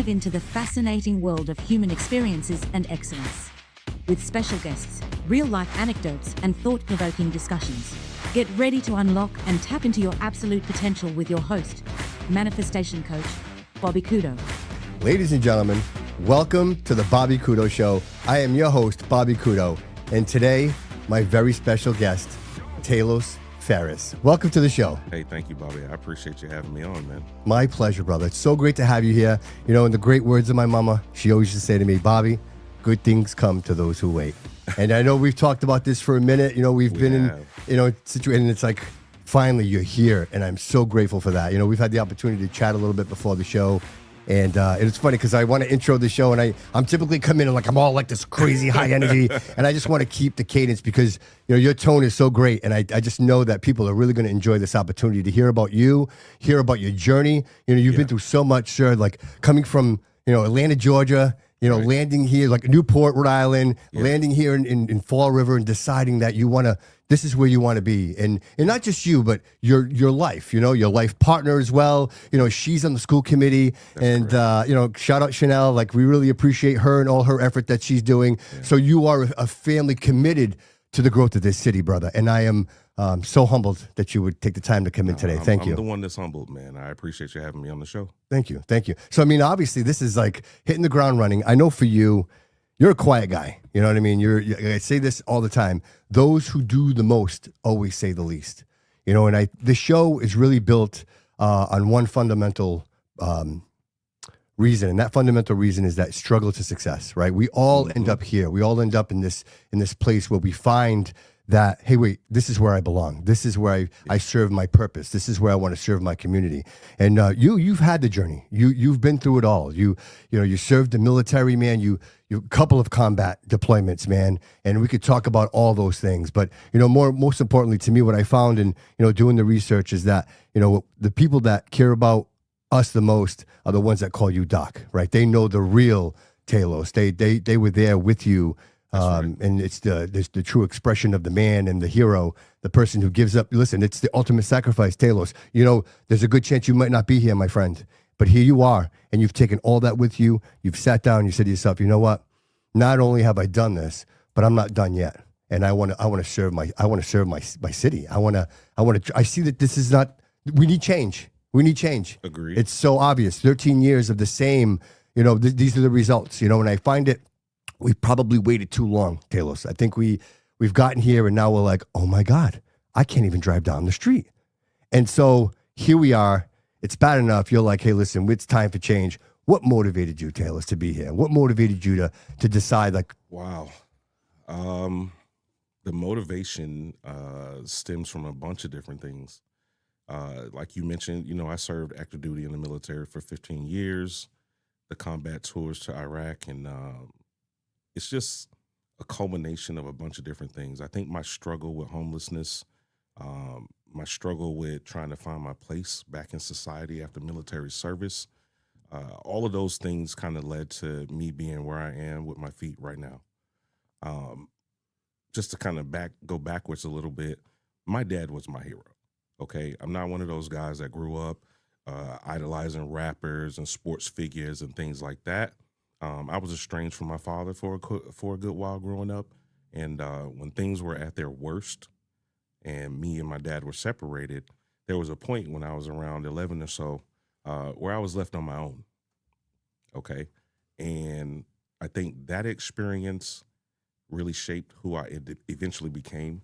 dive into the fascinating world of human experiences and excellence. With special guests, real-life anecdotes, and thought-provoking discussions. Get ready to unlock and tap into your absolute potential with your host, manifestation coach, Bobby Couto. Ladies and gentlemen, welcome to the Bobby Couto Show. I am your host, Bobby Couto, and today, my very special guest, Talos Farris. Welcome to the show. Hey, thank you, Bobby. I appreciate you having me on, man. My pleasure, brother. It's so great to have you here. You know, in the great words of my mama, she always used to say to me, Bobby, good things come to those who wait. And I know we've talked about this for a minute. You know, we've been in, situation. It's like, finally, you're here, and I'm so grateful for that. You know, we've had the opportunity to chat a little bit before the show. And it's funny because I want to intro the show, and I'm typically come in and I'm all like this crazy high energy, and I just want to keep the cadence because, you know, your tone is so great, and I just know that people are really going to enjoy this opportunity to hear about you, hear about your journey. You know, you've been through so much, sir, like coming from, you know, Atlanta, Georgia, you know, landing here, like Newport, Rhode Island, landing here in Fall River and deciding that you want to, this is where you want to be. And not just you, but your life, you know, your life partner as well. You know, she's on the school committee. That's and, you know, shout out Chanel. Like, we really appreciate her and all her effort that she's doing. Yeah. So you are a family committed to the growth of this city, brother. And I am so humbled that you would take the time to come in today. Thank you. I'm the one that's humbled, man. I appreciate you having me on the show. Thank you. Thank you. So, I mean, obviously, this is like hitting the ground running. I know for you, you're a quiet guy. You know what I mean? I say this all the time. Those who do the most always say the least. You know, and the show is really built on one fundamental reason, and that fundamental reason is that struggle to success, right? We all end up here. We all end up in this place where we find that, hey, wait, this is where I belong. This is where I serve my purpose. This is where I want to serve my community. And you've had the journey. You've been through it all. You served the military, man. You couple of combat deployments, man. And we could talk about all those things. But, you know, most importantly to me, what I found in, you know, doing the research is that, you know, the people that care about us the most are the ones that call you Doc, right? They know the real Talos. They were there with you. Right. And it's the true expression of the man and the hero, the person who gives up. Listen, it's the ultimate sacrifice, Talos. You know, there's a good chance you might not be here, my friend, but here you are, and you've taken all that with you. You've sat down, you said to yourself, you know what? Not only have I done this, but I'm not done yet, and I want to serve my city. I see that this is not. We need change. We need change. Agreed. It's so obvious. 13 years of the same. You know, these are the results. You know, and I find it. We probably waited too long, Talos. I think we've gotten here, and now we're like, oh my God, I can't even drive down the street. And so here we are. It's bad enough. You're like, hey, listen, it's time for change. What motivated you, Talos, to be here? What motivated you to decide, like? Wow. The motivation stems from a bunch of different things. Like you mentioned, you know, I served active duty in the military for 15 years, the combat tours to Iraq, and it's just a culmination of a bunch of different things. I think my struggle with homelessness, my struggle with trying to find my place back in society after military service, all of those things kind of led to me being where I am with my feet right now. Just to kind of go backwards a little bit, my dad was my hero, okay? I'm not one of those guys that grew up idolizing rappers and sports figures and things like that. I was estranged from my father for a good while growing up. And when things were at their worst and me and my dad were separated, there was a point when I was around 11 or so where I was left on my own. Okay. And I think that experience really shaped who I eventually became.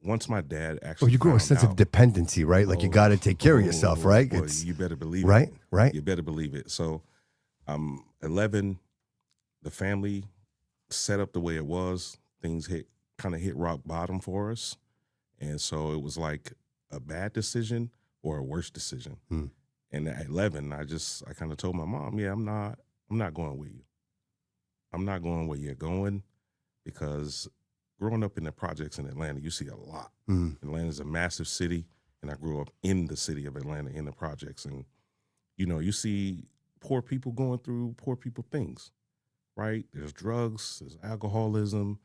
Once my dad actually you grow a sense of dependency, right? Like you got to take care of yourself, right? Boy, you better believe it. Right. You better believe it. So 11, the family set up the way it was. Things kind of hit rock bottom for us. And so it was like a bad decision or a worse decision. And at 11, I kind of told my mom, yeah, I'm not going with you. I'm not going where you're going, because growing up in the projects in Atlanta, you see a lot. Atlanta's a massive city, and I grew up in the city of Atlanta in the projects. And, you know, you see poor people going through poor people things, right? There's drugs, there's alcoholism,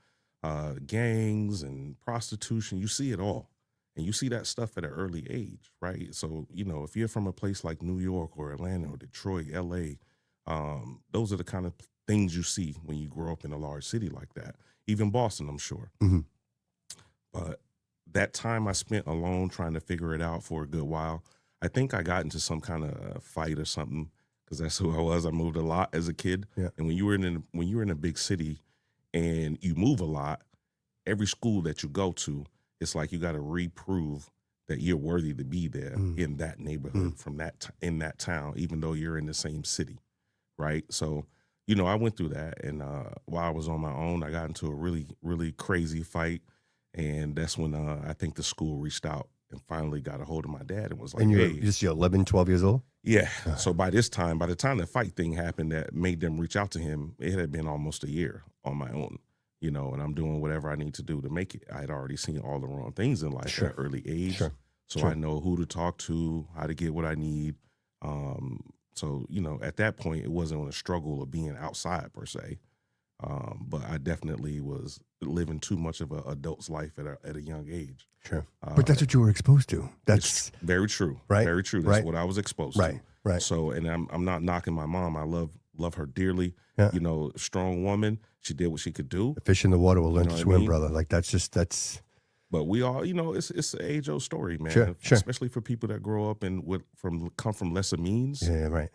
gangs and prostitution. You see it all. And you see that stuff at an early age, right? So, if you're from a place like New York or Atlanta or Detroit, LA, those are the kind of things you see when you grow up in a large city like that. Even Boston, I'm sure. Mm-hmm. But that time I spent alone trying to figure it out for a good while, I think I got into some kind of fight or something, because that's who I was. I moved a lot as a kid. Yeah. And when you were in a big city and you move a lot, every school that you go to, it's like you got to reprove that you're worthy to be there in that neighborhood, in that town, even though you're in the same city, right? So, I went through that, and while I was on my own, I got into a really, really crazy fight, and that's when I think the school reached out and finally got a hold of my dad and was like, And you're hey. just 11, 12 years old? Yeah. So by the time the fight thing happened that made them reach out to him, it had been almost a year on my own. And I'm doing whatever I need to do to make it. I had already seen all the wrong things in life at an early age. Sure. So I know who to talk to, how to get what I need. So, at that point, it wasn't a struggle of being outside per se. But I definitely was living too much of an adult's life at a young age. Sure. But that's what you were exposed to. That's very true. Right. Very true. That's what I was exposed to. Right. So, and I'm not knocking my mom. I love her dearly. Yeah. Strong woman. She did what she could do. The fish in the water will learn to swim, I mean? brother. Like that's. But we all, it's an age-old story, man. Sure. Especially for people that grow up and come from lesser means. Yeah, right.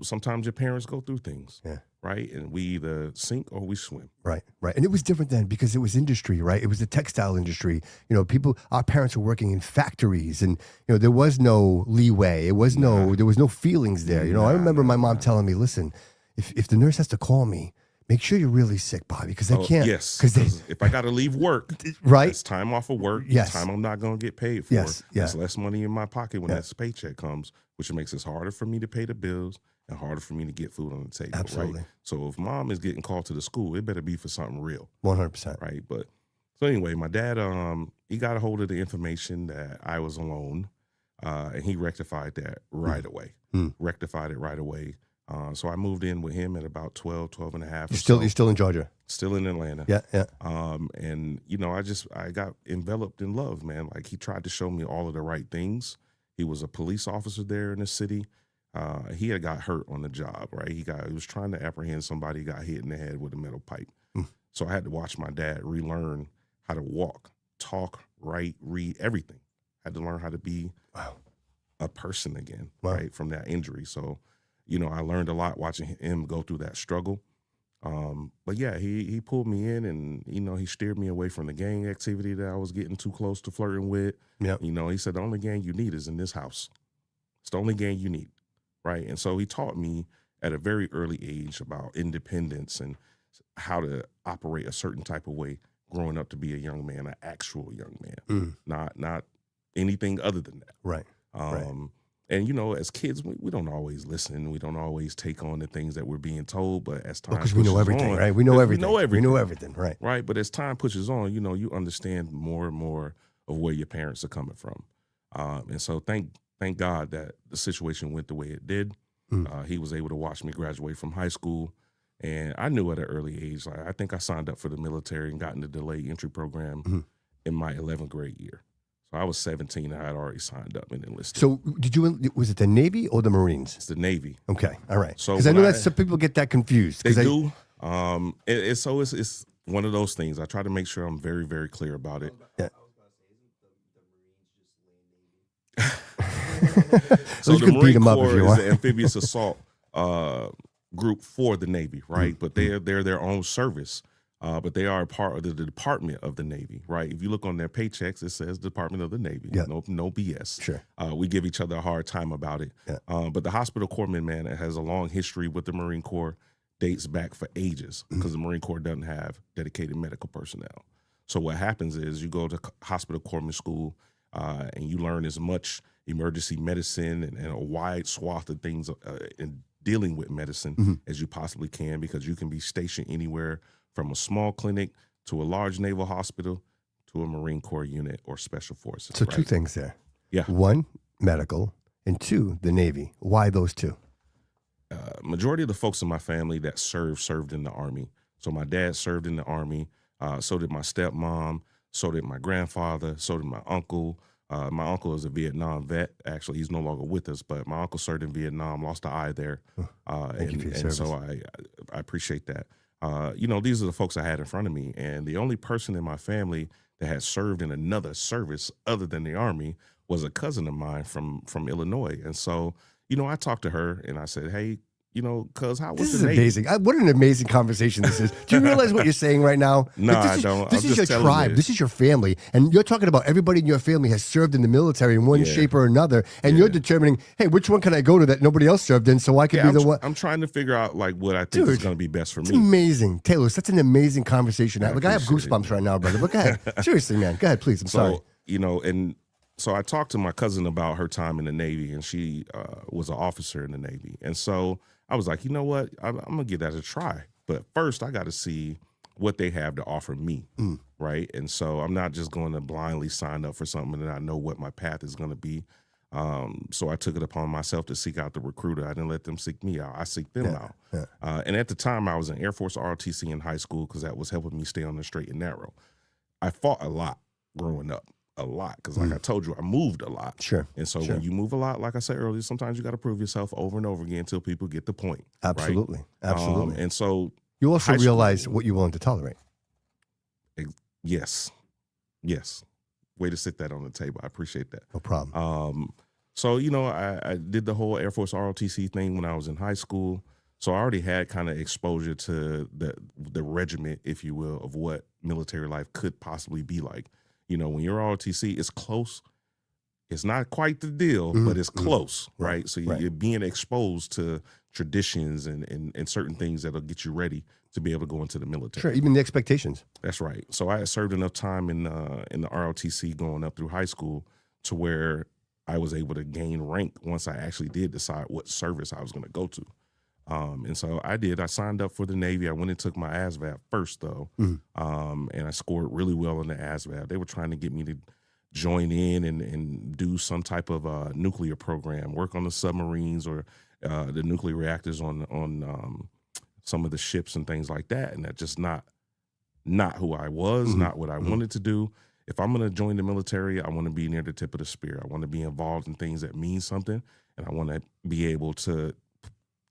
Sometimes your parents go through things. Yeah. Right. And we either sink or we swim. Right. And it was different then because it was industry, right? It was the textile industry. Our parents were working in factories, and there was no leeway. There was no feelings there. I remember my mom telling me, listen, if the nurse has to call me, make sure you're really sick, Bobby, because they can't. Yes, because if I got to leave work, right? It's time off of work. Yes. Time I'm not going to get paid for. Yes. Yeah. There's less money in my pocket when that paycheck comes, which makes it harder for me to pay the bills and harder for me to get food on the table. Absolutely. Right? So if mom is getting called to the school, it better be for something real. 100%. Right. But so anyway, my dad, he got a hold of the information that I was alone, and he rectified that right away. Rectified it right away. So I moved in with him at about 12 and a half. You're still in Georgia? Still in Atlanta. Yeah. And I got enveloped in love, man. Like, he tried to show me all of the right things. He was a police officer there in the city. He had got hurt on the job, right? He was trying to apprehend somebody, got hit in the head with a metal pipe. So I had to watch my dad relearn how to walk, talk, write, read, everything. I had to learn how to be a person again, right, from that injury. So, I learned a lot watching him go through that struggle. But yeah, he pulled me in, and, he steered me away from the gang activity that I was getting too close to flirting with. Yeah. He said, the only gang you need is in this house. It's the only gang you need. Right. And so he taught me at a very early age about independence and how to operate a certain type of way growing up to be a young man, an actual young man, not anything other than that. Right. And, as kids, we don't always listen. We don't always take on the things that we're being told. But as time because we know everything, right? We know everything. We know everything, right? Right. But as time pushes on, you understand more and more of where your parents are coming from. And so thank God that the situation went the way it did. He was able to watch me graduate from high school. And I knew at an early age, like, I think I signed up for the military and got in the delayed entry program in my 11th grade year. So I was 17. I had already signed up and enlisted. So was it the Navy or the Marines? It's the Navy. Okay. All right. So because I know that some people get that confused. They do. It's one of those things. I try to make sure I'm very, very clear about it. Yeah. So you the can beat Marine them up Corps if you is want. the amphibious assault group for the Navy, right? But they're their own service, but they are a part of the Department of the Navy, right? If you look on their paychecks, it says Department of the Navy. Yeah. No BS. Sure. We give each other a hard time about it. Yeah. But the hospital corpsman, man, it has a long history with the Marine Corps, dates back for ages, because the Marine Corps doesn't have dedicated medical personnel. So what happens is you go to hospital corpsman school, and you learn as much emergency medicine and a wide swath of things in dealing with medicine as you possibly can, because you can be stationed anywhere from a small clinic to a large naval hospital to a Marine Corps unit or special forces. So right? two things there. Yeah. One, medical, and two, the Navy. Why those two? Majority of the folks in my family that served in the Army. So my dad served in the Army. So did my stepmom. So did my grandfather. So did my uncle. My uncle is a Vietnam vet. Actually, he's no longer with us, but my uncle served in Vietnam, lost an eye there. Thank you for your and service. so I appreciate that. These are the folks I had in front of me. And the only person in my family that had served in another service other than the Army was a cousin of mine from Illinois. And so, I talked to her and I said, hey, cuz how was This is the Navy? amazing. What an amazing conversation this is. Do you realize what you're saying right now? No, Like, I don't. This I'm is your just telling tribe. you. This is your family. And you're talking about everybody in your family has served in the military in one Yeah. shape or another. And you're determining, hey, which one can I go to that nobody else served in so I can be the one? I'm trying to figure out like what I think is Dude, going to be best for It's me. amazing. Taylor, that's an amazing conversation. I Like, I have appreciate goosebumps right now, brother. But go ahead. Seriously, man. Go ahead, please. I'm sorry. So I talked to my cousin about her time in the Navy, and she was an officer in the Navy. And so I was like, you know what? I'm going to give that a try. But first, I got to see what they have to offer me, right? And so I'm not just going to blindly sign up for something and I know what my path is going to be. So I took it upon myself to seek out the recruiter. I didn't let them seek me out. I seeked them out. And at the time, I was in Air Force ROTC in high school because that was helping me stay on the straight and narrow. I fought a lot growing up. A lot, because like I told you, I moved a lot. Sure. And so when you move a lot, like I said earlier, sometimes you got to prove yourself over and over again until people get the point. Absolutely. Right? Absolutely. And so you also high school- realize what you're willing to tolerate. Yes. Way to sit that on the table. I appreciate that. No problem. So I did the whole Air Force ROTC thing when I was in high school. So I already had kind of exposure to the regiment, if you will, of what military life could possibly be like. When you're ROTC, it's close. It's not quite the deal, but it's close, right? So you're being exposed to traditions and certain things that'll get you ready to be able to go into the military. Sure, even the expectations. That's right. So I had served enough time in the ROTC going up through high school to where I was able to gain rank once I actually did decide what service I was going to go to. And so I did. I signed up for the Navy. I went and took my ASVAB first, though, and I scored really well on the ASVAB. They were trying to get me to join in and do some type of nuclear program, work on the submarines or the nuclear reactors on some of the ships and things like that. And that's just not who I was, not what I wanted to do. If I'm going to join the military, I want to be near the tip of the spear. I want to be involved in things that mean something, and I want to be able to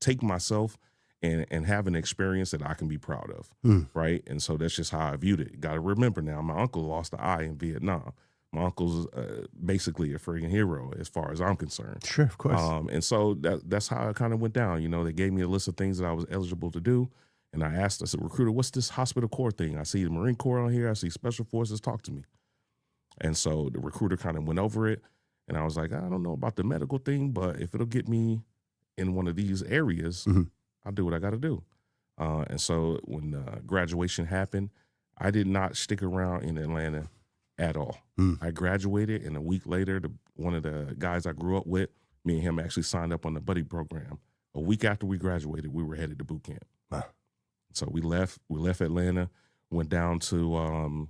take myself and have an experience that I can be proud of, right? And so that's just how I viewed it. Got to remember now, my uncle lost an eye in Vietnam. My uncle's basically a freaking hero as far as I'm concerned. Sure, of course. And so that's how it kind of went down. They gave me a list of things that I was eligible to do, and I asked, I said, recruiter, what's this hospital corps thing? I see the Marine Corps on here. I see Special Forces. Talk to me. And so the recruiter kind of went over it, and I was like, I don't know about the medical thing, but if it'll get me in one of these areas, I'll do what I got to do. And so when graduation happened, I did not stick around in Atlanta at all. I graduated, and a week later, one of the guys I grew up with, me and him actually signed up on the buddy program. A week after we graduated, we were headed to boot camp. Wow. So we left Atlanta, went down to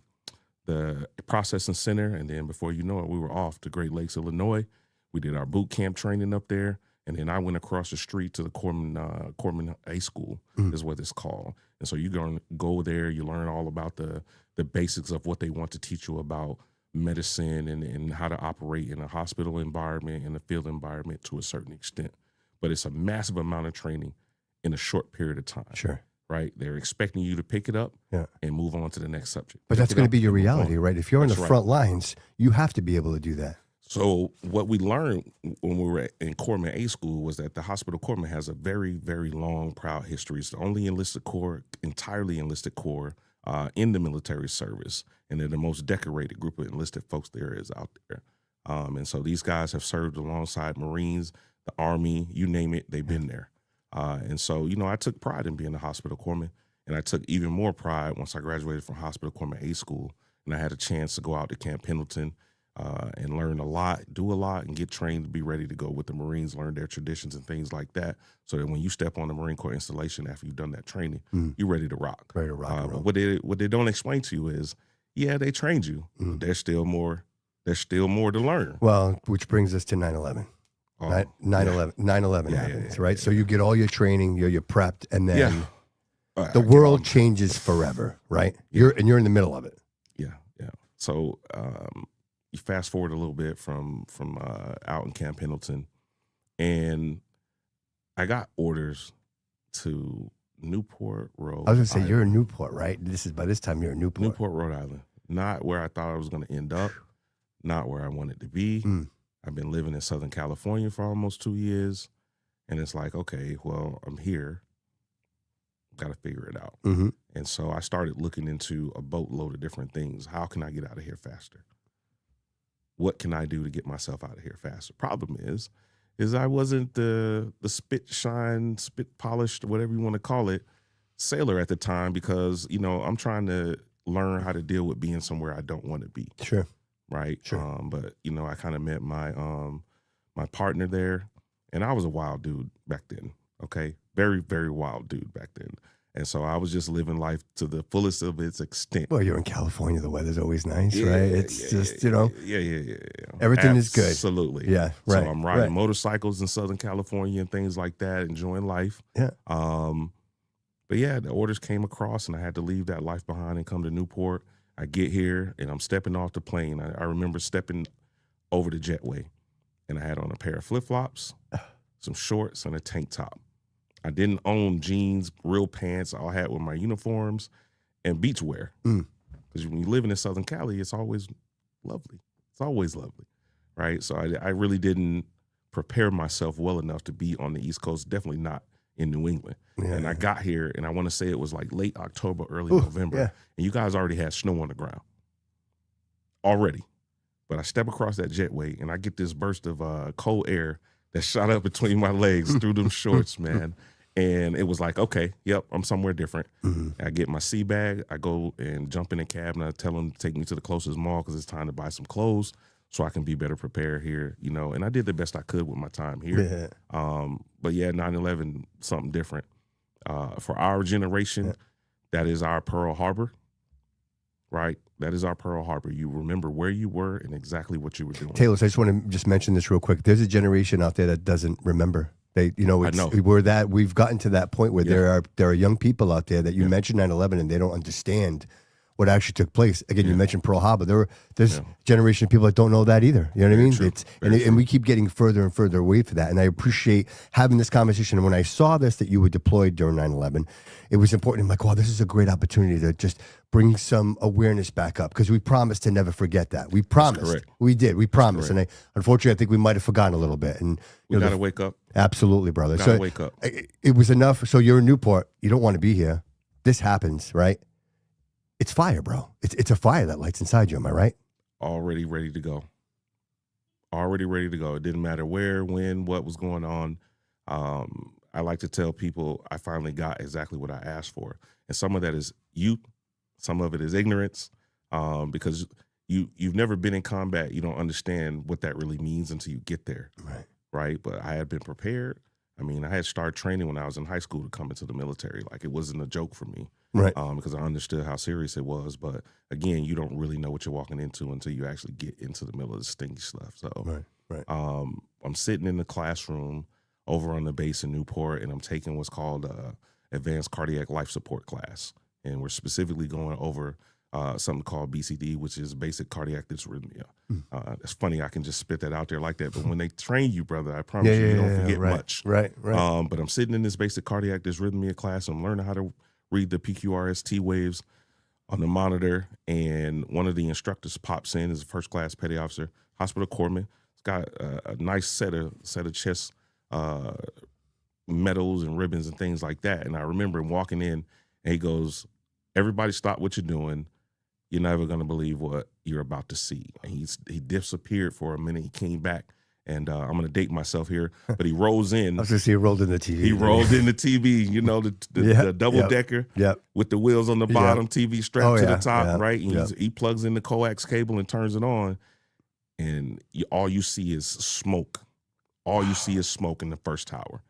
the processing center, and then before you know it, we were off to Great Lakes, Illinois. We did our boot camp training up there. And then I went across the street to the Corpsman A School, is what it's called. And so you're going to go there, you learn all about the basics of what they want to teach you about medicine and how to operate in a hospital environment and a field environment to a certain extent. But it's a massive amount of training in a short period of time. Sure. Right? They're expecting you to pick it up and move on to the next subject. But that's going to be your reality, right? If you're in the front lines, you have to be able to do that. So what we learned when we were in Corpsman A School was that the hospital corpsman has a very, very long, proud history. It's the only entirely enlisted corps in the military service, and they're the most decorated group of enlisted folks there is out there. And so these guys have served alongside Marines, the Army, you name it, they've been there. And so, I took pride in being a hospital corpsman, and I took even more pride once I graduated from hospital corpsman A School, and I had a chance to go out to Camp Pendleton, and learn a lot, do a lot, and get trained to be ready to go with the Marines, learn their traditions and things like that, so that when you step on the Marine Corps installation after you've done that training, you're ready to rock. Ready to rock. But what they don't explain to you is, they trained you, but there's still more to learn. Well, which brings us to 9/11. 9/11 happens, right? So you get all your training, you're prepped, and then the world changes forever, right? You're in the middle of it. Yeah. So you fast forward a little bit from out in Camp Pendleton, and I got orders to Newport, Rhode I was gonna say Island. you're in Newport, right? By this time you're in Newport. Newport, Rhode Island. Not where I thought I was going to end up. Not where I wanted to be. I've been living in Southern California for almost 2 years, and it's like, okay, well, I'm here. Got to figure it out. And so I started looking into a boatload of different things. How can I get out of here faster? What can I do to get myself out of here faster? Problem is I wasn't the spit polished, whatever you want to call it, sailor at the time, because, you know, I'm trying to learn how to deal with being somewhere I don't want to be. Sure. Right. Sure. But, you know, I kind of met my my partner there, and I was a wild dude back then. Okay. Very, very wild dude back then. And so I was just living life to the fullest of its extent. Well, you're in California. The weather's always nice, Yeah, right? It's just, you know. Yeah. Everything is good. Absolutely. Yeah, right. So I'm riding motorcycles in Southern California and things like that, enjoying life. Yeah. But yeah, the orders came across, and I had to leave that life behind and come to Newport. I get here, and I'm stepping off the plane. I remember stepping over the jetway, and I had on a pair of flip-flops, some shorts, and a tank top. I didn't own jeans, real pants. All I had were my uniforms and beach wear. Because when you live in Southern Cali, it's always lovely. It's always lovely, right? So I really didn't prepare myself well enough to be on the East Coast, definitely not in New England. Yeah. And I got here, and I want to say it was like late October, early November. And you guys already had snow on the ground already. But I step across that jetway, and I get this burst of cold air that shot up between my legs through them shorts, man. And it was like, okay, yep, I'm somewhere different. I get my sea bag. I go and jump in a cab, and I tell them to take me to the closest mall because it's time to buy some clothes so I can be better prepared here, you know. And I did the best I could with my time here. But yeah, 9/11, something different. For our generation, that is our Pearl Harbor, right? That is our Pearl Harbor. You remember where you were and exactly what you were doing. Talos, I just want to just mention this real quick. There's a generation out there that doesn't remember. They, you know, I know. we've gotten to that point where there are young people out there that you mentioned 9/11 and they don't understand what actually took place. Again, you mentioned Pearl Harbor. There's a generation of people that don't know that either. You know what I mean? True. And we keep getting further and further away from that. And I appreciate having this conversation. And when I saw this, that you were deployed during 9/11, it was important. I'm like, wow, this is a great opportunity to just bring some awareness back up, because we promised to never forget that. We promised. correct. We did. We promised. And unfortunately, I think we might have forgotten a little bit. And We got to wake up. Absolutely, brother. Gotta wake up. It was enough. So you're in Newport. You don't want to be here. This happens, right? It's fire, bro. It's a fire that lights inside you. Am I right? Already ready to go. Already ready to go. It didn't matter where, when, what was going on. I like to tell people I finally got exactly what I asked for. And some of that is youth. Some of it is ignorance, because you've never been in combat. You don't understand what that really means until you get there. Right. But I had been prepared. I mean, I had started training when I was in high school to come into the military. Like, it wasn't a joke for me. Right. Because I understood how serious it was. But again, you don't really know what you're walking into until you actually get into the middle of the stinky stuff. So I'm sitting in the classroom over on the base in Newport, and I'm taking what's called advanced cardiac life support class. And we're specifically going over something called BCD, which is basic cardiac dysrhythmia. It's funny, I can just spit that out there like that. But when they train you, brother, I promise you don't forget much. Right. But I'm sitting in this basic cardiac dysrhythmia class. I'm learning how to read the PQRST waves on the monitor. And one of the instructors pops in, is a first-class petty officer, hospital corpsman. It's got a nice set of chest medals and ribbons and things like that. And I remember him walking in, and he goes, "Everybody stop what you're doing. You're never going to believe what you're about to see." And he disappeared for a minute. He came back, and I'm going to date myself here, but he rolls in. I was going to say he rolled in the TV. He rolled in the TV, you know, the double-decker with the wheels on the bottom, TV strapped to the top, right? And he plugs in the coax cable and turns it on, and all you see is smoke. All you see is smoke in the first tower.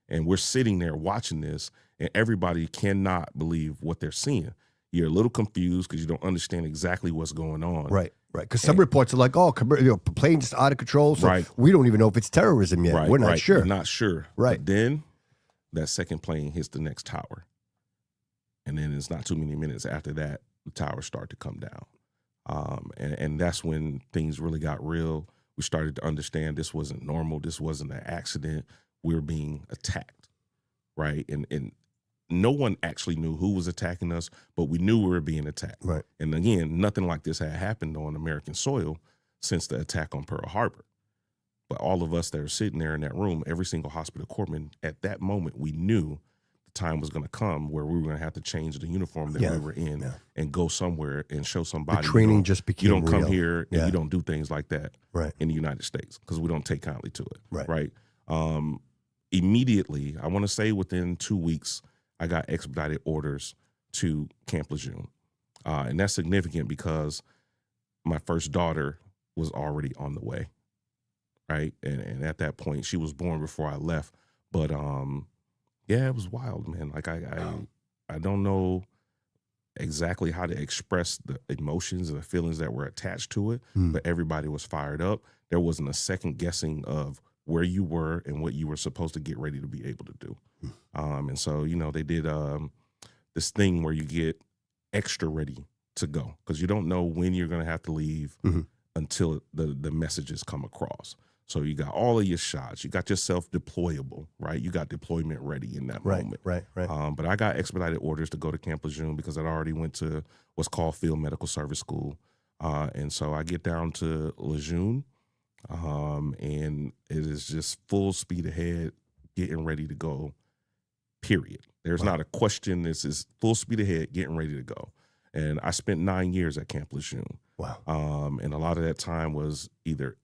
And we're sitting there watching this, and everybody cannot believe what they're seeing. You're a little confused because you don't understand exactly what's going on. Right. Because some reports are like, plane's out of control, so we don't even know if it's terrorism yet. Right, We're not sure. We're not sure. Right. But then that second plane hits the next tower. And then it's not too many minutes after that, the towers start to come down. And that's when things really got real. We started to understand this wasn't normal. This wasn't an accident. We were being attacked, right? And no one actually knew who was attacking us, but we knew we were being attacked. Right. And again, nothing like this had happened on American soil since the attack on Pearl Harbor. But all of us that are sitting there in that room, every single hospital corpsman, at that moment, we knew the time was going to come where we were going to have to change the uniform that we were in and go somewhere and show somebody. The training just became You don't come real. here and you don't do things like that Right. in the United States because we don't take kindly to it. Right. Immediately, I want to say within 2 weeks, I got expedited orders to Camp Lejeune. And that's significant because my first daughter was already on the way. Right. And at that point, she was born before I left. But yeah, it was wild, man. Like I don't know exactly how to express the emotions and the feelings that were attached to it, but everybody was fired up. There wasn't a second guessing of where you were and what you were supposed to get ready to be able to do. And so, you know, they did this thing where you get extra ready to go because you don't know when you're going to have to leave until the messages come across. So you got all of your shots. You got yourself deployable, right? You got deployment ready in that moment. Right. But I got expedited orders to go to Camp Lejeune because I'd already went to what's called Field Medical Service School. And so I get down to Lejeune, and it is just full speed ahead, getting ready to go, period. There's not a question. This is full speed ahead, getting ready to go. And I spent 9 years at Camp Lejeune. Wow. And a lot of that time was either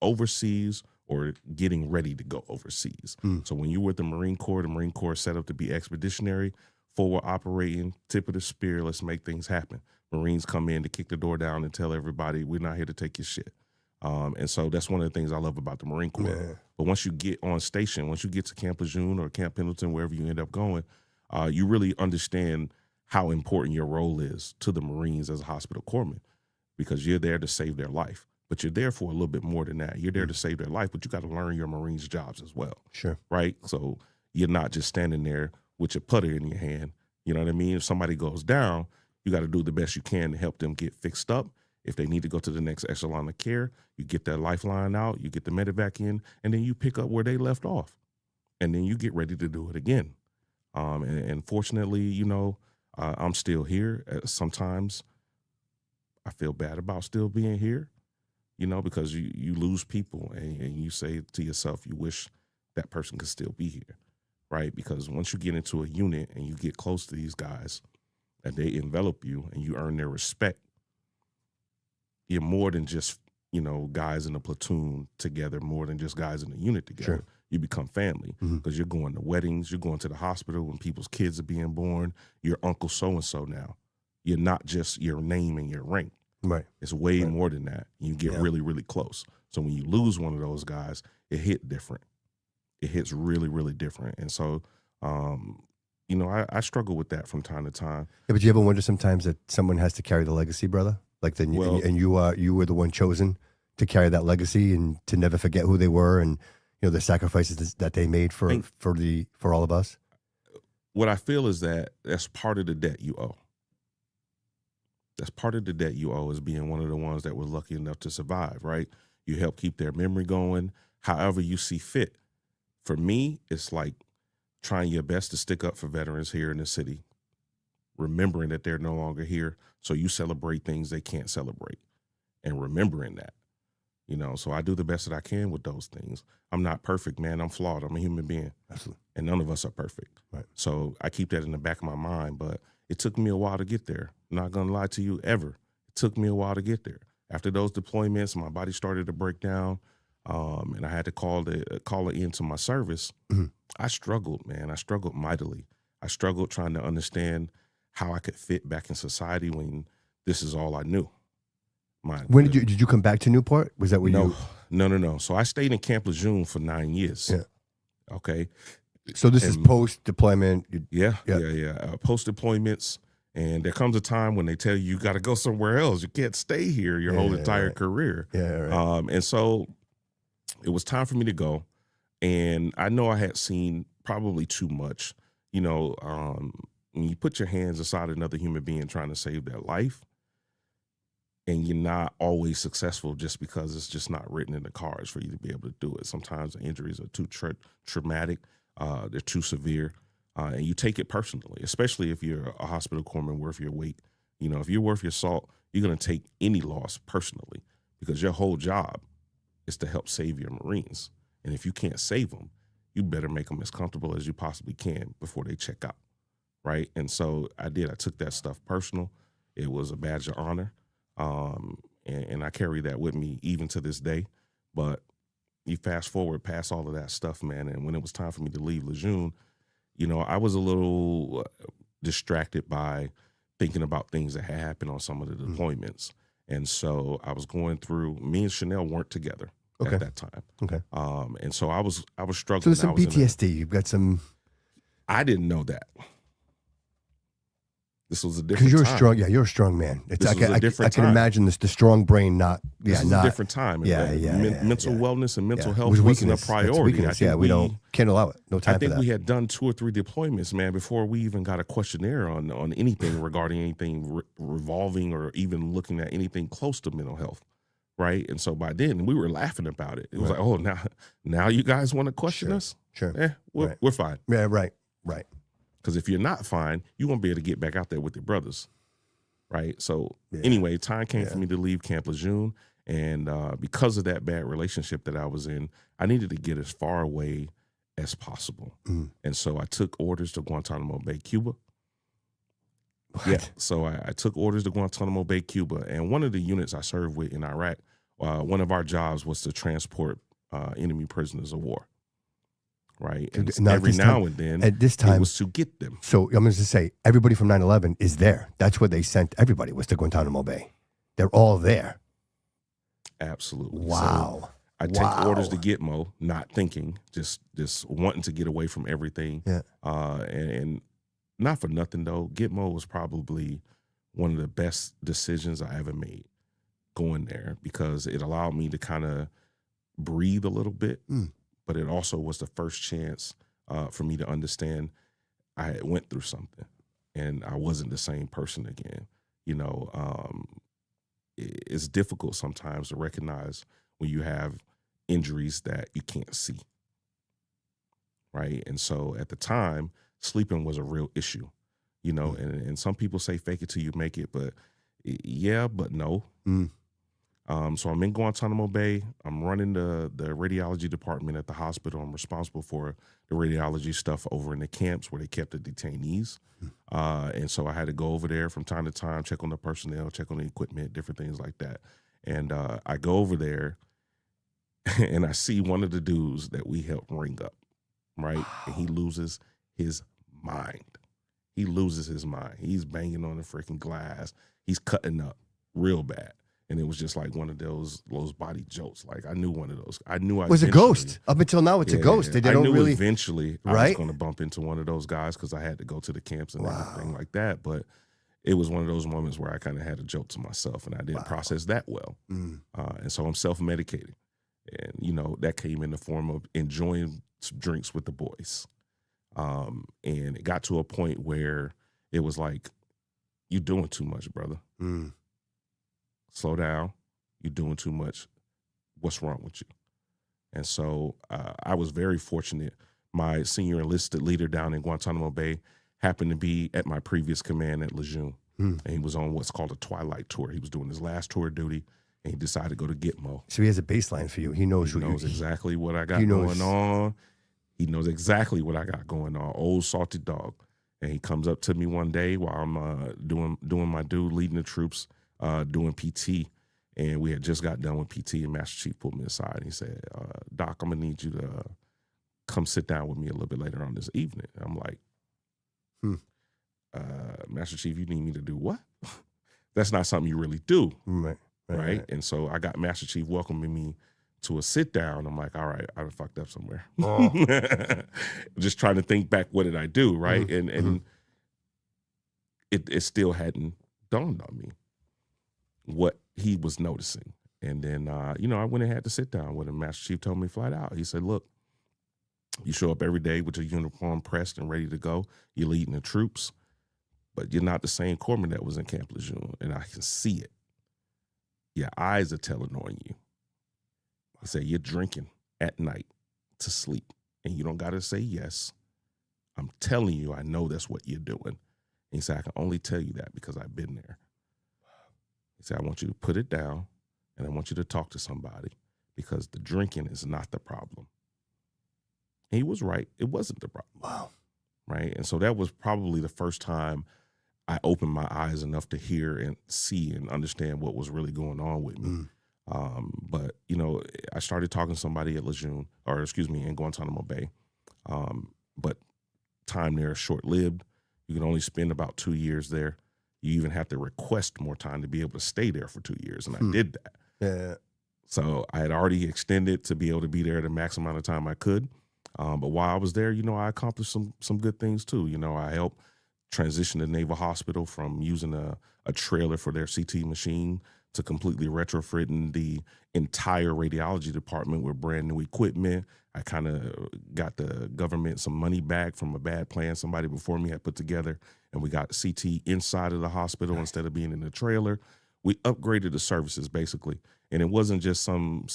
overseas or getting ready to go overseas. So when you were with the Marine Corps is set up to be expeditionary, forward operating, tip of the spear, let's make things happen. Marines come in to kick the door down and tell everybody, we're not here to take your shit. And so that's one of the things I love about the Marine Corps. Yeah. But once you get on station, once you get to Camp Lejeune or Camp Pendleton, wherever you end up going, you really understand how important your role is to the Marines as a hospital corpsman because you're there to save their life. But you're there for a little bit more than that. You're there to save their life, but you got to learn your Marines' jobs as well. Sure. Right? So you're not just standing there with your putter in your hand. You know what I mean? If somebody goes down, you got to do the best you can to help them get fixed up. If they need to go to the next echelon of care, you get that lifeline out, you get the medevac in, and then you pick up where they left off. And then you get ready to do it again. And fortunately, you know, I'm still here. Sometimes I feel bad about still being here. You know, because you lose people and you say to yourself, you wish that person could still be here, right? Because once you get into a unit and you get close to these guys and they envelop you and you earn their respect, you're more than just, you know, guys in a platoon together, more than just guys in a unit together. Sure. You become family because you're going to weddings, you're going to the hospital when people's kids are being born. You're Uncle So-and-so now. You're not just your name and your rank. Right. It's way more than that. You get really, really close. So when you lose one of those guys, it hit different. It hits really, really different. And so, you know, I struggle with that from time to time. Yeah, but you ever wonder sometimes that someone has to carry the legacy, brother? Like then, you were the one chosen to carry that legacy and to never forget who they were and you know the sacrifices that they made for all of us. What I feel is that that's part of the debt you owe. That's part of the debt you owe is being one of the ones that was lucky enough to survive, right? You help keep their memory going however you see fit. For me, it's like trying your best to stick up for veterans here in the city, remembering that they're no longer here, so you celebrate things they can't celebrate, and remembering that, you know. So I do the best that I can with those things. I'm not perfect, man. I'm flawed. I'm a human being. Absolutely. And none of us are perfect. Right. So I keep that in the back of my mind, but it took me a while to get there. I'm not going to lie to you, ever. It took me a while to get there. After those deployments, my body started to break down, and I had to call it into my service. I struggled, man. I struggled mightily. I struggled trying to understand how I could fit back in society when this is all I knew. When did you come back to Newport? Was that where you? No. So I stayed in Camp Lejeune for 9 years. Yeah. Okay. So this is post deployment. Yeah. Post deployments, and there comes a time when they tell you got to go somewhere else. You can't stay here your whole entire career. Yeah. Right. And so it was time for me to go, and I know I had seen probably too much. You know, when you put your hands inside another human being trying to save their life, and you're not always successful just because it's just not written in the cards for you to be able to do it. Sometimes the injuries are too traumatic, they're too severe, and you take it personally, especially if you're a hospital corpsman worth your weight. You know, if you're worth your salt, you're going to take any loss personally because your whole job is to help save your Marines. And if you can't save them, you better make them as comfortable as you possibly can before they check out, right? And so I did. I took that stuff personal. It was a badge of honor, and I carry that with me even to this day. But you fast forward past all of that stuff, man, and when it was time for me to leave Lejeune, you know, I was a little distracted by thinking about things that had happened on some of the deployments. And so I was going through, me and Chanel weren't together at that time. Okay. And so I was struggling. So there's some PTSD. You've got some. I didn't know that. This was a different time. Because you're strong. Yeah, you're a strong man. This was a different time. I can imagine the strong brain not. This was a different time. Mental wellness and mental health wasn't a priority. We can't allow it. No time for that. I think we had done 2 or 3 deployments, man, before we even got a questionnaire on anything regarding anything revolving or even looking at anything close to mental health, right? And so by then, we were laughing about it. It was like, oh, now you guys want to question us? Sure. We're fine. Yeah, right. Because if you're not fine, you won't be able to get back out there with your brothers, right? So anyway, time came for me to leave Camp Lejeune, and because of that bad relationship that I was in, I needed to get as far away as possible. And so I took orders to Guantanamo Bay, Cuba. What? Yeah, so I took orders to Guantanamo Bay, Cuba, and one of the units I served with in Iraq, one of our jobs was to transport enemy prisoners of war. Right. And every now and then, at this time, it was to get them. So I'm going to say everybody from 9/11 is there. That's where they sent everybody, was to Guantanamo Bay. They're all there. Absolutely. Wow. So I take orders to Gitmo, not thinking, just wanting to get away from everything. Yeah. And not for nothing though, Gitmo was probably one of the best decisions I ever made going there, because it allowed me to kind of breathe a little bit. But it also was the first chance for me to understand I had went through something and I wasn't the same person again. You know, it's difficult sometimes to recognize when you have injuries that you can't see, right? And so at the time, sleeping was a real issue, you know, and some people say fake it till you make it, but yeah, but no. So I'm in Guantanamo Bay. I'm running the radiology department at the hospital. I'm responsible for the radiology stuff over in the camps where they kept the detainees. And so I had to go over there from time to time, check on the personnel, check on the equipment, different things like that. And I go over there and I see one of the dudes that we helped ring up, right? And he loses his mind. He loses his mind. He's banging on the freaking glass. He's cutting up real bad. And it was just like one of those body jolts. Like I knew one of those. I knew I was a ghost. Up until now, it's a ghost. They I don't knew really eventually I was going to bump into one of those guys because I had to go to the camps and everything like that. But it was one of those moments where I kind of had a jolt to myself, and I didn't process that well. And so I'm self-medicating, and you know that came in the form of enjoying some drinks with the boys. And it got to a point where it was like, "You're doing too much, brother." Slow down. You're doing too much. What's wrong with you? And so I was very fortunate. My senior enlisted leader down in Guantanamo Bay happened to be at my previous command at Lejeune. And he was on what's called a twilight tour. He was doing his last tour of duty, and he decided to go to Gitmo. So he has a baseline for you. He knows exactly what I got going on. He knows exactly what I got going on. Old salty dog. And he comes up to me one day while I'm doing my due, leading the troops, doing PT, and we had just got done with PT, and Master Chief pulled me aside and he said, Doc, I'm gonna need you to come sit down with me a little bit later on this evening. And I'm like, Master Chief, you need me to do what? That's not something you really do. Right? And so I got Master Chief welcoming me to a sit down. I'm like, all right, I done fucked up somewhere. Just trying to think back, what did I do, right? And it still hadn't dawned on me what he was noticing. And then, I went and had to sit down with him. Master Chief told me flat out. He said, look, you show up every day with your uniform pressed and ready to go. You're leading the troops, but you're not the same corpsman that was in Camp Lejeune, and I can see it. Your eyes are telling on you. He said, you're drinking at night to sleep, and you don't got to say yes. I'm telling you, I know that's what you're doing. And he said, I can only tell you that because I've been there. He said, I want you to put it down, and I want you to talk to somebody because the drinking is not the problem. And he was right. It wasn't the problem. Wow. Right? And so that was probably the first time I opened my eyes enough to hear and see and understand what was really going on with me. But, you know, I started talking to somebody at Lejeune, in Guantanamo Bay. But time there is short-lived. You can only spend about 2 years there. You even have to request more time to be able to stay there for 2 years, and I did that. Yeah. So I had already extended to be able to be there the max amount of time I could. But while I was there, you know, I accomplished some good things too. You know, I helped transition the Naval Hospital from using a trailer for their CT machine to completely retrofitting the entire radiology department with brand new equipment. I kind of got the government some money back from a bad plan somebody before me had put together, and we got CT inside of the hospital instead of being in the trailer. We upgraded the services basically, and it wasn't just some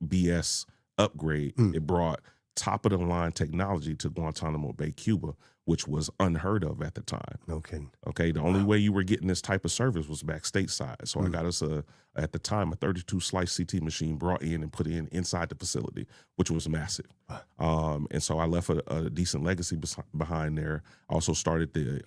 BS upgrade. It brought top of the line technology to Guantanamo Bay, Cuba, which was unheard of at the time. No kidding. Okay, the only way you were getting this type of service was back stateside. So I got us at the time a 32 slice CT machine brought in and put inside the facility, which was massive. And so I left a decent legacy behind there. I also started the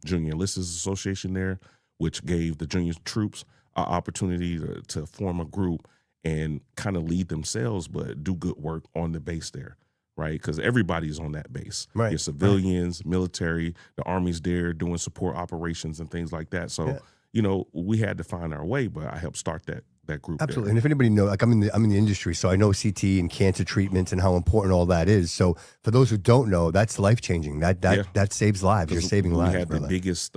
Junior Enlisters Association there, which gave the junior troops an opportunity to form a group and kind of lead themselves, but do good work on the base there, right? Because everybody's on that base. Right. Your civilians, military, the Army's there doing support operations and things like that. So, you know, we had to find our way, but I helped start that group. Absolutely. There. And if anybody knows, like I'm in the industry, so I know CT and cancer treatments and how important all that is. So for those who don't know, that's life-changing. That saves lives. You're saving lives. We had brother. the biggest,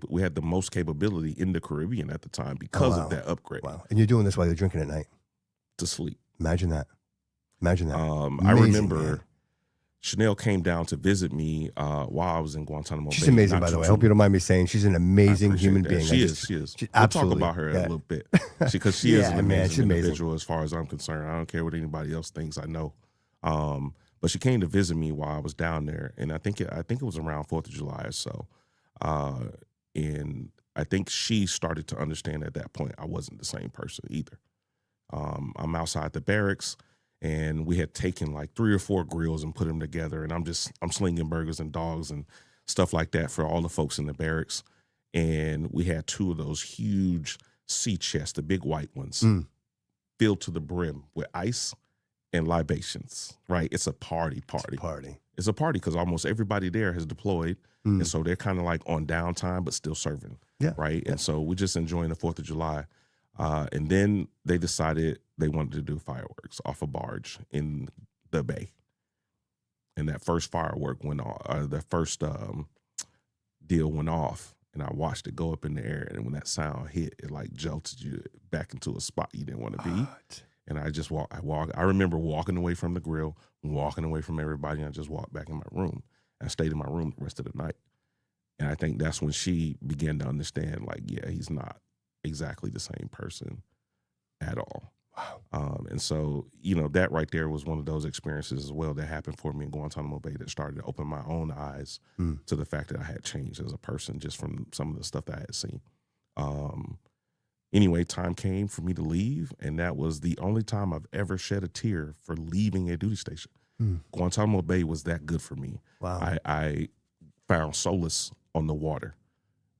we had the most capability in the Caribbean at the time because of that upgrade. Wow. And you're doing this while you're drinking at night. To sleep. Imagine that. Amazing, I remember man. Chanel came down to visit me while I was in Guantanamo Bay. She's amazing, by the way. I hope you don't mind me saying she's an amazing human being. She is. We'll talk about her a little bit because she is an amazing individual as far as I'm concerned. I don't care what anybody else thinks. I know. But she came to visit me while I was down there, and I think it was around 4th of July or so. And I think she started to understand at that point I wasn't the same person either. I'm outside the barracks, and we had taken like 3 or 4 grills and put them together, and I'm slinging burgers and dogs and stuff like that for all the folks in the barracks. And we had 2 of those huge sea chests, the big white ones, filled to the brim with ice and libations. Right? It's a party. It's a party because almost everybody there has deployed, and so they're kind of like on downtime but still serving. Yeah. Right. Yeah. And so we're just enjoying the 4th of July. And then they decided they wanted to do fireworks off a barge in the bay. And that first firework went off, the first deal went off, and I watched it go up in the air. And when that sound hit, it like jolted you back into a spot you didn't want to be. And I just I remember walking away from the grill, walking away from everybody, and I just walked back in my room. I stayed in my room the rest of the night. And I think that's when she began to understand, like, yeah, he's not exactly the same person at all. Wow. And so, you know, that right there was one of those experiences as well that happened for me in Guantanamo Bay that started to open my own eyes to the fact that I had changed as a person just from some of the stuff that I had seen. Anyway, time came for me to leave, and that was the only time I've ever shed a tear for leaving a duty station. Guantanamo Bay was that good for me. Wow. I found solace on the water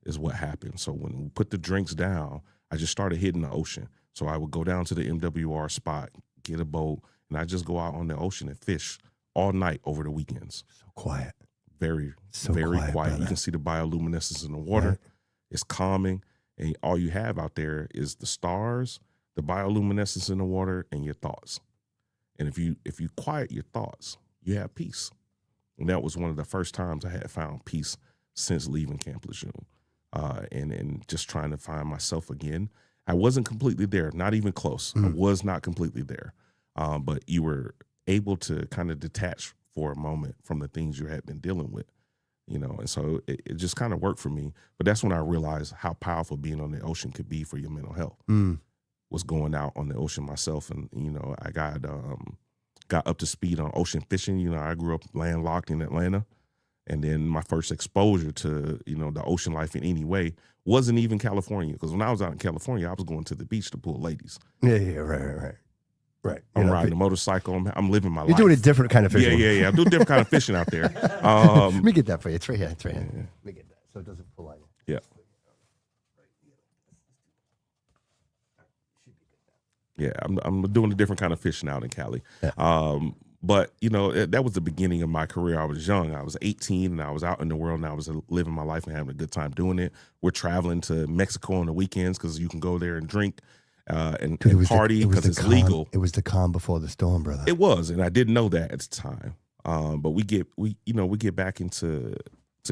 is what happened. So when we put the drinks down, I just started hitting the ocean. So I would go down to the MWR spot, get a boat, and I just go out on the ocean and fish all night over the weekends. So quiet. Very quiet. Brother. You can see the bioluminescence in the water. Right. It's calming. And all you have out there is the stars, the bioluminescence in the water, and your thoughts. And if you quiet your thoughts, you have peace. And that was one of the first times I had found peace since leaving Camp Lejeune. And just trying to find myself again. I wasn't completely there, not even close. I was not completely there. But you were able to kind of detach for a moment from the things you had been dealing with, you know, and so it just kind of worked for me. But that's when I realized how powerful being on the ocean could be for your mental health. was going out on the ocean myself, and I got up to speed on ocean fishing. I grew up landlocked in Atlanta, and then my first exposure to the ocean life in any way wasn't even California, because when I was out in California, I was going to the beach to pull ladies. Yeah, right. I'm riding a motorcycle. I'm living my life. You're doing a different kind of fishing. Yeah. I'm doing a different kind of fishing out there. Let me get that for you. It's right here. Yeah. Let me get that so it doesn't pull on you. Yeah. Yeah, I'm doing a different kind of fishing out in Cali. Yeah. But that was the beginning of my career. I was young. I was 18, and I was out in the world, and I was living my life and having a good time doing it. We're traveling to Mexico on the weekends because you can go there and drink and party because it's legal. It was the calm before the storm, brother. It was, and I didn't know that at the time. But we get back into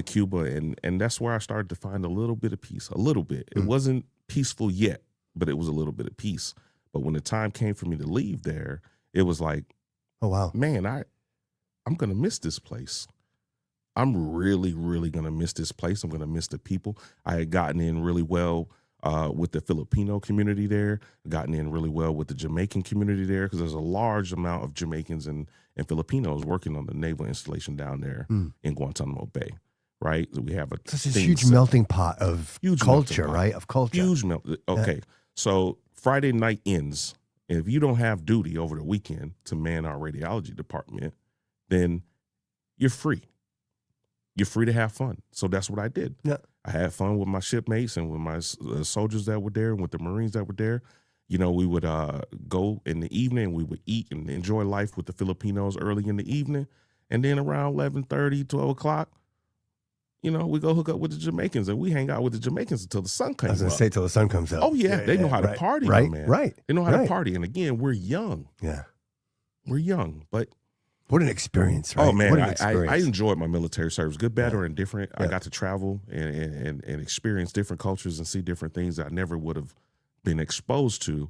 Cuba, and that's where I started to find a little bit of peace. A little bit. It wasn't peaceful yet, but it was a little bit of peace. But when the time came for me to leave there, it was like, oh wow, man, I'm gonna miss this place. I'm really, really gonna miss this place. I'm gonna miss the people. I had gotten in really well with the Filipino community there, gotten in really well with the Jamaican community there, because there's a large amount of Jamaicans and Filipinos working on the naval installation down there in Guantanamo Bay. Right? So we have such a huge melting pot of culture, right? Of culture. Huge melting. Okay, so Friday night ends. If you don't have duty over the weekend to man our radiology department, then you're free. You're free to have fun. So that's what I did. Yeah. I had fun with my shipmates and with my soldiers that were there and with the Marines that were there. We would go in the evening, we would eat and enjoy life with the Filipinos early in the evening. And then around 11:30, 12 o'clock, we go hook up with the Jamaicans, and we hang out with the Jamaicans until the sun comes up. I was going to say till the sun comes up. Oh, yeah. They know how to party, right, man. Right. They know how to party. And again, we're young. Yeah. We're young, but what an experience, right? Oh, man, what an experience. I enjoyed my military service, good, bad, or indifferent. I got to travel and experience different cultures and see different things that I never would have been exposed to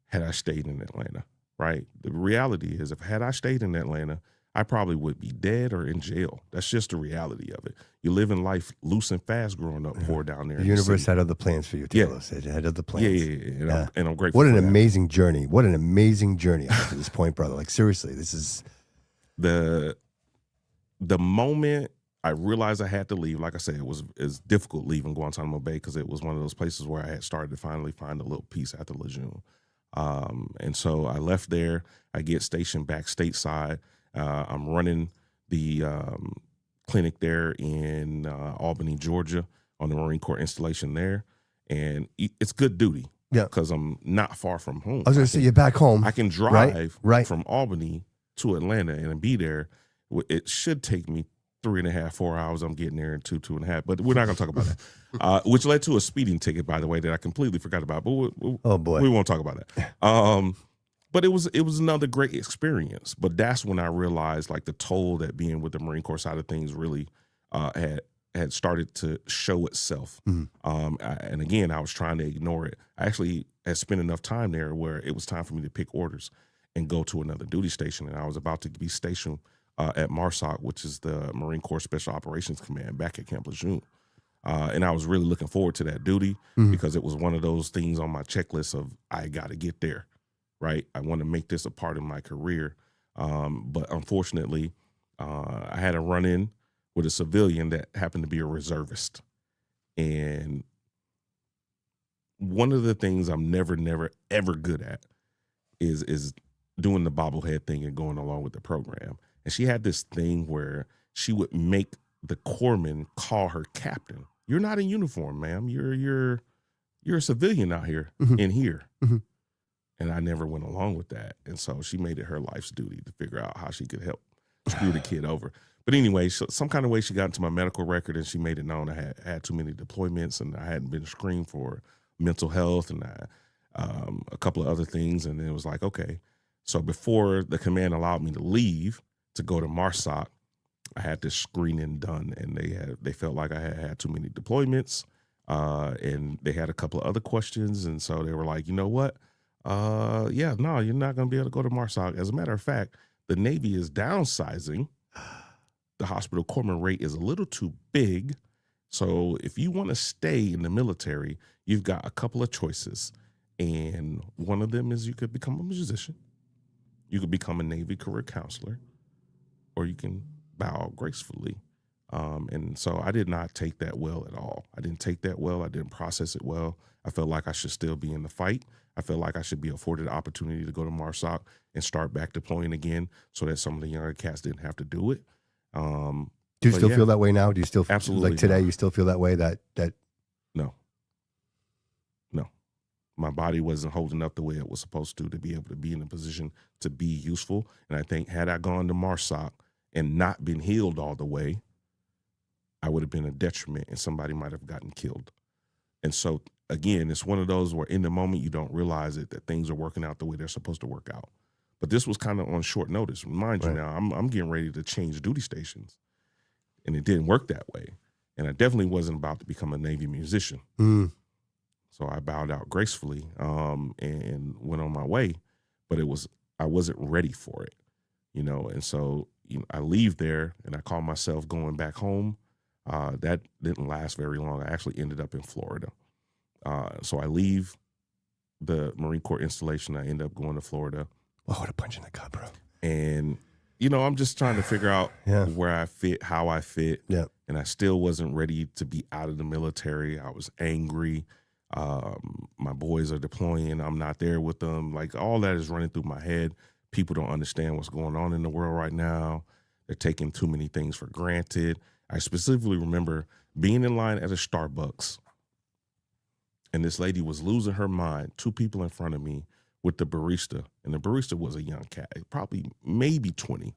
had I stayed in Atlanta, right? The reality is, had I stayed in Atlanta, I probably would be dead or in jail. That's just the reality of it. You live in life loose and fast growing up poor down there. The universe had other plans for you, Talos. It had other plans. Yeah. And I'm grateful. What an amazing journey. What an amazing journey up to this point, brother. Like, seriously, this is... The moment I realized I had to leave, like I said, it was difficult leaving Guantanamo Bay, because it was one of those places where I had started to finally find a little peace after Lejeune. And so I left there. I get stationed back stateside. I'm running the clinic there in Albany, Georgia, on the Marine Corps installation there. And it's good duty, because I'm not far from home. I was going to say, you're back home. I can drive from Albany to Atlanta and be there. It should take me 3.5, 4 hours. I'm getting there in 2.5. But we're not going to talk about that. Which led to a speeding ticket, by the way, that I completely forgot about. But oh boy, we won't talk about that. But it was another great experience. But that's when I realized, like, the toll that being with the Marine Corps side of things really had started to show itself. And again, I was trying to ignore it. I actually had spent enough time there where it was time for me to pick orders and go to another duty station. And I was about to be stationed at MARSOC, which is the Marine Corps Special Operations Command, back at Camp Lejeune. And I was really looking forward to that duty, because it was one of those things on my checklist of, I got to get there, right? I want to make this a part of my career. But unfortunately, I had a run-in with a civilian that happened to be a reservist. And one of the things I'm never, ever good at is doing the bobblehead thing and going along with the program. And she had this thing where she would make the corpsman call her captain. You're not in uniform, ma'am. You're a civilian out here in here. And I never went along with that. And so she made it her life's duty to figure out how she could help screw the kid over. But anyway, some kind of way she got into my medical record, and she made it known I had too many deployments, and I hadn't been screened for mental health and a couple of other things. And it was like, okay. So before the command allowed me to leave to go to MARSOC, I had this screening done, and they felt like I had too many deployments, and they had a couple of other questions. And so they were like, you know what? No, you're not going to be able to go to MARSOC. As a matter of fact, the Navy is downsizing. The hospital corpsman rate is a little too big. So if you want to stay in the military, you've got a couple of choices. And one of them is you could become a musician, you could become a Navy career counselor, or you can bow out gracefully. And so I did not take that well at all. I didn't take that well. I didn't process it well. I felt like I should still be in the fight. I felt like I should be afforded the opportunity to go to MARSOC and start back deploying again so that some of the younger cats didn't have to do it. Do you still feel that way now? Do you still absolutely like today? not. You still feel that way? That No. My body wasn't holding up the way it was supposed to be able to be in a position to be useful. And I think had I gone to MARSOC and not been healed all the way, I would have been a detriment and somebody might have gotten killed. And so, again, it's one of those where in the moment you don't realize it, that things are working out the way they're supposed to work out. But this was kind of on short notice. Mind you, now I'm getting ready to change duty stations, and it didn't work that way. And I definitely wasn't about to become a Navy musician. So I bowed out gracefully and went on my way, but I wasn't ready for it, And so I leave there, and I call myself going back home. That didn't last very long. I actually ended up in Florida. So I leave the Marine Corps installation. I end up going to Florida. Oh, what a punch in the gut, bro. And, I'm just trying to figure out where I fit, how I fit. Yeah. And I still wasn't ready to be out of the military. I was angry. My boys are deploying. I'm not there with them. Like, all that is running through my head. People don't understand what's going on in the world right now. They're taking too many things for granted. I specifically remember being in line at a Starbucks, and this lady was losing her mind, 2 people in front of me with the barista, and the barista was a young cat, probably maybe 20.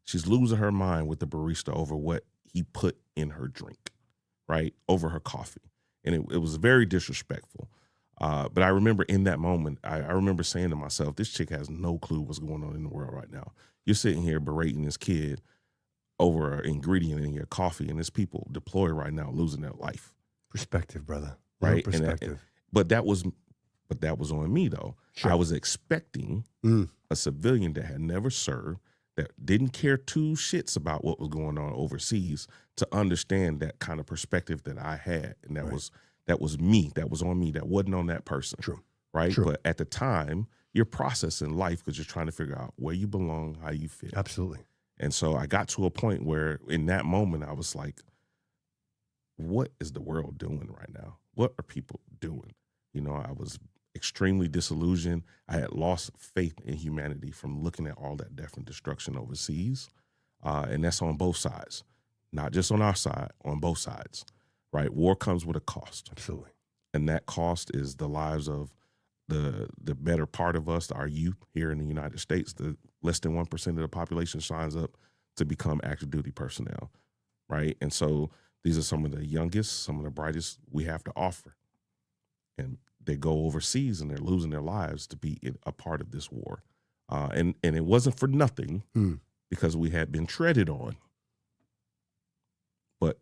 She's losing her mind with the barista over what he put in her drink, right, over her coffee. And it was very disrespectful. But I remember in that moment, I remember saying to myself, this chick has no clue what's going on in the world right now. You're sitting here berating this kid over an ingredient in your coffee, and there's people deployed right now losing their life. Perspective, brother. Right? Perspective. But that was on me, though. Sure. I was expecting a civilian that had never served, that didn't care 2 shits about what was going on overseas, to understand that kind of perspective that I had. And that was me. That was on me. That wasn't on that person. True. Right? True. But at the time, you're processing life because you're trying to figure out where you belong, how you fit. Absolutely. And so I got to a point where in that moment I was like, what is the world doing right now? What are people doing? I was extremely disillusioned. I had lost faith in humanity from looking at all that death and destruction overseas. And that's on both sides, not just on our side, on both sides, right? War comes with a cost. Absolutely. And that cost is the lives of the better part of us, our youth here in the United States. The less than 1% of the population signs up to become active duty personnel, right? And so these are some of the youngest, some of the brightest we have to offer. And they go overseas and they're losing their lives to be a part of this war. And it wasn't for nothing because we had been treaded on. But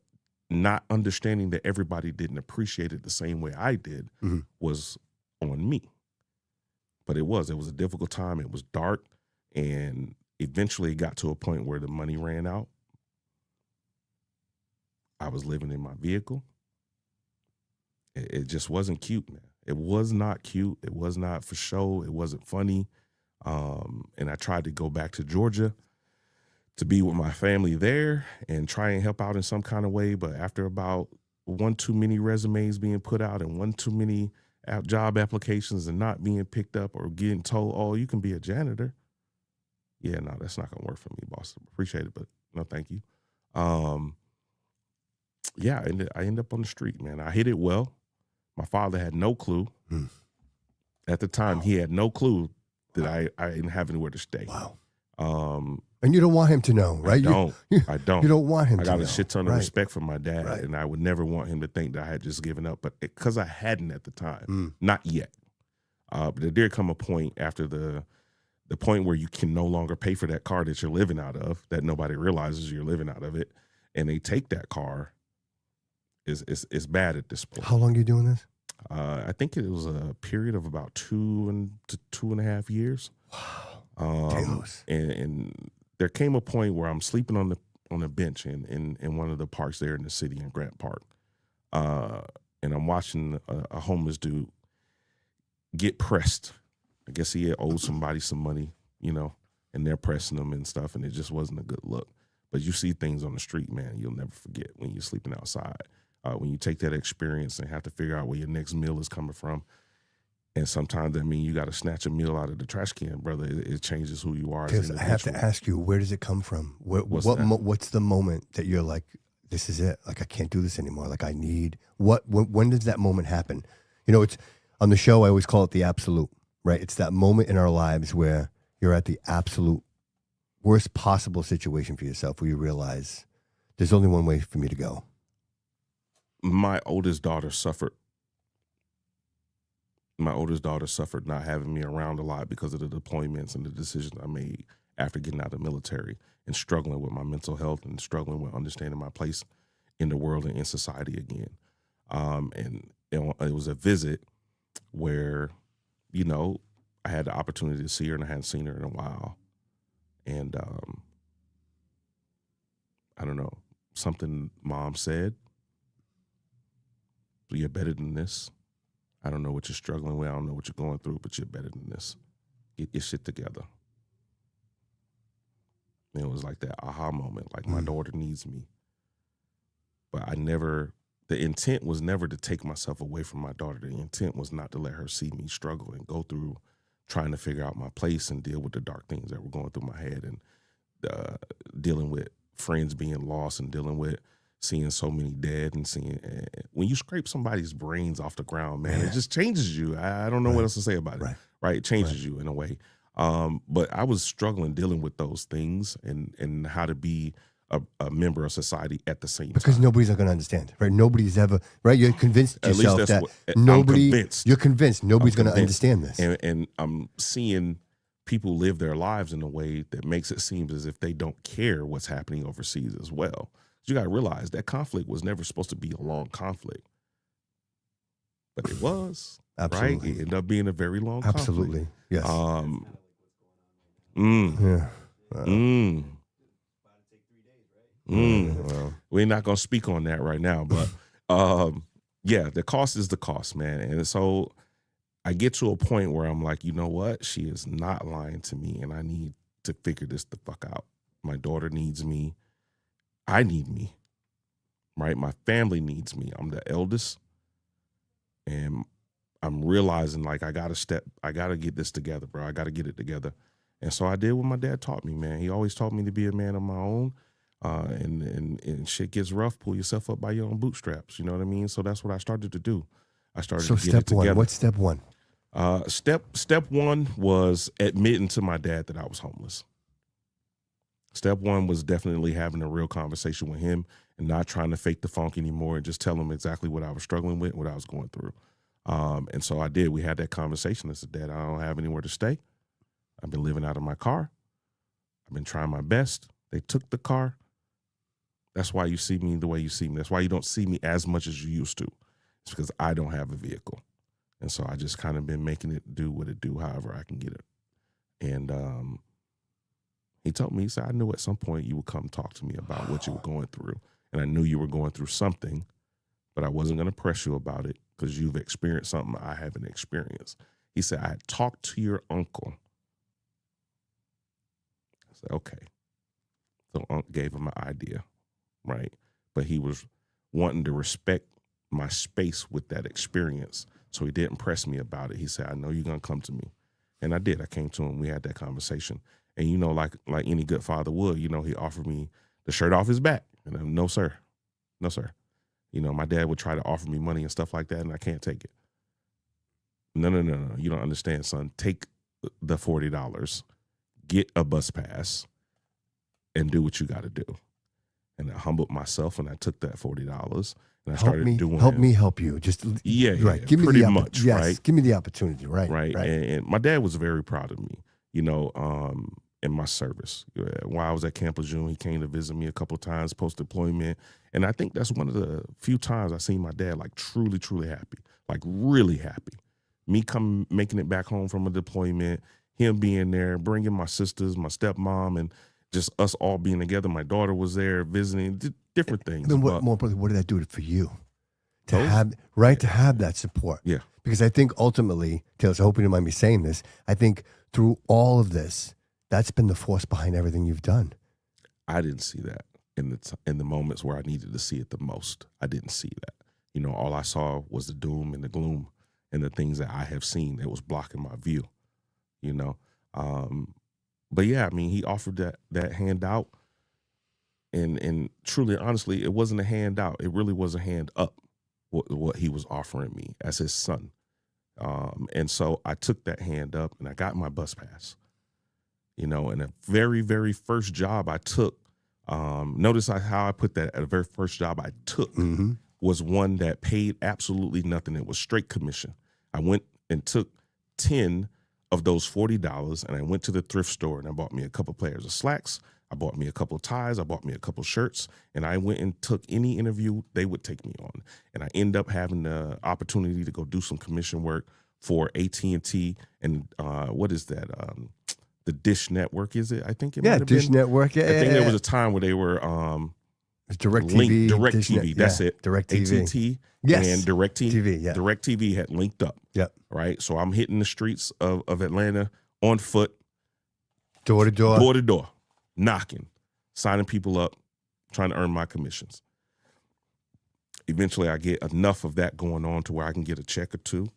not understanding that everybody didn't appreciate it the same way I did was on me. But it was a difficult time. It was dark. And eventually it got to a point where the money ran out. I was living in my vehicle. It just wasn't cute, man. It was not cute. It was not for show. It wasn't funny. And I tried to go back to Georgia to be with my family there and try and help out in some kind of way. But after about 1 too many resumes being put out and 1 too many job applications and not being picked up or getting told, oh, you can be a janitor. Yeah, no, that's not going to work for me, boss. Appreciate it, but no, thank you. Yeah, I ended up on the street, man. I hit it well. My father had no clue. At the time, he had no clue that I didn't have anywhere to stay. Wow. And you don't want him to know, right? I don't. You don't want him to know. I got a shit ton of Right. respect for my dad, Right. and I would never want him to think that I had just given up. But because I hadn't at the time, not yet. But there did come a point after the point where you can no longer pay for that car that you're living out of, that nobody realizes you're living out of it, and they take that car. It's bad at this point. How long are you doing this? I think it was a period of about 2 to 2.5 years. Wow. Talos. And there came a point where I'm sleeping on a bench in one of the parks there in the city in Grant Park, and I'm watching a homeless dude get pressed. I guess he had owed somebody some money, and they're pressing him and stuff, and it just wasn't a good look. But you see things on the street, man, you'll never forget when you're sleeping outside. When you take that experience and have to figure out where your next meal is coming from. And sometimes that means you got to snatch a meal out of the trash can, brother. It changes who you are. Because I have to ask you, where does it come from? What's the moment that you're like, this is it? Like, I can't do this anymore. Like, I need, when does that moment happen? It's on the show, I always call it the absolute, right? It's that moment in our lives where you're at the absolute worst possible situation for yourself, where you realize there's only one way for me to go. My oldest daughter suffered not having me around a lot because of the deployments and the decisions I made after getting out of the military, and struggling with my mental health and struggling with understanding my place in the world and in society again. And it was a visit where, I had the opportunity to see her, and I hadn't seen her in a while. And I don't know, something Mom said, you're better than this. I don't know what you're struggling with. I don't know what you're going through, but you're better than this. Get your shit together. And it was like that aha moment, like my daughter needs me. But the intent was never to take myself away from my daughter. The intent was not to let her see me struggle and go through trying to figure out my place and deal with the dark things that were going through my head, and dealing with friends being lost, and dealing with seeing so many dead, and when you scrape somebody's brains off the ground, man, it just changes you. I don't know what else to say about it. Right? It changes you in a way. But I was struggling dealing with those things and how to be a member of society at the same time. Because nobody's going to understand, right? Nobody's ever, right? You're convinced yourself that you're convinced nobody's going to understand this. And I'm seeing people live their lives in a way that makes it seem as if they don't care what's happening overseas as well. You got to realize that conflict was never supposed to be a long conflict, but it was. Absolutely. Right? It ended up being a very long Absolutely. conflict. Yes. Well, we're not going to speak on that right now, but yeah, the cost is the cost, man. And so I get to a point where I'm like, you know what? She is not lying to me, and I need to figure this the fuck out. My daughter needs me. I need me, right? My family needs me. I'm the eldest, and I'm realizing like I got to get this together, bro. I got to get it together. And so I did what my dad taught me, man. He always taught me to be a man of my own, and shit gets rough, pull yourself up by your own bootstraps. You know what I mean? So that's what I started to do. I started to get it together. So step one, what's step one? Step one was admitting to my dad that I was homeless. Step one was definitely having a real conversation with him and not trying to fake the funk anymore, and just tell him exactly what I was struggling with, what I was going through. And so I did. We had that conversation. I said, Dad, I don't have anywhere to stay. I've been living out of my car. I've been trying my best. They took the car. That's why you see me the way you see me. That's why you don't see me as much as you used to. It's because I don't have a vehicle. And so I just kind of been making it do what it do, however I can get it. And he told me, he said, I knew at some point you would come talk to me about what you were going through. And I knew you were going through something, but I wasn't going to press you about it because you've experienced something I haven't experienced. He said, I had talked to your uncle. I said, okay. So Unc gave him an idea, right? But he was wanting to respect my space with that experience. So he didn't press me about it. He said, I know you're going to come to me. And I did. I came to him. We had that conversation. And, you know, like any good father would, you know, he offered me the shirt off his back. And I'm, no, sir. No, sir. You know, my dad would try to offer me money and stuff like that, and I can't take it. No. You don't understand, son. Take the $40, get a bus pass, and do what you got to do. And I humbled myself, and I took that $40, and I started doing Help me help you. Just right. Yeah, Give me pretty much, yes, right? Give me the opportunity, right? Right. And my dad was very proud of me, you know, in my service. While I was at Camp Lejeune, he came to visit me a couple of times post-deployment. And I think that's one of the few times I seen my dad like truly, truly happy, like really happy. Me making it back home from a deployment, him being there, bringing my sisters, my stepmom, and just us all being together. My daughter was there visiting, different things. Then more importantly, what did that do for you? to have that support. Yeah. Because I think ultimately, Taylor, I hope you don't mind me saying this, I think through all of this, that's been the force behind everything you've done. I didn't see that in the moments where I needed to see it the most. I didn't see that. You know, all I saw was the doom and the gloom and the things that I have seen that was blocking my view, you know. But yeah, I mean, he offered that handout, and truly, honestly, it wasn't a handout. It really was a hand up, what he was offering me as his son. And so I took that hand up and I got my bus pass, you know, and the very, very first job I took, notice how I put that, at the very first job I took was one that paid absolutely nothing. It was straight commission. I went and took 10 of those $40 and I went to the thrift store and I bought me a couple pairs of slacks. I bought me a couple ties. I bought me a couple shirts, and I went and took any interview they would take me on. And I ended up having the opportunity to go do some commission work for AT&T and what is that? The Dish Network, is it? I think it might have Dish been. Network. Yeah, I think there was a time where they were DirecTV. DirecTV. That's it. DirecTV. AT&T Yes. and DirecTV. Yeah. DirecTV had linked up. Yep. Right. So I'm hitting the streets of Atlanta on foot, Door to door, knocking, signing people up, trying to earn my commissions. Eventually, I get enough of that going on to where I can get a check or two,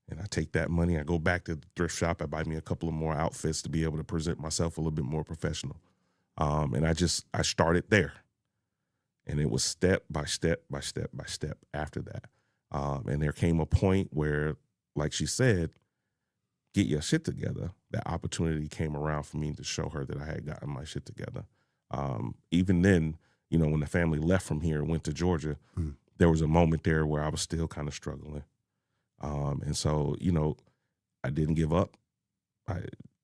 and I take that money. I go back to the thrift shop. I buy me a couple of more outfits to be able to present myself a little bit more professional. And I started there. And it was step by step by step by step after that. And there came a point where, like she said, get your shit together. That opportunity came around for me to show her that I had gotten my shit together. Even then, you know, when the family left from here and went to Georgia, there was a moment there where I was still kind of struggling. And so, you know, I didn't give up. I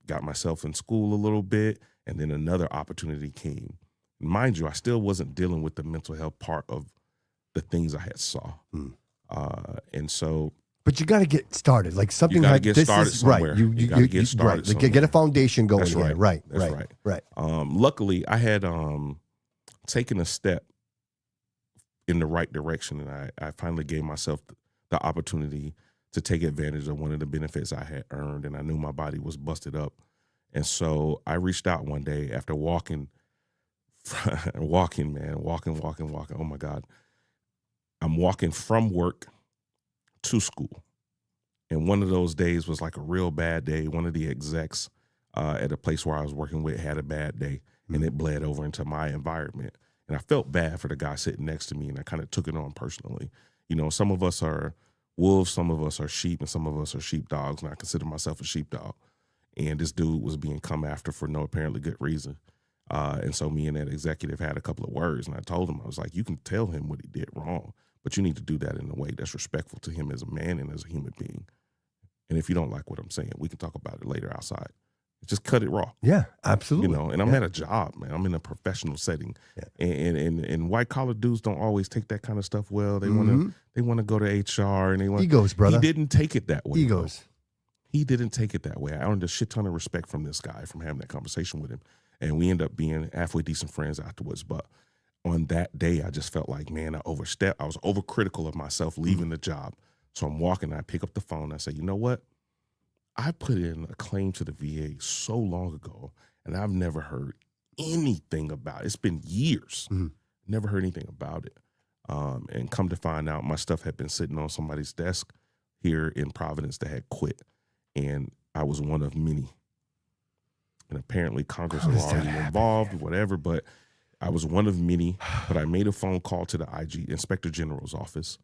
got myself in school a little bit, and then another opportunity came. Mind you, I still wasn't dealing with the mental health part of the things I had saw. And so, but you got to get started. Like something you like get this started is somewhere. right. You got to get started. Right. Like get a foundation going. That's here. right. Right. Luckily, I had taken a step in the right direction, and I finally gave myself the opportunity to take advantage of one of the benefits I had earned, and I knew my body was busted up. And so I reached out one day after walking. Walking. Oh my God. I'm walking from work to school. And one of those days was like a real bad day. One of the execs at a place where I was working with had a bad day, and it bled over into my environment. And I felt bad for the guy sitting next to me, and I kind of took it on personally. You know, some of us are wolves, some of us are sheep, and some of us are sheepdogs, and I consider myself a sheepdog. And this dude was being come after for no apparently good reason. And so me and that executive had a couple of words, and I told him, I was like, you can tell him what he did wrong, but you need to do that in a way that's respectful to him as a man and as a human being. And if you don't like what I'm saying, we can talk about it later outside. Just cut it raw. Yeah, absolutely. You know, and I'm at a job, man. I'm in a professional setting. Yeah. And white collar dudes don't always take that kind of stuff well. They wanna go to HR, and they want egos, brother. He didn't take it that way. Egos. He didn't take it that way. I earned a shit ton of respect from this guy from having that conversation with him. And we end up being halfway decent friends afterwards. But on that day, I just felt like, man, I overstepped. I was overcritical of myself leaving the job. So I'm walking, and I pick up the phone, and I say, you know what? I put in a claim to the VA so long ago, and I've never heard anything about it. It's been years. Never heard anything about it. And come to find out, my stuff had been sitting on somebody's desk here in Providence that had quit. And I was one of many. And apparently Congress was already involved, whatever, but I was one of many. But I made a phone call to the IG, Inspector General's office,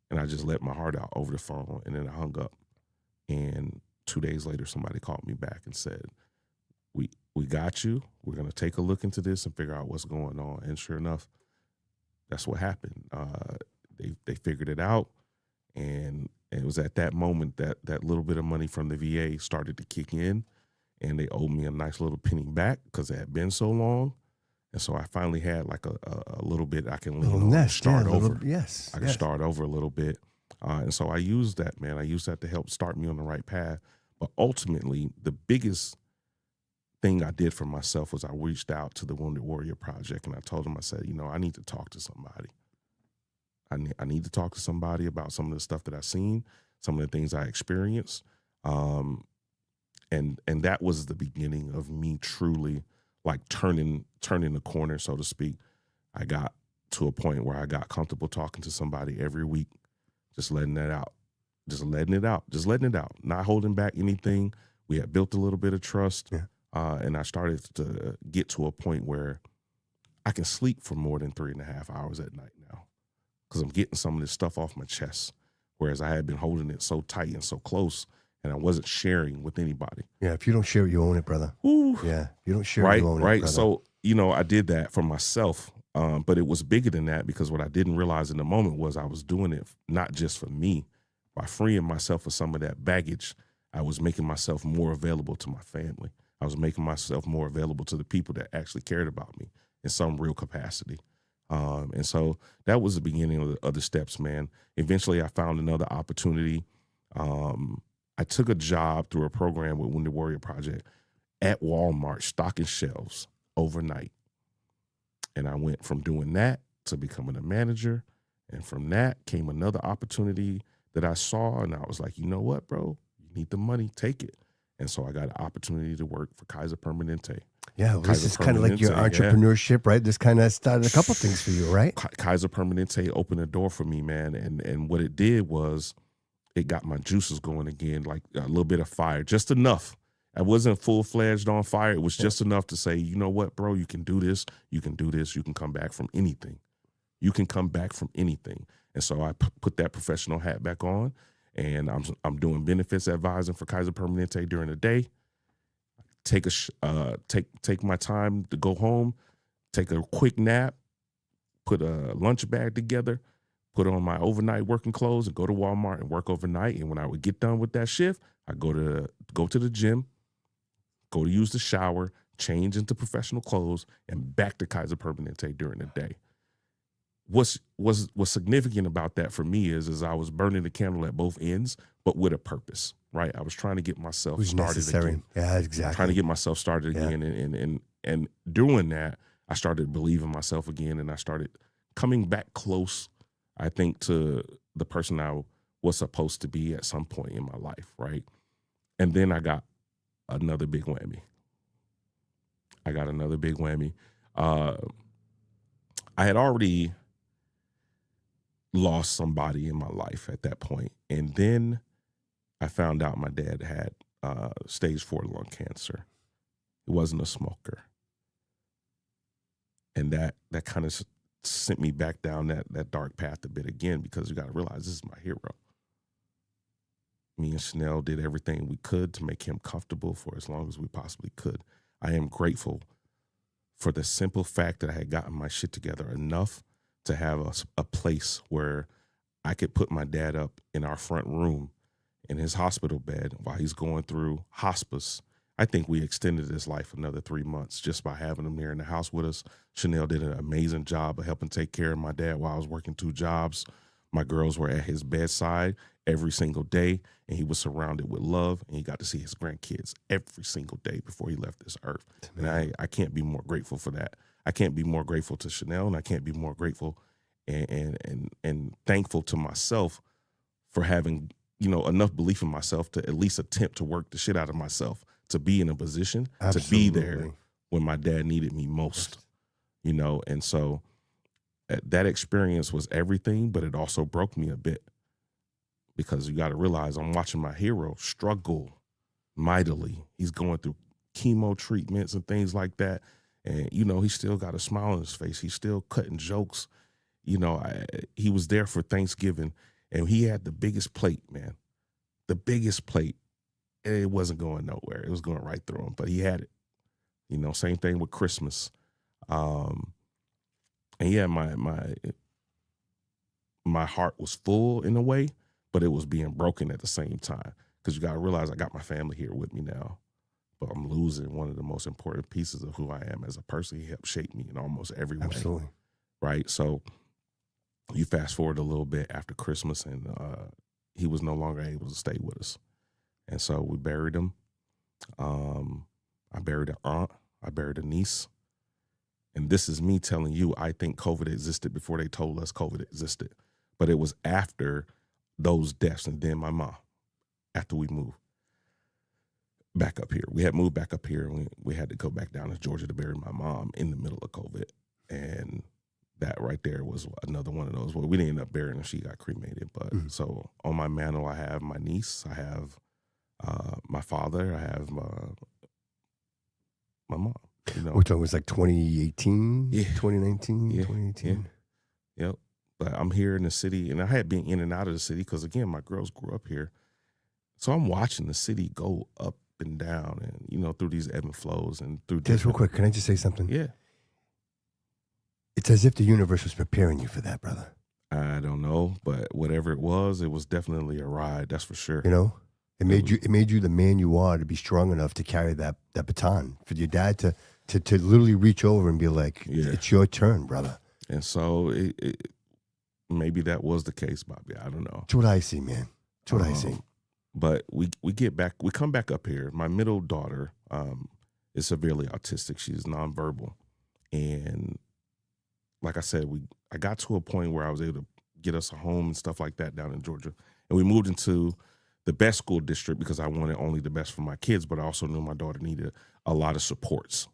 and I just let my heart out over the phone, and then I hung up. And 2 days later, somebody called me back and said, we got you. We're going to take a look into this and figure out what's going on. And sure enough, that's what happened. They figured it out, and it was at that moment that little bit of money from the VA started to kick in. And they owed me a nice little penny back because it had been so long. And so I finally had like a little bit I can lean on and start over. Yes. I can start over a little bit. And so I used that, man. I used that to help start me on the right path. But ultimately, the biggest thing I did for myself was I reached out to the Wounded Warrior Project, and I told them, I said, you know, I need to talk to somebody. I need to talk to somebody about some of the stuff that I've seen, some of the things I experienced. And that was the beginning of me truly like turning the corner, so to speak. I got to a point where I got comfortable talking to somebody every week, just letting it out, not holding back anything. We had built a little bit of trust, and I started to get to a point where I can sleep for more than 3.5 hours at night now because I'm getting some of this stuff off my chest, whereas I had been holding it so tight and so close, and I wasn't sharing with anybody. Yeah, if you don't share it, you own it, brother. Ooh. Yeah, if you don't share it, you own it, Right. brother. So, I did that for myself, but it was bigger than that because what I didn't realize in the moment was I was doing it not just for me. By freeing myself of some of that baggage, I was making myself more available to my family. I was making myself more available to the people that actually cared about me in some real capacity. And so that was the beginning of the steps, man. Eventually, I found another opportunity. I took a job through a program with Wounded Warrior Project at Walmart, stocking shelves overnight. And I went from doing that to becoming a manager. And from that came another opportunity that I saw. And I was like, you know what, bro? You need the money, take it. And so I got an opportunity to work for Kaiser Permanente. Yeah, well, this is kind of like your entrepreneurship, right? This kind of started a couple things for you, right? Kaiser Permanente opened a door for me, man. And what it did was it got my juices going again, like a little bit of fire, just enough. I wasn't full-fledged on fire. It was just enough to say, you know what, bro, you can do this. You can do this. You can come back from anything. You can come back from anything. And so I put that professional hat back on, and I'm doing benefits advising for Kaiser Permanente during the day. Take my time to go home, take a quick nap, put a lunch bag together, put on my overnight working clothes, and go to Walmart and work overnight. And when I would get done with that shift, I go to the gym, go to use the shower, change into professional clothes, and back to Kaiser Permanente during the day. What's significant about that for me is I was burning the candle at both ends, but with a purpose, right? I was trying to get myself started again. Yeah, exactly. Trying to get myself started again, and doing that, I started believing myself again, and I started coming back close, I think, to the person I was supposed to be at some point in my life, right? And then I got another big whammy. I had already lost somebody in my life at that point. And then I found out my dad had stage 4 lung cancer. He wasn't a smoker. And that kind of sent me back down that dark path a bit again, because you got to realize this is my hero. Me and Chanel did everything we could to make him comfortable for as long as we possibly could. I am grateful for the simple fact that I had gotten my shit together enough to have a place where I could put my dad up in our front room in his hospital bed while he's going through hospice. I think we extended his life another 3 months just by having him there in the house with us. Chanel did an amazing job of helping take care of my dad while I was working 2 jobs. My girls were at his bedside every single day, and he was surrounded with love, and he got to see his grandkids every single day before he left this earth. And I can't be more grateful for that. I can't be more grateful to Chanel, and I can't be more grateful and thankful to myself for having, enough belief in myself to at least attempt to work the shit out of myself, to be in a position to be there when my dad needed me most, and so that experience was everything, but it also broke me a bit, because you got to realize I'm watching my hero struggle mightily. He's going through chemo treatments and things like that. And, he still got a smile on his face. He's still cutting jokes. He was there for Thanksgiving, and he had the biggest plate, man. The biggest plate. It wasn't going nowhere. It was going right through him, but he had it. Same thing with Christmas. And yeah, my heart was full in a way, but it was being broken at the same time. Because you got to realize I got my family here with me now, but I'm losing one of the most important pieces of who I am as a person. He helped shape me in almost every way. Absolutely. Right? So you fast forward a little bit after Christmas, and he was no longer able to stay with us. And so we buried him. I buried an aunt. I buried a niece. And this is me telling you, I think COVID existed before they told us COVID existed. But it was after those deaths, and then my mom, after we moved back up here. We had moved back up here, and we had to go back down to Georgia to bury my mom in the middle of COVID. And that right there was another one of those where we didn't end up burying her. She got cremated. But so on my mantle, I have my niece, I have my father, I have my mom. You know, We're talking, it was like 2018, Yeah. 2019, Yeah. 2018. Yep. But I'm here in the city, and I had been in and out of the city because, again, my girls grew up here. So I'm watching the city go up and down, and, you know, through these ebb and flows and through. Just real quick, can I just say something? Yeah. It's as if the universe was preparing you for that, brother. I don't know, but whatever it was definitely a ride. That's for sure. You know, it made you the man you are to be strong enough to carry that baton for your dad to literally reach over and be like, it's your turn, brother. And so maybe that was the case, Bobby. I don't know. It's what I see, man. It's what I see. But we come back up here. My middle daughter is severely autistic. She's nonverbal. And like I said, I got to a point where I was able to get us a home and stuff like that down in Georgia. And we moved into the best school district because I wanted only the best for my kids, but I also knew my daughter needed a lot of supports,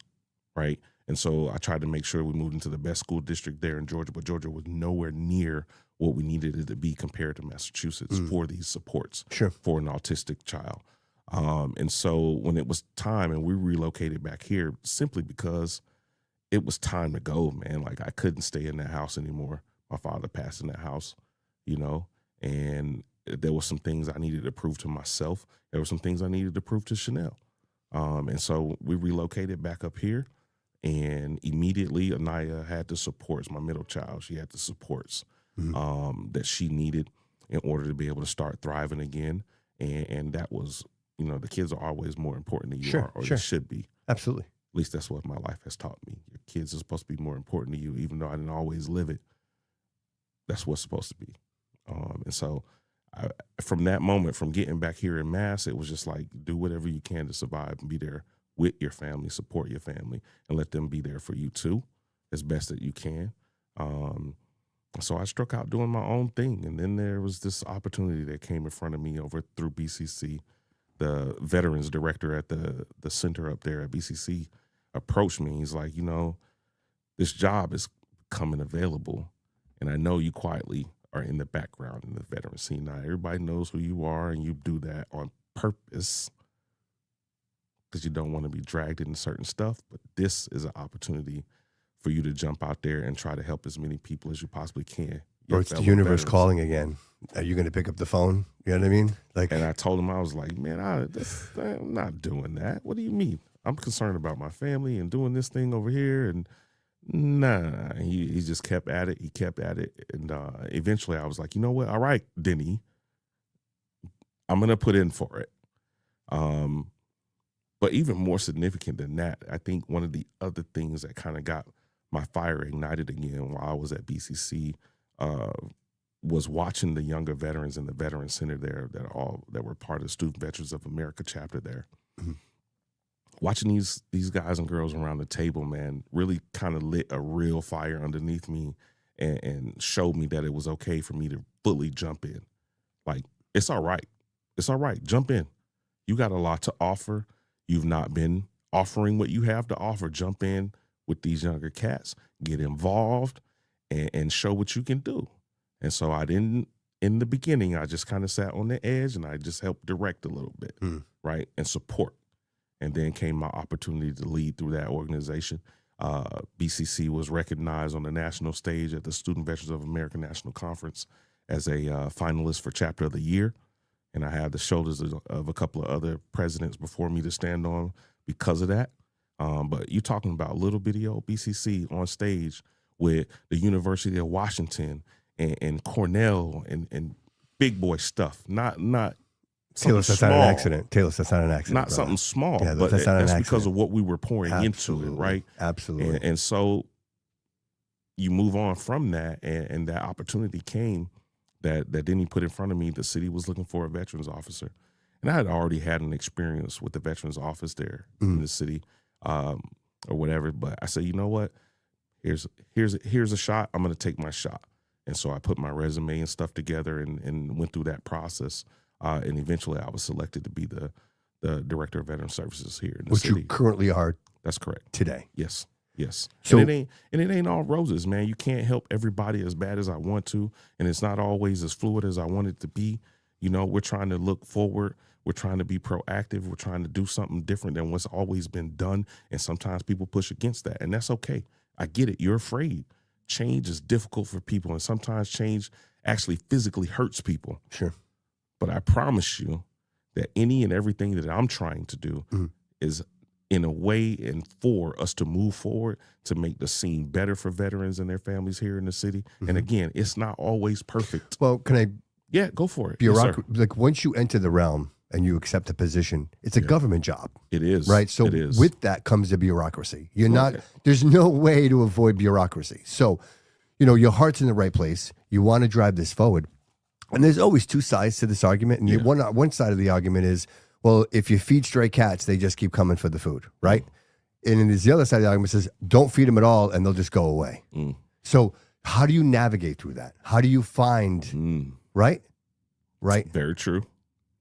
right? And so I tried to make sure we moved into the best school district there in Georgia, but Georgia was nowhere near what we needed it to be compared to Massachusetts for these supports for an autistic child. And so when it was time, and we relocated back here simply because it was time to go, man. Like, I couldn't stay in that house anymore. My father passed in that house, you know, and there were some things I needed to prove to myself. There were some things I needed to prove to Chanel. And so we relocated back up here, and immediately Anaya had the supports, my middle child. She had the supports that she needed in order to be able to start thriving again. And that was, you know, the kids are always more important than you are, or they should be. Absolutely. At least that's what my life has taught me. Your kids are supposed to be more important to you, even though I didn't always live it. That's what's supposed to be. And so from that moment, from getting back here in Mass, it was just like, do whatever you can to survive and be there with your family, support your family, and let them be there for you too, as best that you can. So I struck out doing my own thing. And then there was this opportunity that came in front of me over through BCC. The veterans director at the center up there at BCC approached me. He's like, you know, this job is coming available, and I know you quietly are in the background in the veteran scene. Now, everybody knows who you are, and you do that on purpose because you don't want to be dragged into certain stuff. But this is an opportunity for you to jump out there and try to help as many people as you possibly can. Or it's the universe calling again. Are you going to pick up the phone? You know what I mean? Like, and I told him, I was like, man, I'm not doing that. What do you mean? I'm concerned about my family and doing this thing over here. And nah, he just kept at it. He kept at it. And eventually I was like, you know what? All right, Denny, I'm going to put in for it. But even more significant than that, I think one of the other things that kind of got my fire ignited again while I was at BCC was watching the younger veterans in the Veteran Center there that were part of the Student Veterans of America chapter there. Watching these guys and girls around the table, man, really kind of lit a real fire underneath me and showed me that it was okay for me to fully jump in. Like, it's all right. It's all right. Jump in. You got a lot to offer. You've not been offering what you have to offer. Jump in with these younger cats. Get involved and show what you can do. And so I didn't, in the beginning, I just kind of sat on the edge and I just helped direct a little bit, right, and support. And then came my opportunity to lead through that organization. BCC was recognized on the national stage at the Student Veterans of America National Conference as a finalist for Chapter of the Year. And I had the shoulders of a couple of other presidents before me to stand on because of that. But you're talking about little bitty old BCC on stage with the University of Washington and Cornell and big boy stuff, not Taylor, that's small. not an accident. Taylor, that's not an accident. Not brother. something small, yeah, but that's because of what we were pouring into it, right? Absolutely. And so you move on from that, and that opportunity came that then he put in front of me. The city was looking for a veterans officer, and I had already had an experience with the veterans office there in the city, or whatever. But I said, you know what? Here's a shot. I'm going to take my shot. And so I put my resume and stuff together and went through that process. And eventually I was selected to be the Director of Veteran Services here in the Which city. you currently are That's correct. today. Yes. Yes. So- and it ain't all roses, man. You can't help everybody as bad as I want to. And it's not always as fluid as I want it to be. You know, we're trying to look forward. We're trying to be proactive. We're trying to do something different than what's always been done. And sometimes people push against that. And that's okay. I get it. You're afraid. Change is difficult for people. And sometimes change actually physically hurts people. Sure. But I promise you that any and everything that I'm trying to do is in a way and for us to move forward to make the scene better for veterans and their families here in the city. And again, it's not always perfect. Well, can I Yeah, go for it. Yes, sir. like once you enter the realm and you accept a position, it's a government job, It is. right? So it is. with that comes the bureaucracy. You're not, Okay. there's no way to avoid bureaucracy. So, you know, your heart's in the right place. You want to drive this forward. And there's always two sides to this argument. And one side of the argument is, well, if you feed stray cats, they just keep coming for the food, right? And then there's the other side of the argument says, don't feed them at all and they'll just go away. So how do you navigate through that? How do you find, right? Right? Very true.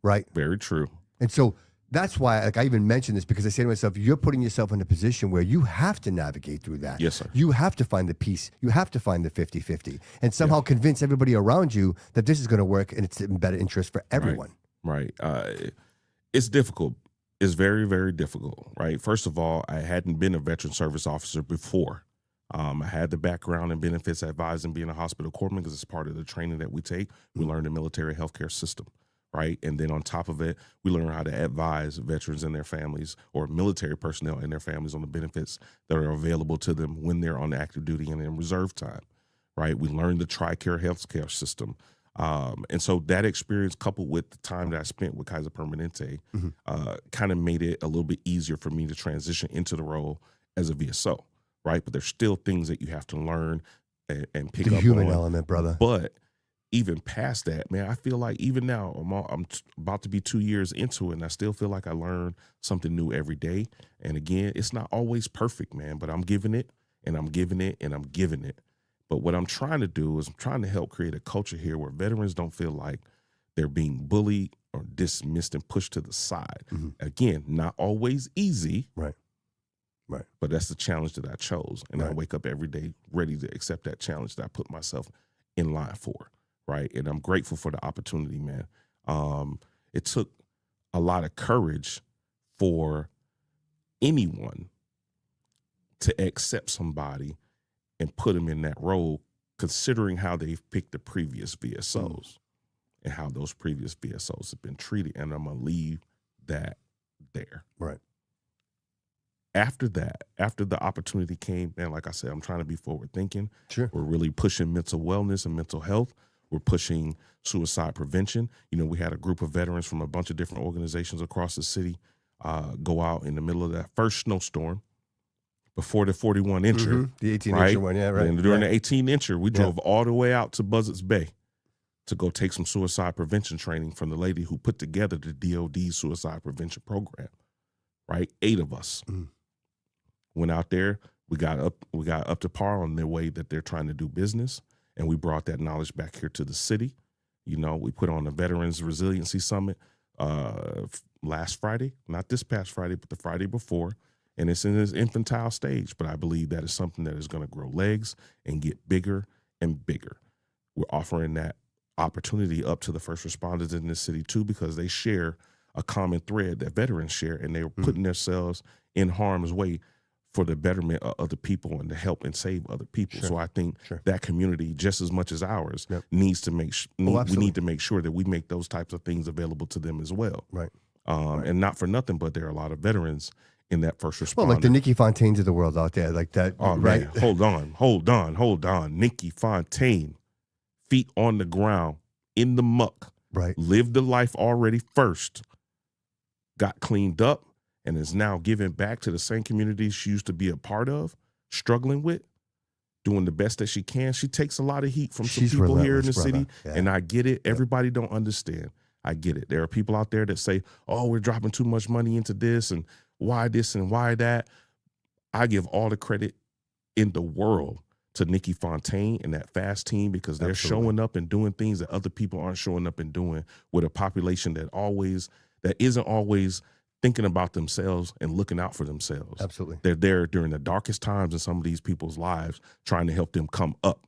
Right? Very true. And so that's why, like, I even mentioned this because I say to myself, you're putting yourself in a position where you have to navigate through that. Yes, sir. You have to find the peace. You have to find the 50-50 and somehow convince everybody around you that this is going to work and it's in better interest for everyone. Right. It's difficult. It's very, very difficult, right? First of all, I hadn't been a veteran service officer before. I had the background in benefits advising, being a hospital corpsman, because it's part of the training that we take. We learn the military healthcare system, right? And then on top of it, we learn how to advise veterans and their families or military personnel and their families on the benefits that are available to them when they're on active duty and in reserve time, right? We learn the TRICARE healthcare system. And so that experience, coupled with the time that I spent with Kaiser Permanente, kind of made it a little bit easier for me to transition into the role as a VSO, right? But there's still things that you have to learn and pick The up human on. element, brother. But even past that, man, I feel like even now, I'm about to be 2 years into it, and I still feel like I learn something new every day. And again, it's not always perfect, man, but I'm giving it, and I'm giving it, and I'm giving it. But what I'm trying to do is I'm trying to help create a culture here where veterans don't feel like they're being bullied or dismissed and pushed to the side. Again, not always easy. Right. But that's the challenge that I chose. And I Right. wake up every day ready to accept that challenge that I put myself in line for. Right. And I'm grateful for the opportunity, man. It took a lot of courage for anyone to accept somebody and put them in that role, considering how they've picked the previous VSOs and how those previous VSOs have been treated. And I'm going to leave that there. Right. After that, after the opportunity came, and like I said, I'm trying to be forward thinking. Sure. We're really pushing mental wellness and mental health. We're pushing suicide prevention. You know, we had a group of veterans from a bunch of different organizations across the city go out in the middle of that first snowstorm before the 41 incher. The 18 right? incher one, yeah, right. And during right. the 18 incher, we drove all the way out to Buzzards Bay to go take some suicide prevention training from the lady who put together the DOD suicide prevention program. Right? 8 of us went out there. We got up to par on the way that they're trying to do business, and we brought that knowledge back here to the city. You know, we put on the Veterans Resiliency Summit last Friday, not this past Friday, but the Friday before. And it's in its infantile stage, but I believe that is something that is going to grow legs and get bigger and bigger. We're offering that opportunity up to the first responders in this city too, because they share a common thread that veterans share, and they're putting themselves in harm's way for the betterment of other people and to help and save other people. Sure. So I think Sure. that community, just as much as ours, Yep. needs to we absolutely. need to make sure that we make those types of things available to them as well. Right. And not for nothing, but there are a lot of veterans in that first responder. Well, like the Nikki Fontaines of the world out there, like that. Oh, right. man. Hold on. Nikki Fontaine, feet on the ground, in the muck, Right. lived the life already first, got cleaned up, and is now giving back to the same community she used to be a part of, struggling with, doing the best that she can. She takes a lot of heat from some She's people here in the relentless, city, brother. Yeah. and I get it. Everybody don't understand. I get it. There are people out there that say, oh, we're dropping too much money into this, and why this and why that. I give all the credit in the world to Nikki Fontaine and that FAST team, because they're Absolutely. showing up and doing things that other people aren't showing up and doing, with a population that isn't always thinking about themselves and looking out for themselves. Absolutely. They're there during the darkest times in some of these people's lives, trying to help them come up.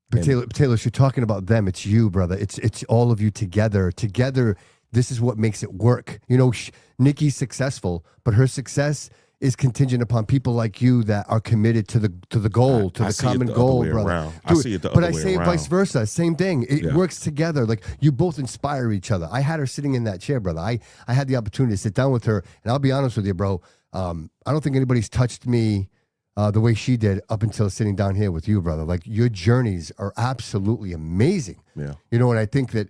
But Taylor, you're talking about them. It's you, brother. It's all of you together. Together, this is what makes it work. You know, Nikki's successful, but her success is contingent upon people like you that are committed to the goal, to the common goal, brother. I see it the other way around. But I say it vice versa. Same thing. It works together. Like, you both inspire each other. I had her sitting in that chair, brother. I had the opportunity to sit down with her, and I'll be honest with you, bro. I don't think anybody's touched me the way she did up until sitting down here with you, brother. Like, your journeys are absolutely amazing. Yeah. You know, and I think that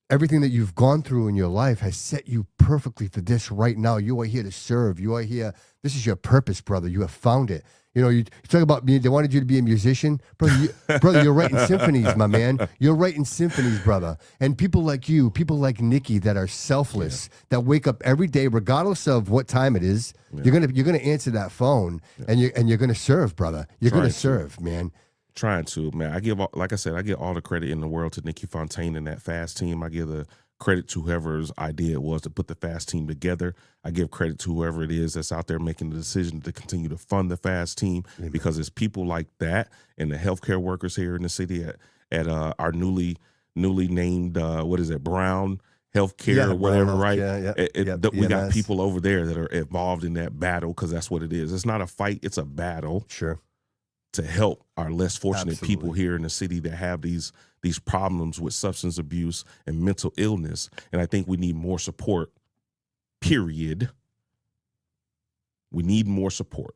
everything that you've gone through in your life has set you perfectly for this right now. You are here to serve. You are here. This is your purpose, brother. You have found it. You know, you talk about me. They wanted you to be a musician, brother. Brother, you're writing symphonies, my man. You're writing symphonies, brother. And people like you, people like Nikki, that are selfless, that wake up every day, regardless of what time it is. You're gonna answer that phone, and you're gonna serve, brother. You're gonna serve, man. Trying to, man. Like I said, I give all the credit in the world to Nikki Fontaine and that FAST team. I give the credit to whoever's idea it was to put the FAST team together. I give credit to whoever it is that's out there making the decision to continue to fund the FAST team, because it's people like that and the healthcare workers here in the city at our newly named Brown Healthcare or whatever, right? We got people over there that are involved in that battle, because that's what it is. It's not a fight; it's a battle. Sure. To help our less fortunate people here in the city that have these problems with substance abuse and mental illness. And I think we need more support, period. We need more support,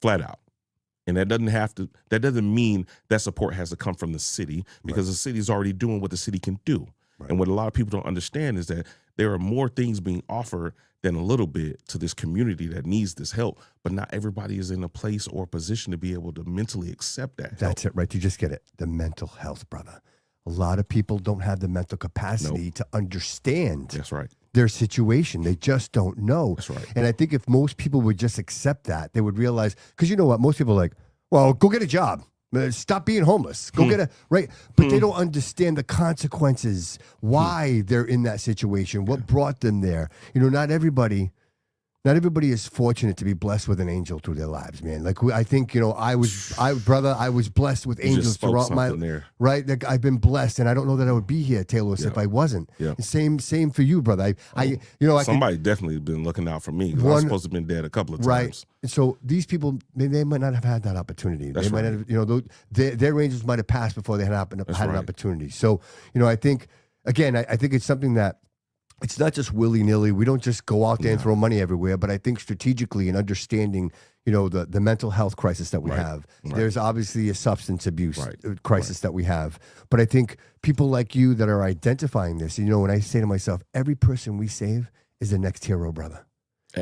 flat out. And that doesn't mean that support has to come from the city, because the city is already doing what the city can do. Right. And what a lot of people don't understand is that there are more things being offered than a little bit to this community that needs this help, but not everybody is in a place or position to be able to mentally accept that help. That's it, right? You just get it. The mental health, brother. A lot of people don't have the mental capacity to understand their situation. They just don't know. That's right. And I think if most people would just accept that, they would realize, because you know what? Most people are like, well, go get a job. Stop being homeless. Go get right. But they don't understand the consequences, why they're in that situation, what brought them there. You know, not everybody is fortunate to be blessed with an angel through their lives, man. Like, I think, you know, I was blessed with angels throughout my right. Like, I've been blessed, and I don't know that I would be here, Talos, if I wasn't. Yeah. Same for you, brother. Somebody definitely been looking out for me. I'm supposed to have been dead a couple of times. Right. And so these people, they might not have had that opportunity. They might have, you know, their angels might have passed before they had an opportunity. So, you know, I think, again, I think it's something that, it's not just willy-nilly. We don't just go out there and throw money everywhere, but I think strategically and understanding, you know, the mental health crisis that we have. There's obviously a substance abuse crisis that we have. But I think people like you that are identifying this, you know, when I say to myself, every person we save is the next hero, brother.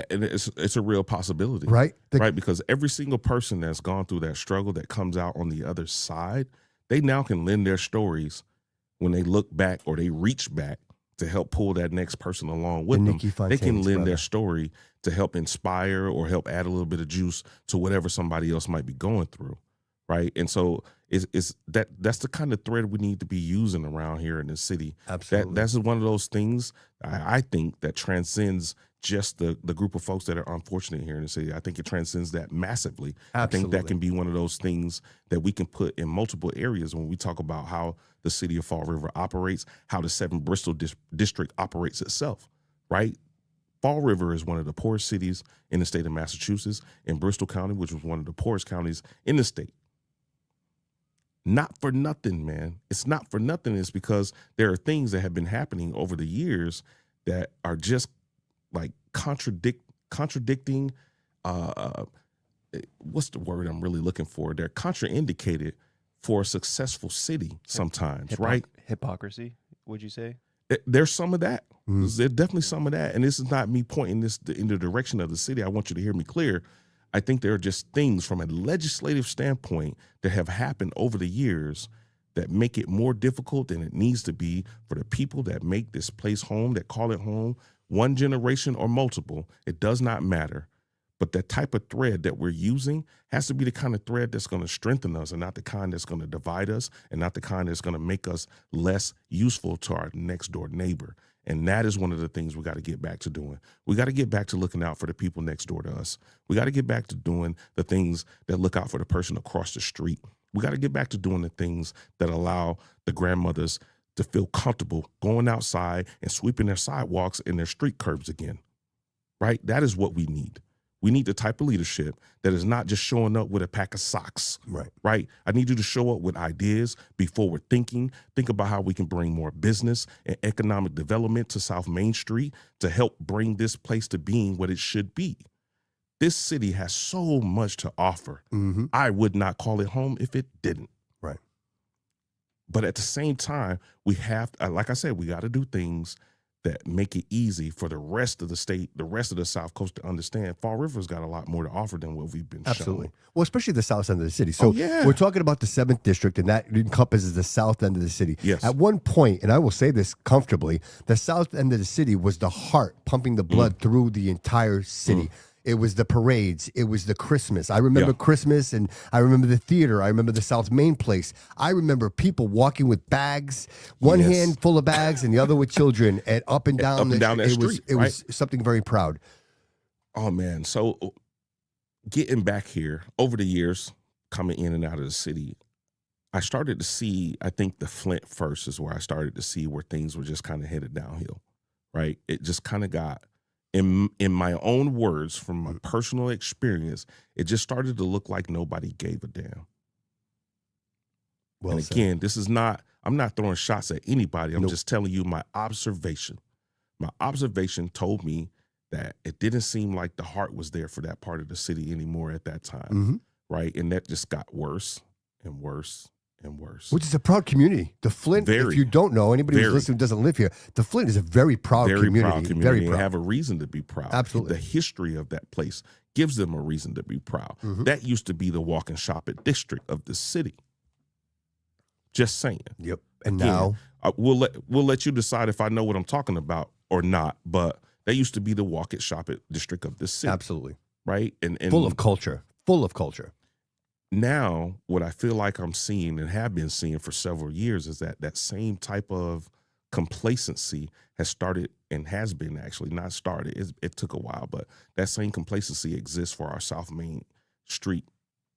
And it's a real possibility. Right? Because every single person that's gone through that struggle that comes out on the other side, they now can lend their stories when they look back or they reach back to help pull that next person along with them. They can lend their story to help inspire or help add a little bit of juice to whatever somebody else might be going through, right? And so that's the kind of thread we need to be using around here in the city. Absolutely. That's one of those things I think that transcends just the group of folks that are unfortunate here in the city. I think it transcends that massively. Absolutely. I think that can be one of those things that we can put in multiple areas when we talk about how the city of Fall River operates, how the 7 Bristol district operates itself, right? Fall River is one of the poorest cities in the state of Massachusetts, and Bristol County, which was one of the poorest counties in the state. Not for nothing, man. It's not for nothing. It's because there are things that have been happening over the years that are just like contradicting, what's the word I'm really looking for? They're contraindicated for a successful city sometimes, right? Hypocrisy, would you say? There's some of that. There's definitely some of that. And this is not me pointing this in the direction of the city. I want you to hear me clear. I think there are just things from a legislative standpoint that have happened over the years that make it more difficult than it needs to be for the people that make this place home, that call it home, one generation or multiple. It does not matter. But that type of thread that we're using has to be the kind of thread that's going to strengthen us and not the kind that's going to divide us and not the kind that's going to make us less useful to our next door neighbor. And that is one of the things we got to get back to doing. We got to get back to looking out for the people next door to us. We got to get back to doing the things that look out for the person across the street. We got to get back to doing the things that allow the grandmothers to feel comfortable going outside and sweeping their sidewalks and their street curbs again, right? That is what we need. We need the type of leadership that is not just showing up with a pack of socks, right? I need you to show up with ideas, be forward thinking, think about how we can bring more business and economic development to South Main Street to help bring this place to being what it should be. This city has so much to offer. Mm-hmm. I would not call it home if it didn't. Right. But at the same time, we have, like I said, we got to do things that make it easy for the rest of the state, the rest of the South Coast to understand Fall River's got a lot more to offer than what we've been Absolutely. shown. Well, especially the south end of the city. So we're talking about the 7th district, and that encompasses the south end of the city. Yes. At one point, and I will say this comfortably, the south end of the city was the heart pumping the blood through the entire city. It was the parades. It was the Christmas. I remember Christmas, and I remember the theater. I remember the South Main place. I remember people walking with bags, one hand full of bags and the other with children, and up and down that street. It was something very proud. Oh, man. So getting back here, over the years, coming in and out of the city, I started to see, I think the Flint first is where I started to see where things were just kind of headed downhill, right? It just kind of got... In my own words, from my personal experience, it just started to look like nobody gave a damn. Well and again, this is not, I'm not throwing shots at anybody. I'm just telling you my observation. My observation told me that it didn't seem like the heart was there for that part of the city anymore at that time, right? And that just got worse and worse and worse. Which is a proud community. The Flint, if you don't know, anybody who's listening who doesn't live here, the Flint is a very proud community. Very proud. And have a reason to be proud. Absolutely. The history of that place gives them a reason to be proud. That used to be the walk and shop at district of the city. Just saying. Yep. And again, now we'll let you decide if I know what I'm talking about or not, but that used to be the walk and shop at district of the city. Absolutely. Right? And full of culture. Full of culture. Now, what I feel like I'm seeing and have been seeing for several years is that same type of complacency has started and has been actually not started. It took a while, but that same complacency exists for our South Main Street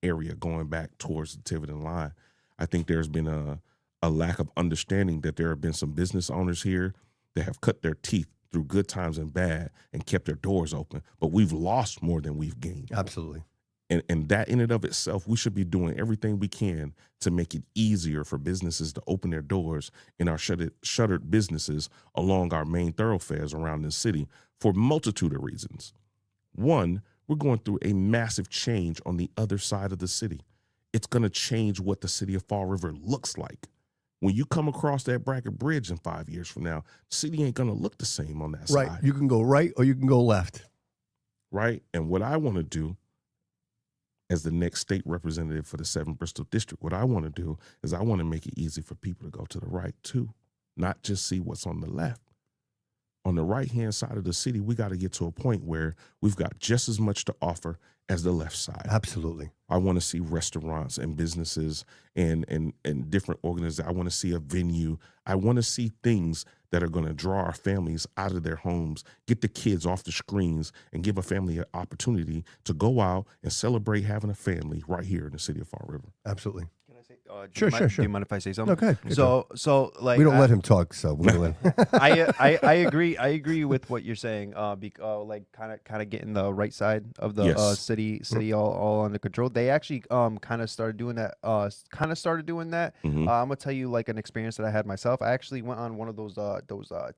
area going back towards the Tiverton line. I think there's been a lack of understanding that there have been some business owners here that have cut their teeth through good times and bad and kept their doors open, but we've lost more than we've gained. Absolutely. And that in and of itself, we should be doing everything we can to make it easier for businesses to open their doors in our shuttered businesses along our main thoroughfares around the city for a multitude of reasons. One, we're going through a massive change on the other side of the city. It's going to change what the city of Fall River looks like. When you come across that Bracket Bridge in 5 years from now, the city ain't going to look the same on that side. Right. You can go right or you can go left. Right. And what I want to do as the next state representative for the 7th Bristol district, what I want to do is I want to make it easy for people to go to the right too, not just see what's on the left. On the right-hand side of the city, we got to get to a point where we've got just as much to offer as the left side. Absolutely. I want to see restaurants and businesses and different organizations. I want to see a venue. I want to see things that are going to draw our families out of their homes, get the kids off the screens, and give a family an opportunity to go out and celebrate having a family right here in the city of Fall River. Absolutely. Can I say? Sure. Do you mind if I say something? Okay. So like we don't let him talk, so we don't let him. I agree with what you're saying. Like kind of getting the right side of the city all under control. They actually kind of started doing that. I'm gonna tell you like an experience that I had myself. I actually went on one of those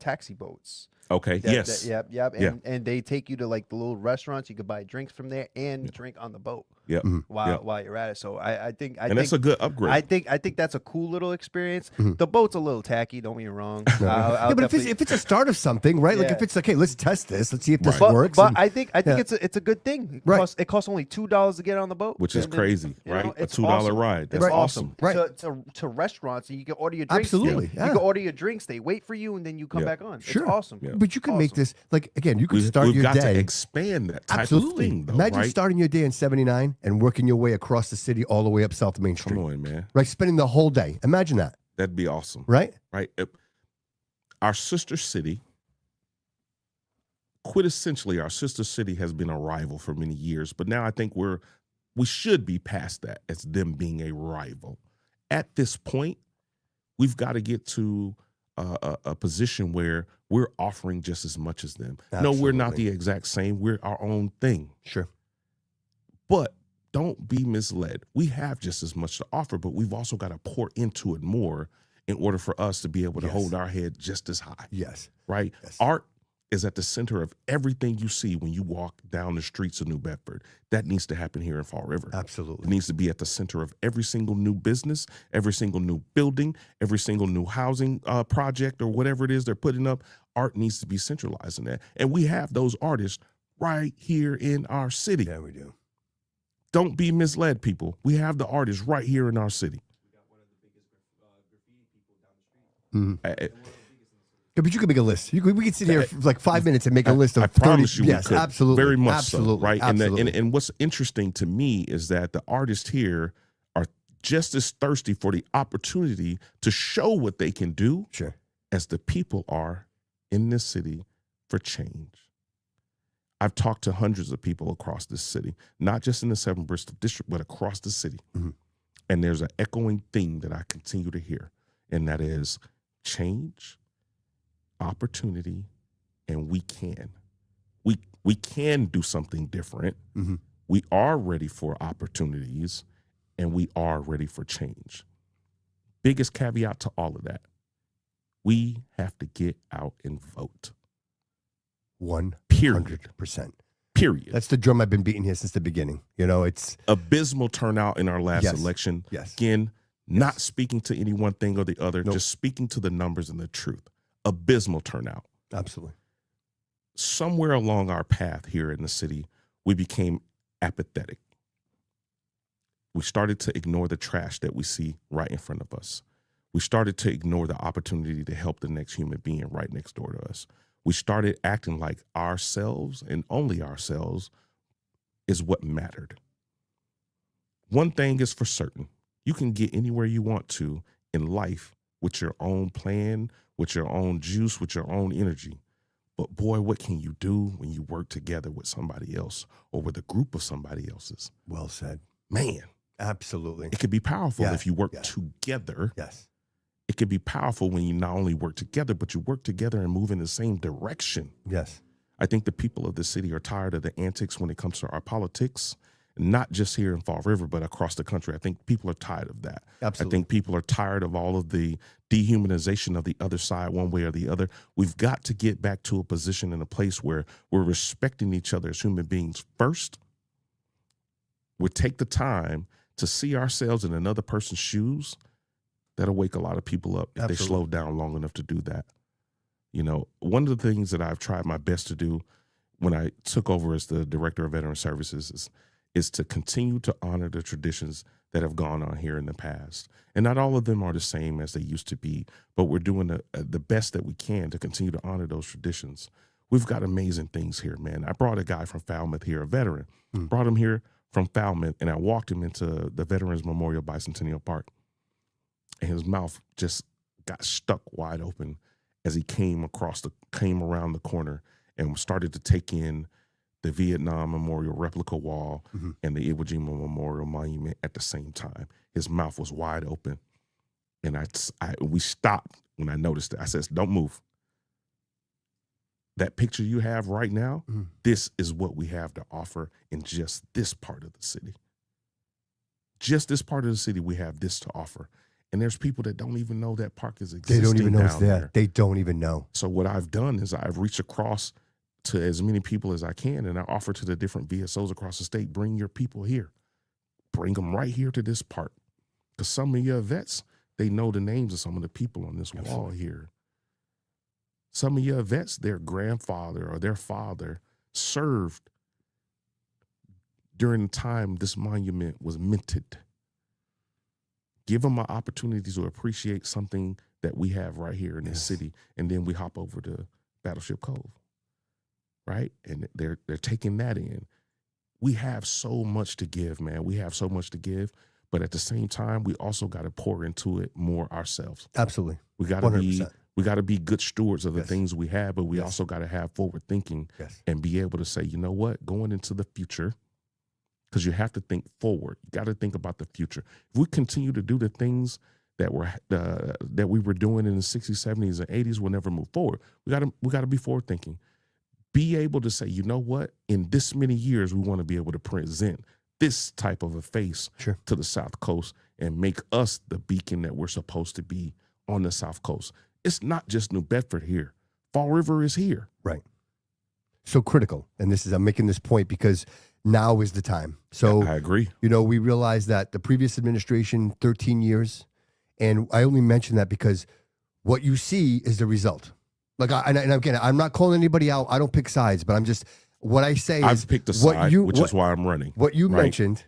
taxi boats. Okay. Yes. Yep. And they take you to like the little restaurants. You could buy drinks from there and drink on the boat. Yep. While you're at it. So I think that's a good upgrade. I think that's a cool little experience. The boat's a little tacky. Don't get me wrong. But if it's a start of something, right? Like if it's like, hey, let's test this. Let's see if this works. But I think it's a good thing. It costs only $2 to get on the boat, which is crazy, right? It's a $2 ride. That's awesome. Right. To restaurants, and you can order your drinks. Absolutely. You can order your drinks. They wait for you, and then you come back on. Sure. It's awesome. Yeah. but you can make this, like, again, you could start We've your got day. to expand that type Absolutely. of thing, though, Imagine right? starting your day in 79 and working your way across the city all the way up South Main Street. Come on, man. Right? Spending the whole day. Imagine that. That'd be awesome. Right? Right. Our sister city, quintessentially, our sister city has been a rival for many years, but now I think we should be past that as them being a rival. At this point, we've got to get to a position where we're offering just as much as them. Absolutely. No, we're not the exact same. We're our own thing. Sure. But don't be misled. We have just as much to offer, but we've also got to pour into it more in order for us to be able to hold our head just as high. Yes. Right? Yes. Art is at the center of everything you see when you walk down the streets of New Bedford. That needs to happen here in Fall River. Absolutely. It needs to be at the center of every single new business, every single new building, every single new housing project or whatever it is they're putting up. Art needs to be centralized in that. And we have those artists right here in our city. Yeah, we do. Don't be misled, people. We have the artists right here in our city. We got one of the biggest graffiti people down the street. Yeah, but you could make a list. We could sit here for like 5 minutes and make a list of I 30. promise you, Yes, we could. absolutely. Very much absolutely. so, right? Absolutely. And what's interesting to me is that the artists here are just as thirsty for the opportunity to show what they can do Sure. as the people are in this city for change. I've talked to hundreds of people across this city, not just in the 7 Bristol district, but across the city. Mhm. And there's an echoing theme that I continue to hear, and that is change, opportunity, and we can. We can do something different. Mhm. We are ready for opportunities, and we are ready for change. Biggest caveat to all of that, we have to get out and vote. 100%. Period. That's the drum I've been beating here since the beginning. You know, it's Abysmal turnout in our last Yes. election. Yes. Again, not speaking to any one thing or the other, Nope. just speaking to the numbers and the truth. Abysmal turnout. absolutely. Somewhere along our path here in the city, we became apathetic. We started to ignore the trash that we see right in front of us. We started to ignore the opportunity to help the next human being right next door to us. We started acting like ourselves and only ourselves is what mattered. One thing is for certain. You can get anywhere you want to in life with your own plan, with your own juice, with your own energy. But boy, what can you do when you work together with somebody else or with a group of somebody else's? Well said. Man, Absolutely. it could be powerful Yeah, if you work yeah. together. Yes. It could be powerful when you not only work together, but you work together and move in the same direction. Yes. I think the people of the city are tired of the antics when it comes to our politics, not just here in Fall River, but across the country. I think people are tired of that. Absolutely. I think people are tired of all of the dehumanization of the other side one way or the other. We've got to get back to a position and a place where we're respecting each other as human beings first. We take the time to see ourselves in another person's shoes. That'll wake a lot of people up if Absolutely. they slow down long enough to do that. You know, one of the things that I've tried my best to do when I took over as the director of veteran services is to continue to honor the traditions that have gone on here in the past. And not all of them are the same as they used to be, but we're doing the best that we can to continue to honor those traditions. We've got amazing things here, man. I brought a guy from Falmouth here, a veteran, brought him here from Falmouth, and I walked him into the Veterans Memorial Bicentennial Park. And his mouth just got stuck wide open as he came around the corner and started to take in the Vietnam Memorial replica wall and the Iwo Jima Memorial Monument at the same time. His mouth was wide open. And we stopped when I noticed it. I said, don't move. That picture you have right now, this is what we have to offer in just this part of the city. Just this part of the city, we have this to offer. And there's people that don't even know that park is existing. They don't even know it's down there. They don't even know. So what I've done is I've reached across to as many people as I can, and I offer to the different VSOs across the state, bring your people here. Bring them right here to this park. Because some of your vets, they know the names of some of the people on this wall here. Some of your vets, their grandfather or their father served during the time this monument was minted. Give them an opportunity to appreciate something that we have right here in this city, and then we hop over to Battleship Cove, right? And they're taking that in. We have so much to give, man. We have so much to give, but at the same time, we also got to pour into it more ourselves. Absolutely. We got to be good stewards of the things we have, but we also got to have forward thinking and be able to say, you know what, going into the future, because you have to think forward. You got to think about the future. If we continue to do the things that we were doing in the 60s, 70s, and 80s, we'll never move forward. We got to be forward thinking. Be able to say, you know what, in this many years, we want to be able to present this type of a face to the South Coast and make us the beacon that we're supposed to be on the South Coast. It's not just New Bedford here. Fall River is here. Right. So critical. And I'm making this point because now is the time. So I agree. You know, we realized that the previous administration, 13 years, and I only mention that because what you see is the result. Like, and again, I'm not calling anybody out. I don't pick sides, but I'm just, what I say I've picked a side, which is why I'm running. What you mentioned,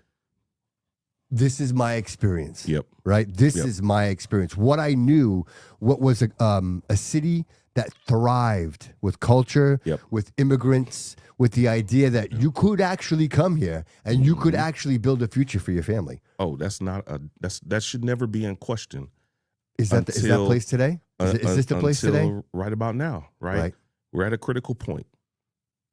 this is my experience. Yep. Right? This is my experience. What I knew, what was a city that thrived with culture, with immigrants, with the idea that you could actually come here and you could actually build a future for your family. Oh, that should never be in question. Is that place today? Is this the place today? Right about now, right? We're at a critical point.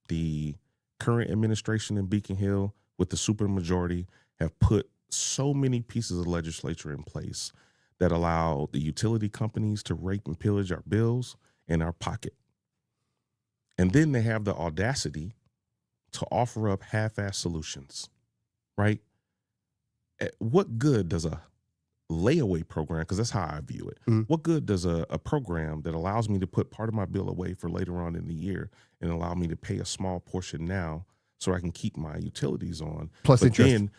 The current administration in Beacon Hill with the supermajority have put so many pieces of legislature in place that allow the utility companies to rape and pillage our bills and our pocket. And then they have the audacity to offer up half-ass solutions, right? What good does a layaway program, because that's how I view it, what good does a program that allows me to put part of my bill away for later on in the year and allow me to pay a small portion now so I can keep my utilities on? Plus interest. Then,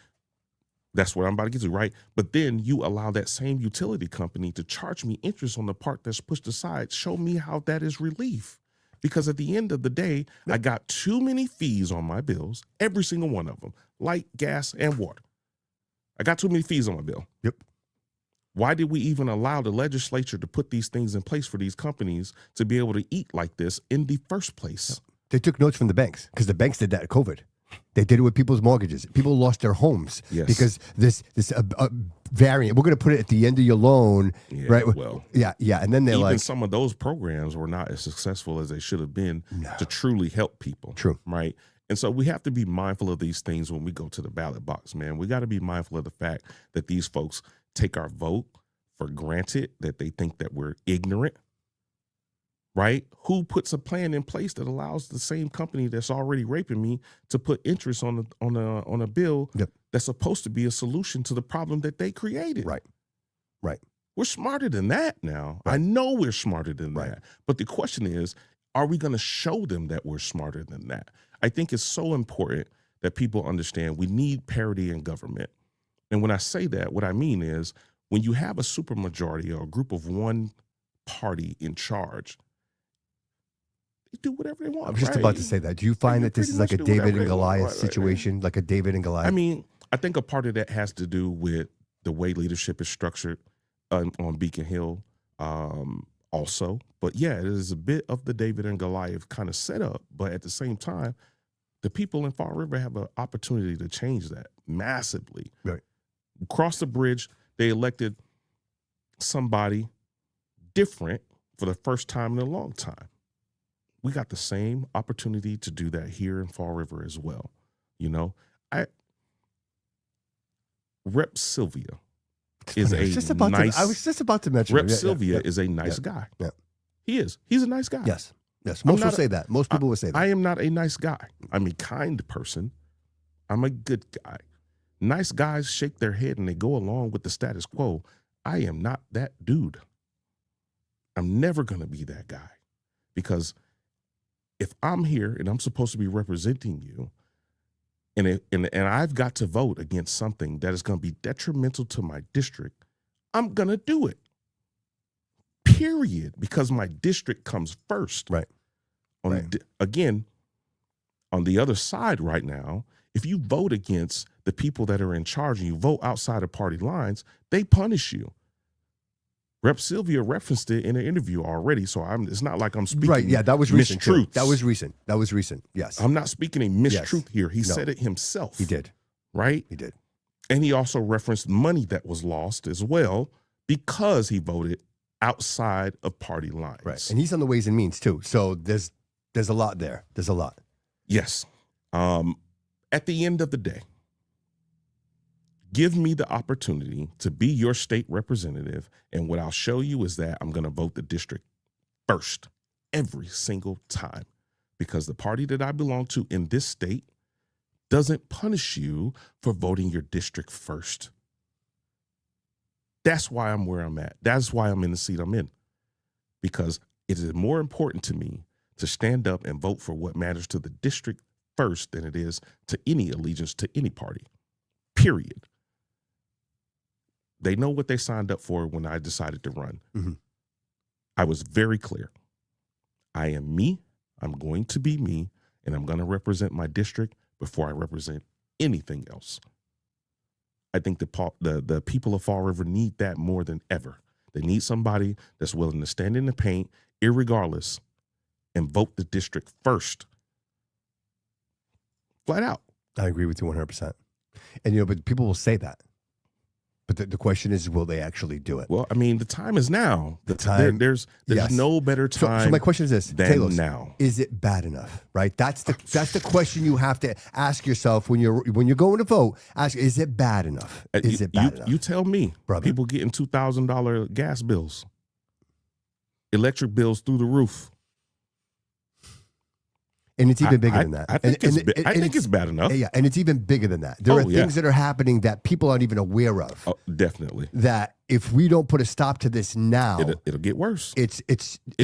that's what I'm about to get to, right? But then you allow that same utility company to charge me interest on the part that's pushed aside. Show me how that is relief. Because at the end of the day, I got too many fees on my bills, every single one of them, light, gas, and water. I got too many fees on my bill. Yep. Why did we even allow the legislature to put these things in place for these companies to be able to eat like this in the first place? They took notes from the banks because the banks did that at COVID. They did it with people's mortgages. People lost their homes because this variant. We're going to put it at the end of your loan, right? Well, yeah. And then they're even like, some of those programs were not as successful as they should have been to truly help people. True, right? And so we have to be mindful of these things when we go to the ballot box, man. We got to be mindful of the fact that these folks take our vote for granted, that they think that we're ignorant. Right? Who puts a plan in place that allows the same company that's already raping me to put interest on a bill that's supposed to be a solution to the problem that they created? Right. We're smarter than that now. I know we're smarter than that. But the question is, are we going to show them that we're smarter than that? I think it's so important that people understand we need parity in government. And when I say that, what I mean is when you have a supermajority or a group of one party in charge, they do whatever they want. I was just about to say that. Do you find that this is like a David and Goliath situation, like a David and Goliath? I mean, I think a part of that has to do with the way leadership is structured on Beacon Hill also. But yeah, it is a bit of the David and Goliath kind of setup. But at the same time, the people in Fall River have an opportunity to change that massively. Right. Across the bridge, they elected somebody different for the first time in a long time. We got the same opportunity to do that here in Fall River as well. You know, Rep Sylvia is I was just about to mention Rep Sylvia is a nice guy. Yeah. He is. He's a nice guy. Yes. Most will say that. Most people will say that. I am not a nice guy. I'm a kind person. I'm a good guy. Nice guys shake their head and they go along with the status quo. I am not that dude. I'm never going to be that guy, because if I'm here and I'm supposed to be representing you, and I've got to vote against something that is going to be detrimental to my district, I'm going to do it. Period. Because my district comes first. Right. Again, on the other side right now, if you vote against the people that are in charge and you vote outside of party lines, they punish you. Rep. Sylvia referenced it in an interview already, so it's not like I'm speaking Right, yeah, that was recent. Too. mistruths. That was recent, yes. I'm not speaking a mistruth Yes. here. He No. said it himself. He did. Right? He did. And he also referenced money that was lost as well because he voted outside of party lines. Right. And he's on the Ways and Means too. So there's a lot there. There's a lot. Yes. At the end of the day, give me the opportunity to be your state representative, and what I'll show you is that I'm going to vote the district first every single time, because the party that I belong to in this state doesn't punish you for voting your district first. That's why I'm where I'm at. That's why I'm in the seat I'm in, because it is more important to me to stand up and vote for what matters to the district first than it is to any allegiance to any party, period. They know what they signed up for when I decided to run. Mm-hmm. I was very clear. I am me. I'm going to be me, and I'm going to represent my district before I represent anything else. I think the people of Fall River need that more than ever. They need somebody that's willing to stand in the paint, irregardless, and vote the district first. Flat out. I agree with you 100%. And, but people will say that. But the question is, will they actually do it? Well, I mean, the time is now. The time. There's yes. no better time. So my question is this, than Talos, now. Is it bad enough? Right? That's the question you have to ask yourself when you're going to vote. Ask, is it bad enough? Is it bad enough? You tell me, brother. People getting $2,000 gas bills, electric bills through the roof. And it's even bigger than that. I think it's bad enough. Yeah, and it's even bigger than that. There are things that are happening that people aren't even aware of. Oh, definitely. That if we don't put a stop to this now, it'll get worse. It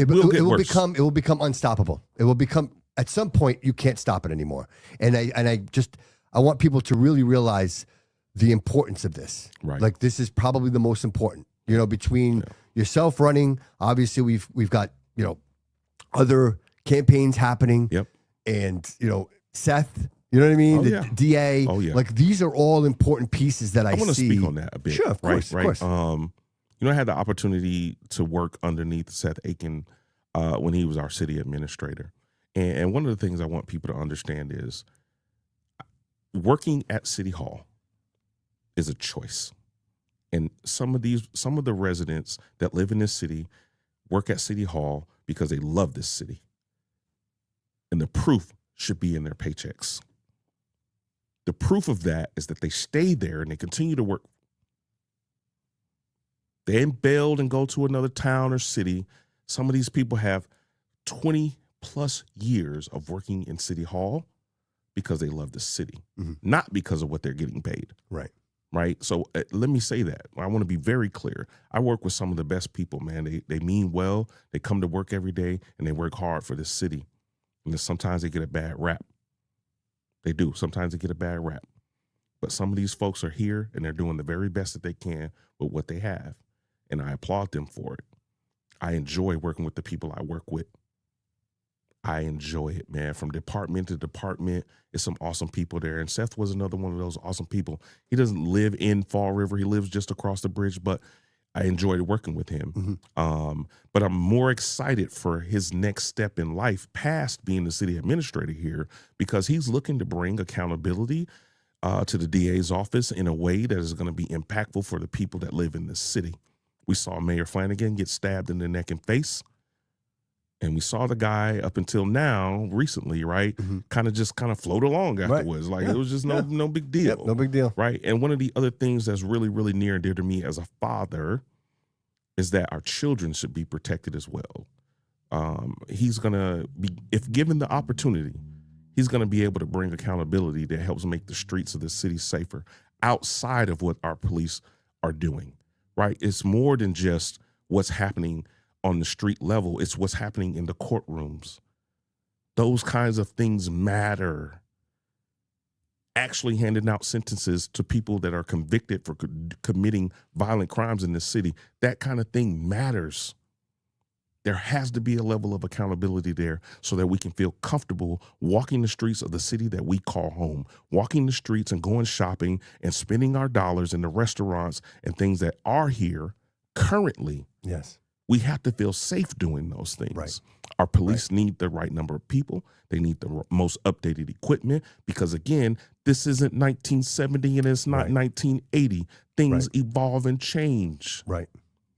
will become unstoppable. It will become, at some point you can't stop it anymore. And I want people to really realize the importance of this. Right. Like, this is probably the most important. Between yourself running, obviously we've got other campaigns happening. Yep. And, Seth, you know what I mean? The DA. Oh, yeah. Like, these are all important pieces that I see. want to speak on that a bit. Sure, of course. Right. I had the opportunity to work underneath Seth Aiken when he was our city administrator. And one of the things I want people to understand is working at City Hall is a choice. And some of the residents that live in this city work at City Hall because they love this city. And the proof should be in their paychecks. The proof of that is that they stay there and they continue to work. They ain't bailed and go to another town or city. Some of these people have 20 plus years of working in City Hall because they love the city, not because of what they're getting paid. Right. So let me say that. I want to be very clear. I work with some of the best people, man. They mean well. They come to work every day and they work hard for this city. And sometimes they get a bad rap. They do. Sometimes they get a bad rap. But some of these folks are here and they're doing the very best that they can with what they have. And I applaud them for it. I enjoy working with the people I work with. I enjoy it, man. From department to department, it's some awesome people there. And Seth was another one of those awesome people. He doesn't live in Fall River. He lives just across the bridge, but I enjoyed working with him. But I'm more excited for his next step in life past being the city administrator here, because he's looking to bring accountability to the DA's office in a way that is going to be impactful for the people that live in this city. We saw Mayor Flanagan get stabbed in the neck and face. And we saw the guy up until now, recently, right, kind of float along afterwards. Like, it was just no big deal. No big deal. Right. And one of the other things that's really, really near and dear to me as a father is that our children should be protected as well. He's going to be, if given the opportunity, he's going to be able to bring accountability that helps make the streets of the city safer outside of what our police are doing. Right. It's more than just what's happening on the street level. It's what's happening in the courtrooms. Those kinds of things matter. Actually handing out sentences to people that are convicted for committing violent crimes in this city, that kind of thing matters. There has to be a level of accountability there so that we can feel comfortable walking the streets of the city that we call home, walking the streets and going shopping and spending our dollars in the restaurants and things that are here currently, Yes. we have to feel safe doing those things. Right. Our police need the right number of people. They need the most updated equipment because, again, this isn't 1970 and it's not 1980. Things evolve and change. Right.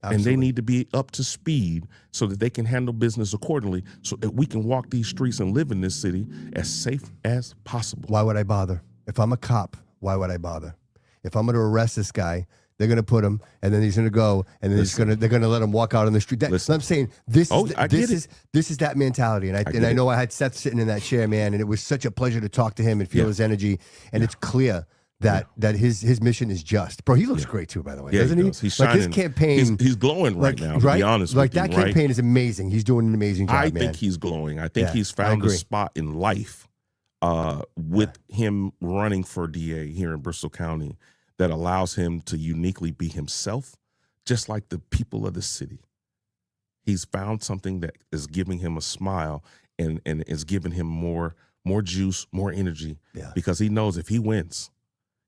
And Absolutely. they need to be up to speed so that they can handle business accordingly so that we can walk these streets and live in this city as safe as possible. Why would I bother? If I'm a cop, why would I bother? If I'm going to arrest this guy, they're going to put him, and then he's going to go, and then they're going to let him walk out on the street. So I'm saying this is that mentality, and I know I had Seth sitting in that chair, man, and it was such a pleasure to talk to him and feel his energy, and it's clear that his mission is just. Bro, he looks great too, by the way, doesn't he? He's shining. His campaign, he's glowing right now. To be honest, like with you, that campaign is amazing. He's doing an amazing job, I man. think he's glowing. I think he's found a spot in life with him running for DA here in Bristol County that allows him to uniquely be himself, just like the people of the city. He's found something that is giving him a smile and is giving him more juice, more energy, because he knows if he wins,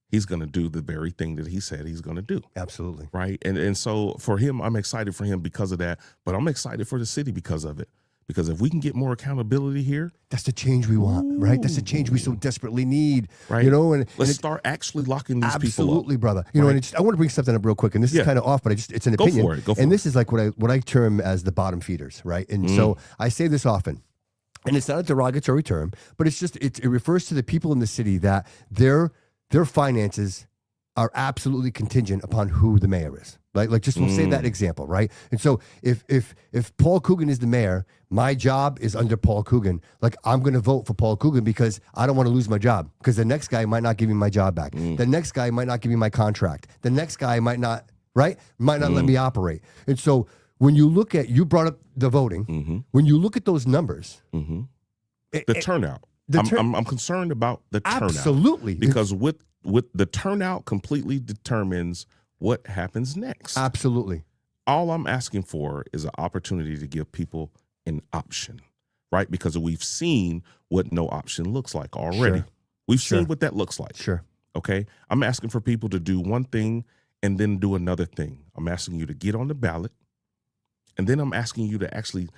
he's going to do the very thing that he said he's going to do. Absolutely. Right? And so for him, I'm excited for him because of that, but I'm excited for the city because of it. Because if we can get more accountability here, that's the change we want, right? That's the change we so desperately need, right? You know, and let's start actually locking these people up. Absolutely, brother. You know, and I want to bring something up real quick, and this is kind of off, but it's an opinion. Go for it. This is like what I term as the bottom feeders, right? And so I say this often, and it's not a derogatory term, but it's just it refers to the people in the city that their finances are absolutely contingent upon who the mayor is. Like just we'll say that example, right? And so if Paul Coogan is the mayor, my job is under Paul Coogan. Like I'm going to vote for Paul Coogan because I don't want to lose my job, because the next guy might not give me my job back. The next guy might not give me my contract. The next guy might not let me operate. And so when you look at, you brought up the voting, when you look at those numbers, the turnout. I'm concerned about the turnout. Absolutely. Because with the turnout completely determines what happens next. Absolutely. All I'm asking for is an opportunity to give people an option, right? Because we've seen what no option looks like already. Sure. We've seen what that looks like. Sure. Okay? I'm asking for people to do one thing and then do another thing. I'm asking you to get on the ballot, and then I'm asking you to actually,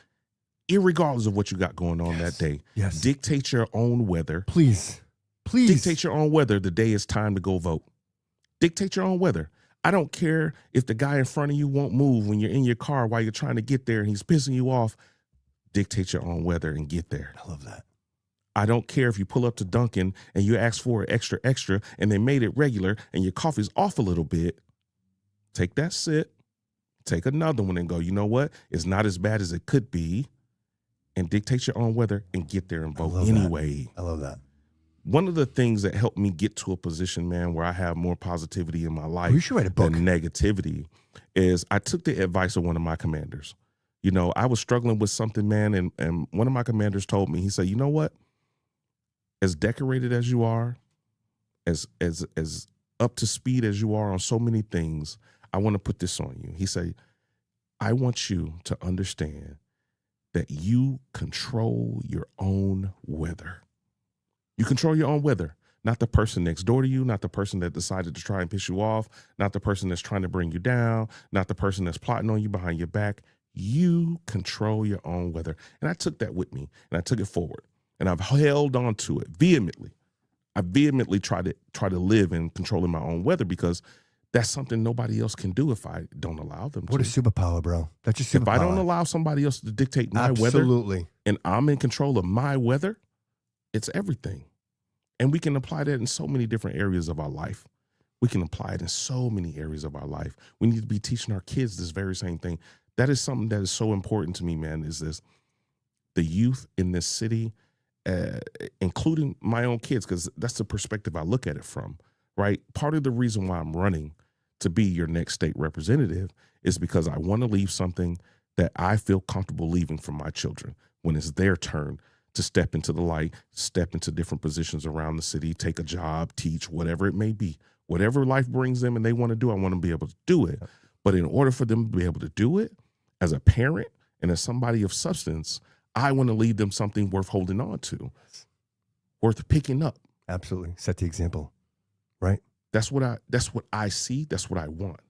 irregardless of what you got going on that day, dictate your own weather. Please. Dictate your own weather the day it's time to go vote. Dictate your own weather. I don't care if the guy in front of you won't move when you're in your car while you're trying to get there and he's pissing you off. Dictate your own weather and get there. I love that. I don't care if you pull up to Dunkin' and you ask for extra and they made it regular and your coffee's off a little bit. Take that sip, take another one and go, you know what? It's not as bad as it could be. And dictate your own weather and get there and vote anyway. I love that. One of the things that helped me get to a position, man, where I have more positivity in my life you should write a book. than negativity is I took the advice of one of my commanders. You know, I was struggling with something, man, and one of my commanders told me, he said, you know what? As decorated as you are, as up to speed as you are on so many things, I want to put this on you. He said, I want you to understand that you control your own weather. You control your own weather, not the person next door to you, not the person that decided to try and piss you off, not the person that's trying to bring you down, not the person that's plotting on you behind your back. You control your own weather. And I took that with me and I took it forward and I've held on to it vehemently. I vehemently try to live in controlling my own weather because that's something nobody else can do if I don't allow them to. What a superpower, bro. That's your superpower. If I don't allow somebody else to dictate my weather and I'm in control of my weather, it's everything. And we can apply that in so many different areas of our life. We can apply it in so many areas of our life. We need to be teaching our kids this very same thing. That is something that is so important to me, man, is this. The youth in this city, including my own kids, because that's the perspective I look at it from, right? Part of the reason why I'm running to be your next state representative is because I want to leave something that I feel comfortable leaving for my children when it's their turn to step into the light, step into different positions around the city, take a job, teach, whatever it may be. Whatever life brings them and they want to do, I want to be able to do it. But in order for them to be able to do it, as a parent and as somebody of substance, I want to leave them something worth holding on to, worth picking up. Absolutely. Set the example, right? That's what I see. That's what I want.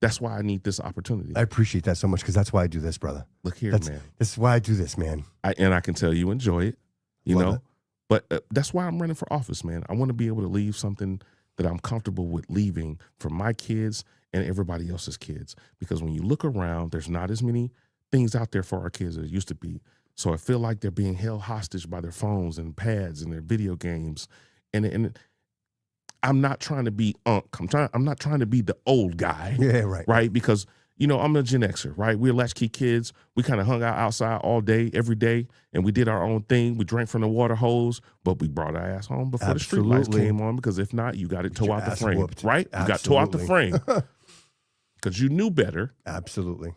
That's why I need this opportunity. I appreciate that so much because that's why I do this, brother. Look here, This man. is why I do this, man. And I can tell you enjoy it, you Love know. it. But that's why I'm running for office, man. I want to be able to leave something that I'm comfortable with leaving for my kids and everybody else's kids. Because when you look around, there's not as many things out there for our kids as there used to be. So I feel like they're being held hostage by their phones and pads and their video games. And I'm not trying to be I'm not trying to be the old guy. Yeah, right. Right? Because, you know, I'm a Gen Xer, right? We're latchkey kids. We kind of hung out outside all day, every day, and we did our own thing. We drank from the water hose, but we brought our ass home before the street lights came on, because if not, you got to toe out the frame, whooped. right? You got toe out the frame because you knew better. Absolutely.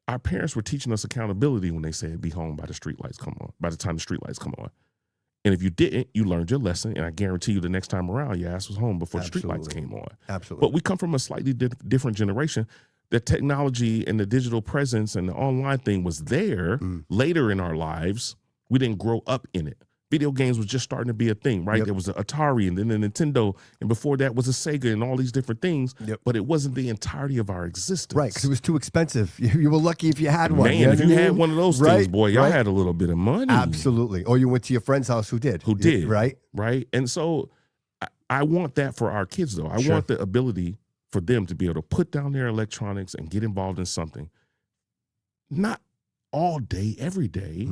Our parents were teaching us accountability when they said be home by the street lights come on, by the time the street lights come on. And if you didn't, you learned your lesson, and I guarantee you the next time around, your ass was home before the street lights came on. Absolutely. But we come from a slightly different generation. The technology and the digital presence and the online thing was there later in our lives. We didn't grow up in it. Video games was just starting to be a thing, right? Yep. There was the Atari and then the Nintendo, and before that was a Sega and all these different things. Yep. But it wasn't the entirety of our existence. Right, because it was too expensive. You were lucky if you had one. Man, you know if what you I mean? had one of those things, boy, y'all had a little bit of money. Absolutely. Or you went to your friend's house who did. Right? Right. And so I want that for our kids, though. I want the ability for them to be able to put down their electronics and get involved in something. Not all day, every day,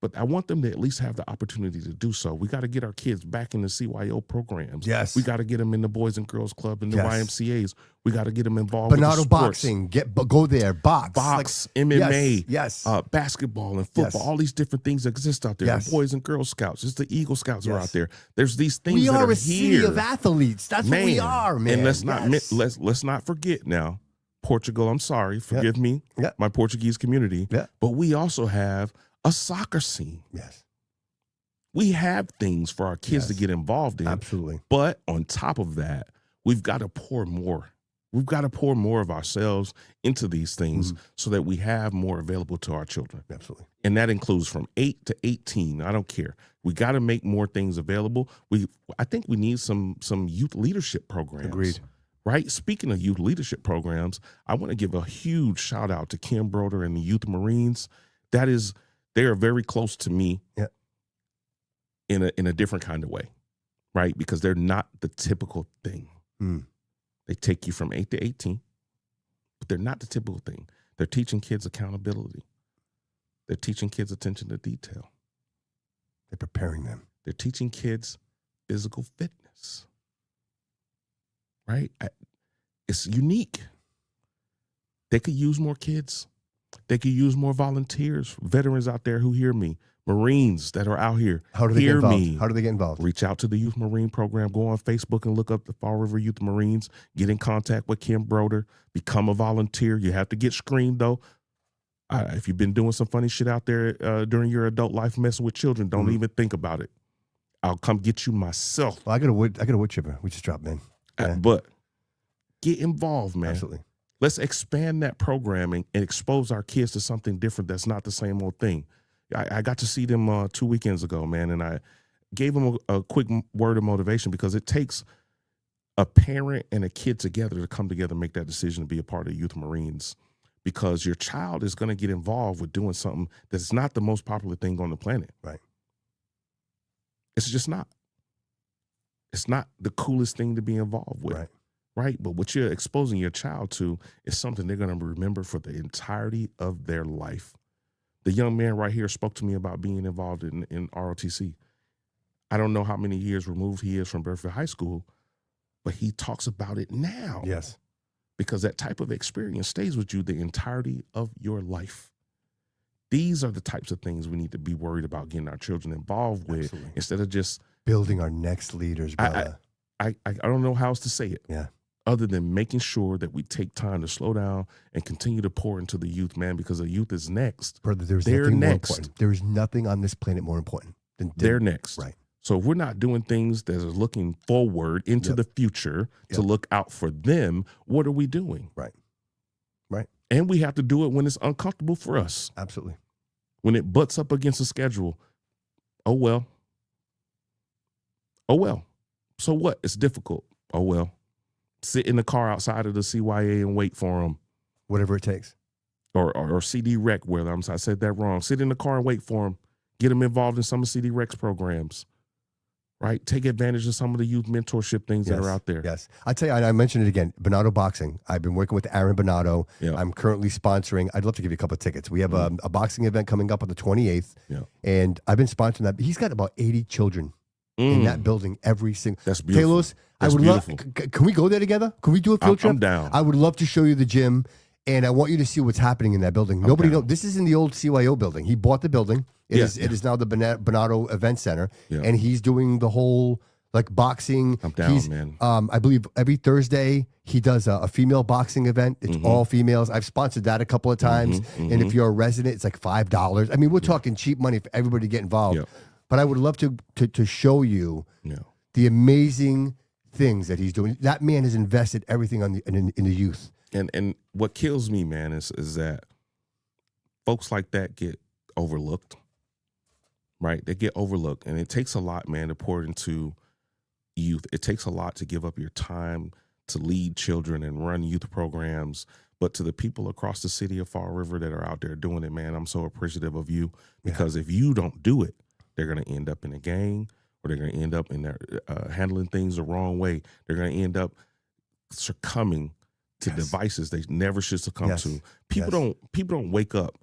but I want them to at least have the opportunity to do so. We got to get our kids back in the CYO programs. Yes. We got to get them in the Boys and Girls Club and the Yes. YMCAs. We got to get them involved with the Bernardo sports. boxing. Go there. Box. MMA, Yes. basketball and football, Yes. all these different things that exist out there. Yes. The Boys and Girl Scouts, it's the Eagle Scouts are Yes. out there. There's these things We that are are a city here. of athletes. That's what we are, man. And let's Yes. let's not forget now, Portugal. I'm sorry, forgive me, my Portuguese community. Yeah. But we also have a soccer scene. Yes. We have things for our kids to Yes. get involved in. Absolutely. But on top of that, we've got to pour more. We've got to pour more of ourselves into these things so that we have more available to our children. Absolutely. And that includes from 8 to 18. I don't care. We got to make more things available. I think we need some youth leadership programs. Agreed. Right? Speaking of youth leadership programs, I want to give a huge shout out to Kim Broder and the Youth Marines. They are very close to me. Yeah. In a different kind of way, right? Because they're not the typical thing. They take you from 8 to 18, but they're not the typical thing. They're teaching kids accountability. They're teaching kids attention to detail. They're preparing them. They're teaching kids physical fitness, right? It's unique. They could use more kids. They could use more volunteers, veterans out there who hear me. Marines that are out here. How do they get hear involved? me. How do they get involved? Reach out to the Youth Marine Program. Go on Facebook and look up the Fall River Youth Marines. Get in contact with Kim Broder. Become a volunteer. You have to get screened, though. If you've been doing some funny shit out there during your adult life messing with children, don't even think about it. I'll come get you myself. Well, I got a wood chipper. We just dropped in. Yeah. But get involved, man. Absolutely. Let's expand that programming and expose our kids to something different that's not the same old thing. I got to see them 2 weekends ago, man, and I gave them a quick word of motivation because it takes a parent and a kid together to come together and make that decision to be a part of Youth Marines, because your child is going to get involved with doing something that's not the most popular thing on the planet. Right. It's just not. It's not the coolest thing to be involved with. Right. Right? But what you're exposing your child to is something they're going to remember for the entirety of their life. The young man right here spoke to me about being involved in ROTC. I don't know how many years removed he is from Bedford High School, but he talks about it now. Yes. Because that type of experience stays with you the entirety of your life. These are the types of things we need to be worried about getting our children involved with. Absolutely. Instead of just building our next leaders, brother. I don't know how else to say it. Yeah. Other than making sure that we take time to slow down and continue to pour into the youth, man, because the youth is next. Brother, there's They're nothing more next. important. There is nothing on this planet more important than They're next. Right. So if we're not doing things that are looking forward into the future to look out for them, what are we doing? Right. Right. And we have to do it when it's uncomfortable for us. Absolutely. When it butts up against the schedule, oh well. Oh well. So what? It's difficult. Oh well. sit in the car outside of the CYA and wait for them. Whatever it takes. Or CD Rec, where I said that wrong. Sit in the car and wait for them. Get them involved in some of CD Rec's programs. Right? Take advantage of some of the youth mentorship things that are out there. Yes. I tell you, I mentioned it again, Bonato Boxing. I've been working with Aaron Bonato. Yeah. I'm currently sponsoring. I'd love to give you a couple of tickets. We have a boxing event coming up on the 28th. Yeah. And I've been sponsoring that. He's got about 80 children in that building every single. That's beautiful. Talos, I would love. Can we go there together? Can we do a field trip? I'm down. I would love to show you the gym, and I want you to see what's happening in that building. Nobody knows. This is in the old CYO building. He bought the building. It is now the Bonato Event Center, and he's doing the whole like boxing. I'm down, man. I believe every Thursday he does a female boxing event. It's all females. I've sponsored that a couple of times, and if you're a resident, it's like $5. I mean, we're talking cheap money for everybody to get involved. Yeah. But I would love to show you the amazing things that he's doing. That man has invested everything in the youth. And what kills me, man, is that folks like that get overlooked, right? They get overlooked, and it takes a lot, man, to pour into youth. It takes a lot to give up your time to lead children and run youth programs. But to the people across the city of Fall River that are out there doing it, man, I'm so appreciative of you, because if you don't do it, they're going to end up in a gang, or they're going to end up in their handling things the wrong way. They're going to end up succumbing to devices they never should succumb to. People don't wake up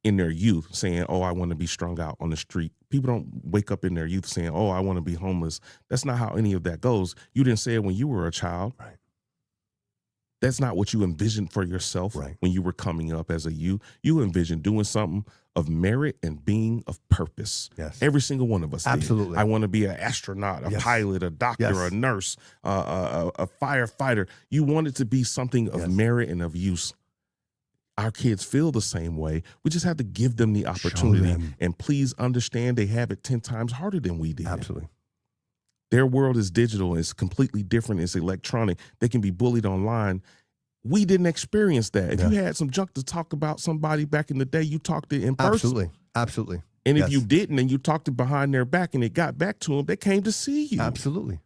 in their youth saying, "Oh, I want to be strung out on the street." People don't wake up in their youth saying, "Oh, I want to be homeless." That's not how any of that goes. You didn't say it when you were a child. Right. That's not what you envisioned for yourself when you were coming up as a youth. You envisioned doing something of merit and being of purpose. Yes. Every single one of us Absolutely. did. I want to be an astronaut, a pilot, a doctor, a nurse, a firefighter. You wanted to be something of merit and of use. Our kids feel the same way. We just have to give them the opportunity. And please understand, they have it 10 times harder than we did. Absolutely. Their world is digital. It's completely different. It's electronic. They can be bullied online. We didn't experience that. If you had some junk to talk about somebody back in the day, you talked it in person. Absolutely. Absolutely. And if you didn't and you talked it behind their back and it got back to them, they came to see you. Absolutely.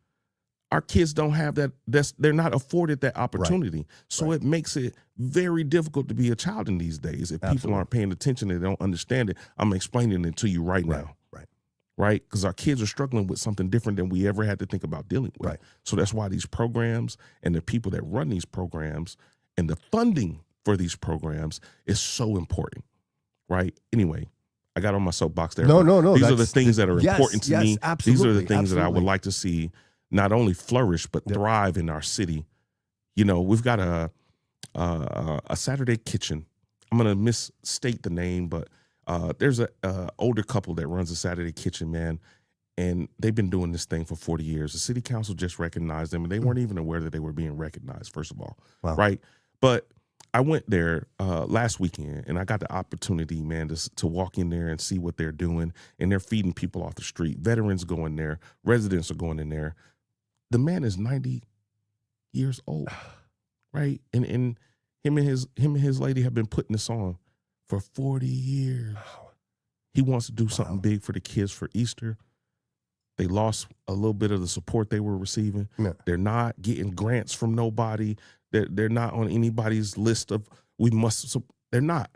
Our kids don't have that. They're not afforded that opportunity. So it makes it very difficult to be a child in these days. If people aren't paying attention, they don't understand it. I'm explaining it to you right now. Right? Because our kids are struggling with something different than we ever had to think about dealing with. So that's why these programs and the people that run these programs and the funding for these programs is so important. Right? Anyway, I got on my soapbox there. No. These are the things that are important to me. Absolutely, these are the things that I would like to see not only flourish, but thrive in our city. You know, we've got a Saturday kitchen. I'm going to misstate the name, but there's a older couple that runs a Saturday kitchen, man, and they've been doing this thing for 40 years. The city council just recognized them, and they weren't even aware that they were being recognized, first of all, right? But I went there last weekend, and I got the opportunity, man, to walk in there and see what they're doing, and they're feeding people off the street. Veterans go in there. Residents are going in there. The man is 90 years old, right? And him and his lady have been putting this on for 40 years. He wants to do something big for the kids for Easter. They lost a little bit of the support they were receiving. They're not getting grants from nobody. They're not on anybody's list of they're not.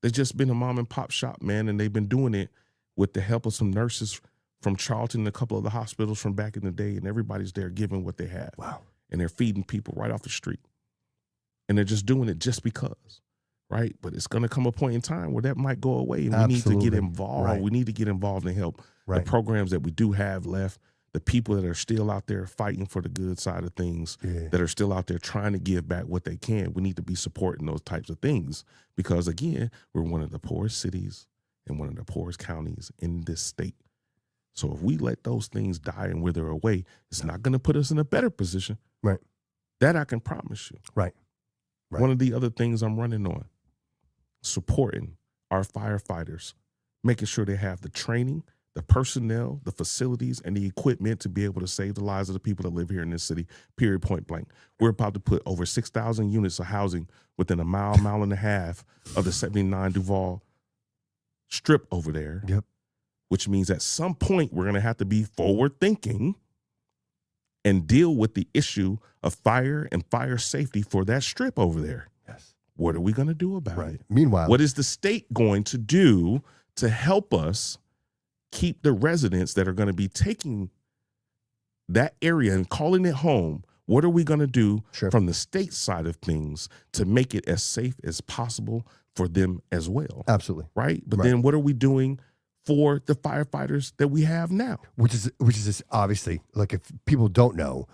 They've just been a mom and pop shop, man, and they've been doing it with the help of some nurses from Charlton and a couple of the hospitals from back in the day, and everybody's there giving what they have. And they're feeding people right off the street. And they're just doing it just because. Right? But it's going to come a point in time where that might go away, and we need to get involved. We need to get involved and help the programs that we do have left, the people that are still out there fighting for the good side of things, that are still out there trying to give back what they can. We need to be supporting those types of things because, again, we're one of the poorest cities and one of the poorest counties in this state. So if we let those things die and wither away, it's not going to put us in a better position. Right. That I can promise you. Right. One of the other things I'm running on, supporting our firefighters, making sure they have the training, the personnel, the facilities, and the equipment to be able to save the lives of the people that live here in this city, period, point blank. We're about to put over 6,000 units of housing within a mile and a half of the 79 Duval strip over there, which means at some point we're going to have to be forward thinking and deal with the issue of fire and fire safety for that strip over there. Yes. What are we going to do about Right. it? Meanwhile, What is the state going to do to help us keep the residents that are going to be taking that area and calling it home? What are we going to do from the state side of things to make it as safe as possible for them as well? Absolutely. Right? But then what are we doing for the firefighters that we have now? Which is obviously, like, if people don't know.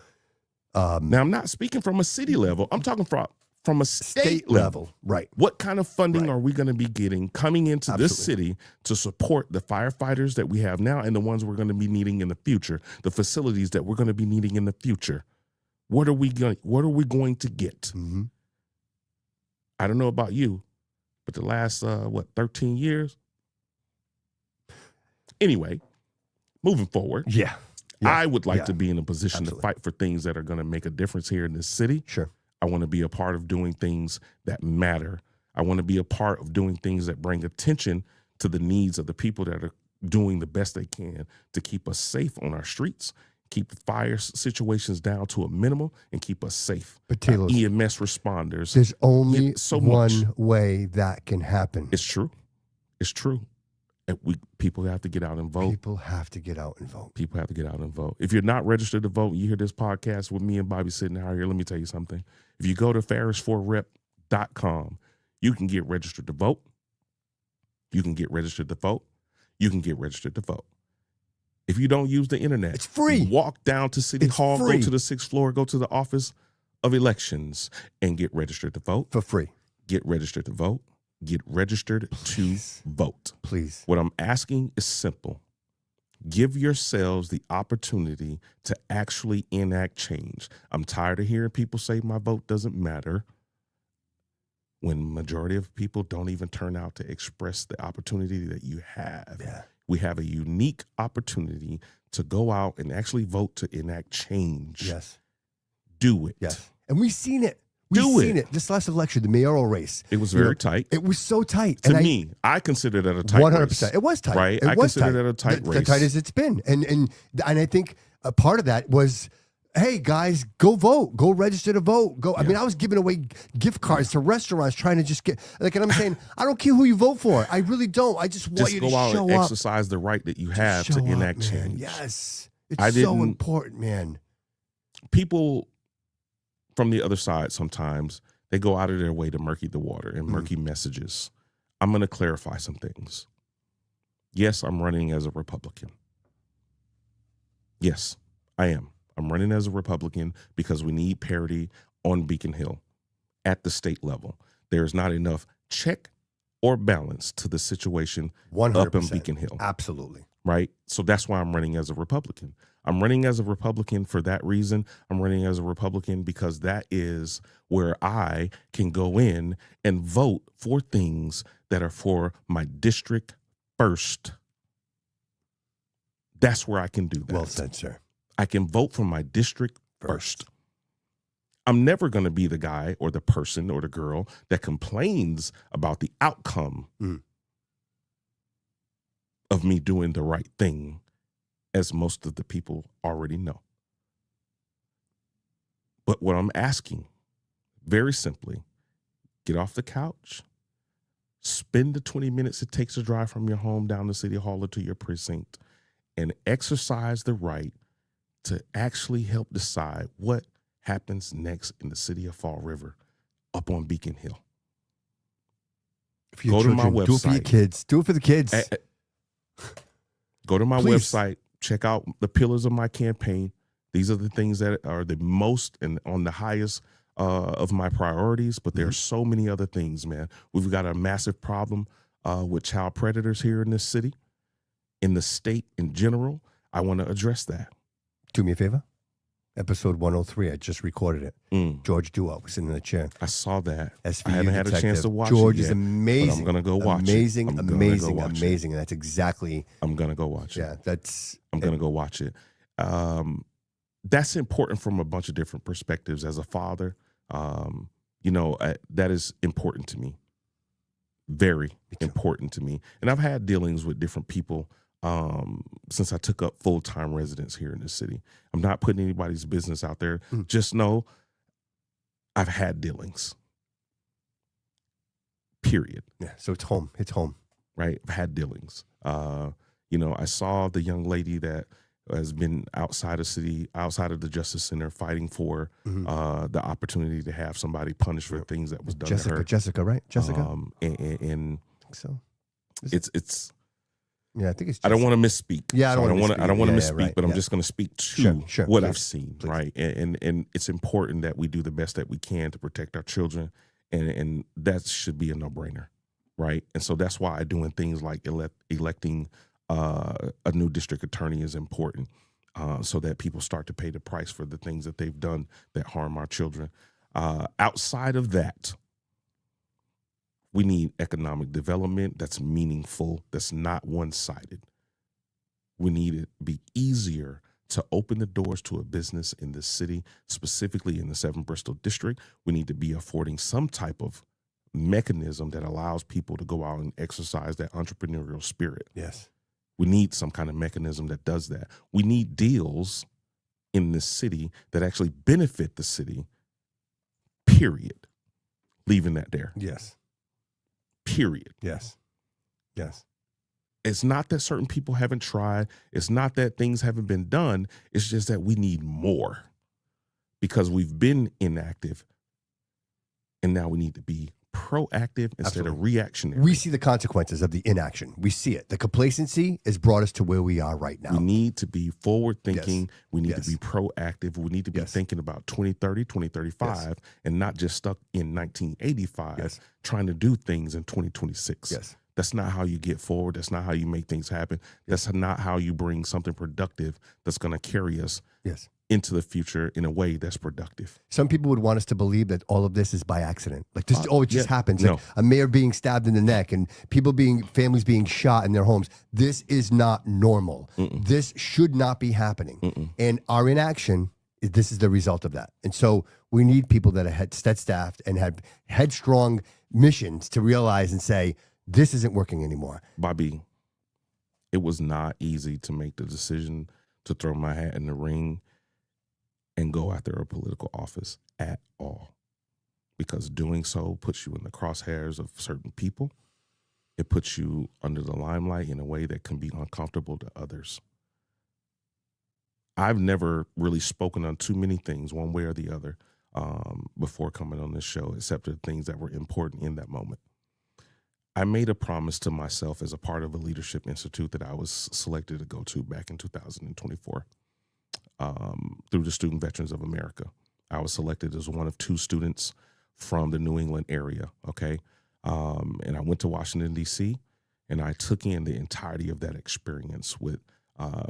Now, I'm not speaking from a city level. I'm talking from a state level. Right. What kind of funding are we going to be getting coming into this city to support the firefighters that we have now and the ones we're going to be needing in the future, the facilities that we're going to be needing in the future? What are we going to get? Mm-hmm. I don't know about you, but the last 13 years. Anyway, moving forward. Yeah. I would like to be in a position to fight for things that are going to make a difference here in this city. Sure. I want to be a part of doing things that matter. I want to be a part of doing things that bring attention to the needs of the people that are doing the best they can to keep us safe on our streets, keep fire situations down to a minimum, and keep us safe. But Talos, EMS responders. There's only much. one way that can happen. It's true. It's true. And people have to get out and vote. People have to get out and vote. People have to get out and vote. If you're not registered to vote, you hear this podcast with me and Bobby sitting out here, let me tell you something. If you go to farris4rep.com, you can get registered to vote. You can get registered to vote. You can get registered to vote. If you don't use the internet, it's free. Walk down to City Hall, free. Go to the 6th floor, go to the Office of Elections and get registered to vote. For free. Get registered to vote. Get registered to vote. Please. What I'm asking is simple. Give yourselves the opportunity to actually enact change. I'm tired of hearing people say my vote doesn't matter when majority of people don't even turn out to express the opportunity that you have. Yeah. We have a unique opportunity to go out and actually vote to enact change. Yes. Do it. Yes. And we've seen it. We've seen it. This last election, the mayoral race. It was very tight. It was so tight. To me, I consider that a tight 100%. race. It was tight. Right? I consider that a tight race. The tight as it's been. And I think a part of that was, hey, guys, go vote. Go register to vote. Go. I mean, I was giving away gift cards to restaurants trying to just get, like, and I'm saying, I don't care who you vote for. I really don't. I just want you to show up. Just go out and exercise the right that you have to enact change. Yes. It's so important, man. People from the other side sometimes, they go out of their way to murky the water and murky messages. I'm going to clarify some things. Yes, I'm running as a Republican. Yes, I am. I'm running as a Republican because we need parity on Beacon Hill at the state level. There's not enough check or balance to the situation 100%. up in Beacon Hill. Absolutely. Right? So that's why I'm running as a Republican. I'm running as a Republican for that reason. I'm running as a Republican because that is where I can go in and vote for things that are for my district first. That's where I can do that. Well said, sir. I can vote for my district first. I'm never going to be the guy or the person or the girl that complains about the outcome of me doing the right thing, as most of the people already know. But what I'm asking, very simply, get off the couch, spend the 20 minutes it takes to drive from your home down to City Hall or to your precinct, and exercise the right to actually help decide what happens next in the city of Fall River up on Beacon Hill. Go to my website. Do it for your kids. Do it for the kids. Go to my website. Check out the pillars of my campaign. These are the things that are the most and on the highest of my priorities, but there are so many other things, man. We've got a massive problem with child predators here in this city, in the state in general. I want to address that. Do me a favor. Episode 103. I just recorded it. George Duo was sitting in the chair. I saw that. SVU I haven't had a chance to watch George it yet, is amazing. But I'm going to go watch amazing, it. Amazing. And that's exactly. I'm going to go watch it. Yeah, that's. I'm going to go watch it. That's important from a bunch of different perspectives. As a father, that is important to me. Very important to me. And I've had dealings with different people since I took up full-time residence here in the city. I'm not putting anybody's business out there. Just know I've had dealings. Period. Yeah. So it's home. It's home. Right. I've had dealings. I saw the young lady that has been outside of the Justice Center fighting for the opportunity to have somebody punished for things that was done to her. Jessica, right? Jessica. And I think so. It's. Yeah, I think it's. I don't want to misspeak. Yeah, I don't want to misspeak, right, but I'm just going to speak to what I've seen, please. right? And it's important that we do the best that we can to protect our children, and that should be a no-brainer, right? And so that's why doing things like electing a new district attorney is important, so that people start to pay the price for the things that they've done that harm our children. Outside of that, we need economic development that's meaningful, that's not one-sided. We need it to be easier to open the doors to a business in the city, specifically in the 7 Bristol district. We need to be affording some type of mechanism that allows people to go out and exercise that entrepreneurial spirit. Yes. We need some kind of mechanism that does that. We need deals in this city that actually benefit the city, period. Leaving that there. Yes. Period. Yes. Yes. It's not that certain people haven't tried. It's not that things haven't been done. It's just that we need more because we've been inactive and now we need to be proactive instead of reactionary. We see the consequences of the inaction. We see it. The complacency has brought us to where we are right now. We need to be forward thinking. Yes. We need Yes. to be proactive. We need to be Yes. thinking about 2030, 2035, and not just stuck in 1985 trying to do things in 2026. Yes. That's not how you get forward. That's not how you make things happen. That's not how you bring something productive that's going to carry us into the future in a way that's productive. Some people would want us to believe that all of this is by accident. Like this, it just happens. No. Like a mayor being stabbed in the neck and families being shot in their homes. This is not normal. This should not be happening. And our inaction, this is the result of that. And so we need people that are steadfast and have headstrong missions to realize and say, this isn't working anymore. Bobby, it was not easy to make the decision to throw my hat in the ring and go after a political office at all, because doing so puts you in the crosshairs of certain people. It puts you under the limelight in a way that can be uncomfortable to others. I've never really spoken on too many things one way or the other before coming on this show, except the things that were important in that moment. I made a promise to myself as a part of a leadership institute that I was selected to go to back in 2024 through the Student Veterans of America. I was selected as one of 2 students from the New England area, okay? And I went to Washington, D.C., and I took in the entirety of that experience with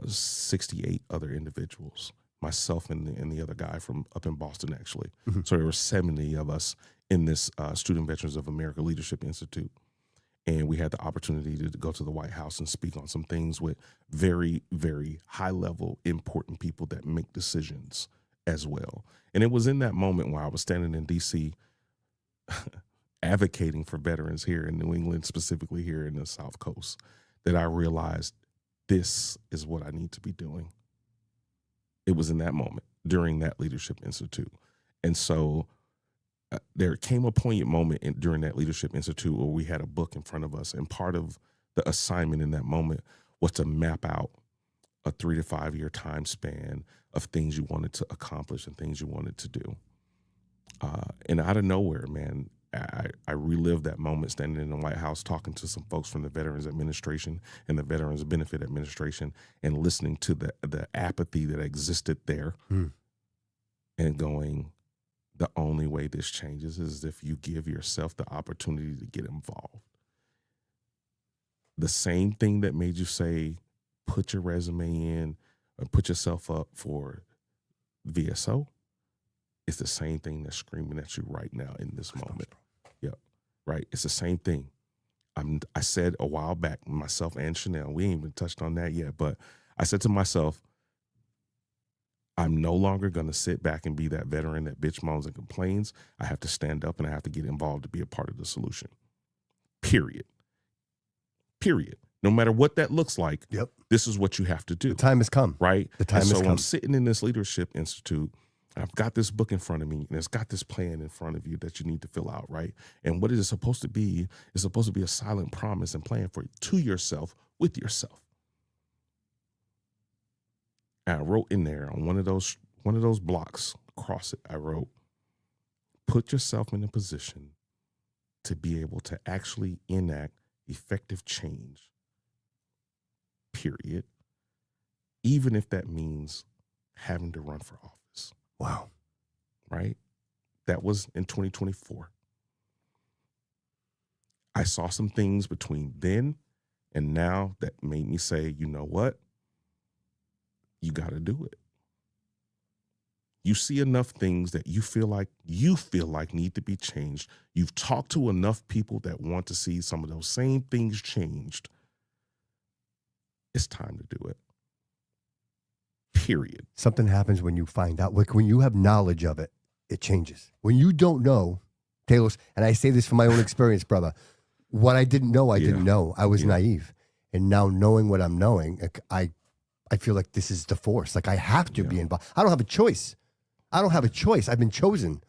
68 other individuals, myself and the other guy from up in Boston, actually. So there were 70 of us in this Student Veterans of America Leadership Institute. And we had the opportunity to go to the White House and speak on some things with very, very high-level, important people that make decisions as well. And it was in that moment where I was standing in D.C. advocating for veterans here in New England, specifically here in the South Coast, that I realized this is what I need to be doing. It was in that moment during that Leadership Institute. And so there came a poignant moment during that Leadership Institute where we had a book in front of us, and part of the assignment in that moment was to map out a 3 to 5 year time span of things you wanted to accomplish and things you wanted to do. And out of nowhere, man, I relived that moment standing in the White House talking to some folks from the Veterans Administration and the Veterans Benefit Administration and listening to the apathy that existed there and going, the only way this changes is if you give yourself the opportunity to get involved. The same thing that made you say, put your resume in or put yourself up for VSO, is the same thing that's screaming at you right now in this moment. Yeah, right. It's the same thing. I said a while back, myself and Chanel, we ain't even touched on that yet, but I said to myself, I'm no longer going to sit back and be that veteran that bitch moans and complains. I have to stand up and I have to get involved to be a part of the solution. Period. No matter what that looks like, Yep. this is what you have to do. The time has come. Right? The time and has so come. I'm sitting in this leadership institute. I've got this book in front of me, and it's got this plan in front of you that you need to fill out, right? And what it is supposed to be is supposed to be a silent promise and plan to yourself, with yourself. And I wrote in there on one of those blocks across it, I wrote, put yourself in a position to be able to actually enact effective change, period, even if that means having to run for office. Wow. Right? That was in 2024. I saw some things between then and now that made me say, you know what? You got to do it. You see enough things that you feel like need to be changed. You've talked to enough people that want to see some of those same things changed. It's time to do it. Period. Something happens when you find out. Like when you have knowledge of it, it changes. When you don't know, Talos, and I say this from my own experience, brother, what I didn't know, I didn't know. I was naive. And now knowing what I'm knowing, I feel like this is the force. Like I have to be involved. I don't have a choice. I've been chosen.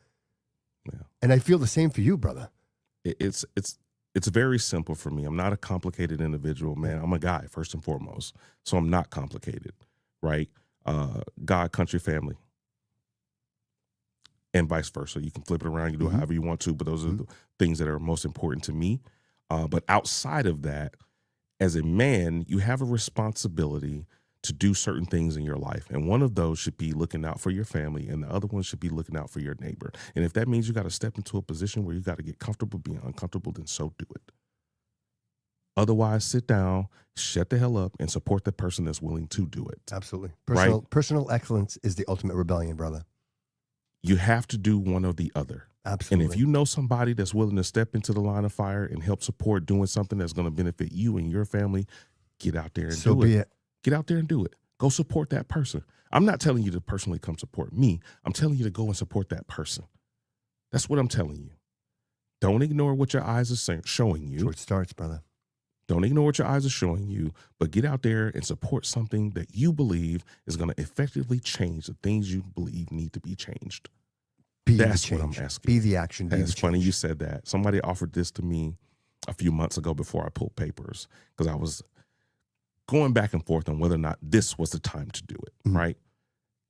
Yeah. And I feel the same for you, brother. It's very simple for me. I'm not a complicated individual, man. I'm a guy, first and foremost. So I'm not complicated, right? God, country, family. And vice versa. You can flip it around. You do however you want to, but those are the things that are most important to me. But outside of that, as a man, you have a responsibility to do certain things in your life. And one of those should be looking out for your family, and the other one should be looking out for your neighbor. And if that means you got to step into a position where you got to get comfortable being uncomfortable, then so do it. Otherwise, sit down, shut the hell up, and support the person that's willing to do it. Absolutely. Right? Personal excellence is the ultimate rebellion, brother. You have to do one or the other. Absolutely. And if you know somebody that's willing to step into the line of fire and help support doing something that's going to benefit you and your family, get out there and do it. Get out there and do it. Go support that person. I'm not telling you to personally come support me. I'm telling you to go and support that person. That's what I'm telling you. Don't ignore what your eyes are showing you. That's where it starts, brother. Don't ignore what your eyes are showing you, but get out there and support something that you believe is going to effectively change the things you believe need to be changed. That's what I'm asking. Be the action. It's funny you said that. Somebody offered this to me a few months ago before I pulled papers, because I was going back and forth on whether or not this was the time to do it, right?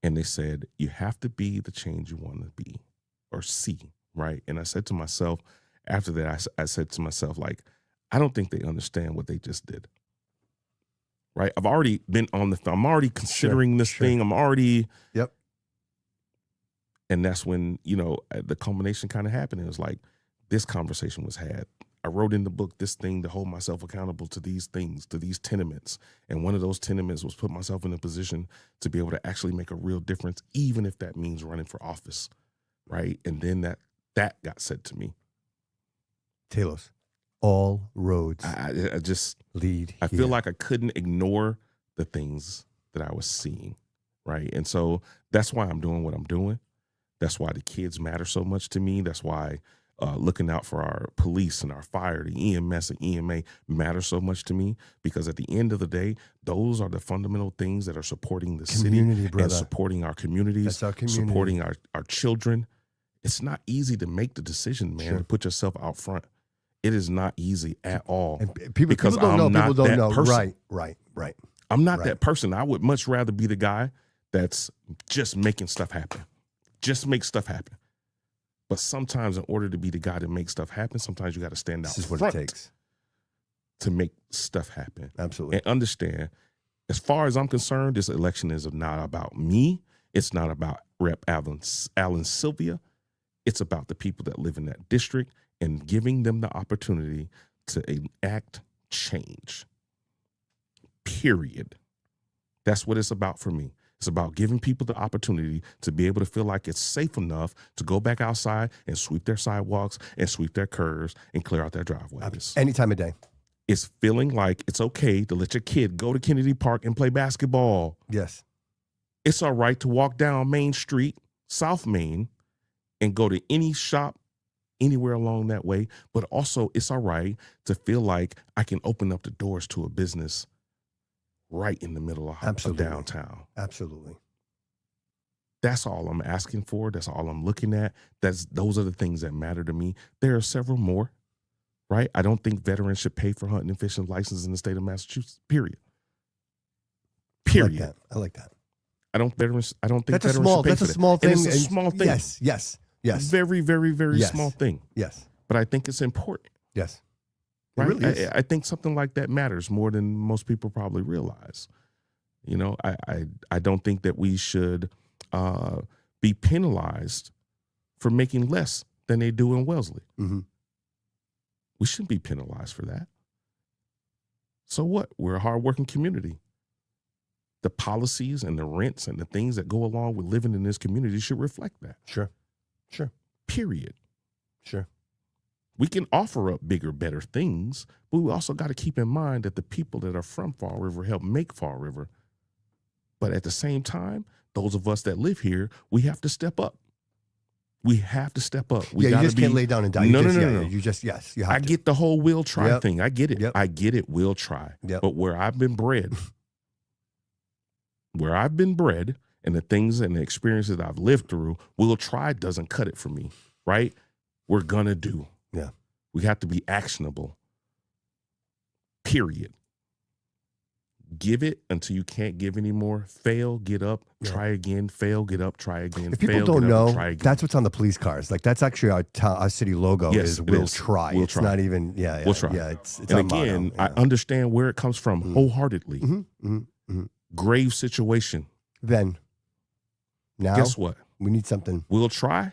And they said, you have to be the change you want to be or see, right? And I said to myself, after that, I said to myself, like, I don't think they understand what they just did, right? I've already been I'm already considering this thing. I'm already. Yep. And that's when, the culmination kind of happened. It was like, this conversation was had. I wrote in the book this thing to hold myself accountable to these things, to these tenements. And one of those tenements was put myself in a position to be able to actually make a real difference, even if that means running for office, right? And then that got said to me. Talos, all roads I just lead. I feel like I couldn't ignore the things that I was seeing, right? And so that's why I'm doing what I'm doing. That's why the kids matter so much to me. That's why looking out for our police and our fire, the EMS and EMA matter so much to me, because at the end of the day, those are the fundamental things that are supporting the city and supporting our communities, supporting our children. It's not easy to make the decision, man, to put yourself out front. It is not easy at all. And people don't know. Person. Right. I'm not that person. I would much rather be the guy that's just making stuff happen. Just make stuff happen. But sometimes in order to be the guy that makes stuff happen, sometimes you got to stand out front. This is what it takes to make stuff happen. Absolutely. And understand, as far as I'm concerned, this election is not about me. It's not about Rep. Alan Sylvia. It's about the people that live in that district and giving them the opportunity to enact change. Period. That's what it's about for me. It's about giving people the opportunity to be able to feel like it's safe enough to go back outside and sweep their sidewalks and sweep their curves and clear out their driveways. Any time of day. It's feeling like it's okay to let your kid go to Kennedy Park and play basketball. Yes. It's all right to walk down Main Street, South Main, and go to any shop anywhere along that way. But also, it's all right to feel like I can open up the doors to a business right in the middle of downtown. Absolutely. That's all I'm asking for. That's all I'm looking at. Those are the things that matter to me. There are several more, right? I don't think veterans should pay for hunting and fishing licenses in the state of Massachusetts, period. Period. I like that. I don't think veterans should pay That's for a that. small thing. And it's a small thing. Yes. Very, very, very small thing. Yes. But I think it's important. Yes. It Right? really is. I think something like that matters more than most people probably realize. You know, I don't think that we should be penalized for making less than they do in Wellesley. Mm-hmm. We shouldn't be penalized for that. So what? We're a hardworking community. The policies and the rents and the things that go along with living in this community should reflect that. Sure. Period. Sure. We can offer up bigger, better things, but we also got to keep in mind that the people that are from Fall River help make Fall River. But at the same time, those of us that live here, we have to step up. We have to step up. You just can't lay down and die. No. You have to. I get the whole will try thing. I get it. Yep. I get it. Will try. Yep. But where I've been bred, and the things and the experiences I've lived through, will try doesn't cut it for me, right? We're going to do. Yeah. We have to be actionable. Period. Give it until you can't give anymore. Fail, get up, try again. Fail, get up, try again. If people don't know, that's what's on the police cars. Like that's actually our city logo is "Will Try." We'll it's try. not even We'll try. Yeah, it's and our again, motto. I understand where it comes from wholeheartedly. Grave situation. Then, now, guess what? We need something. We'll try.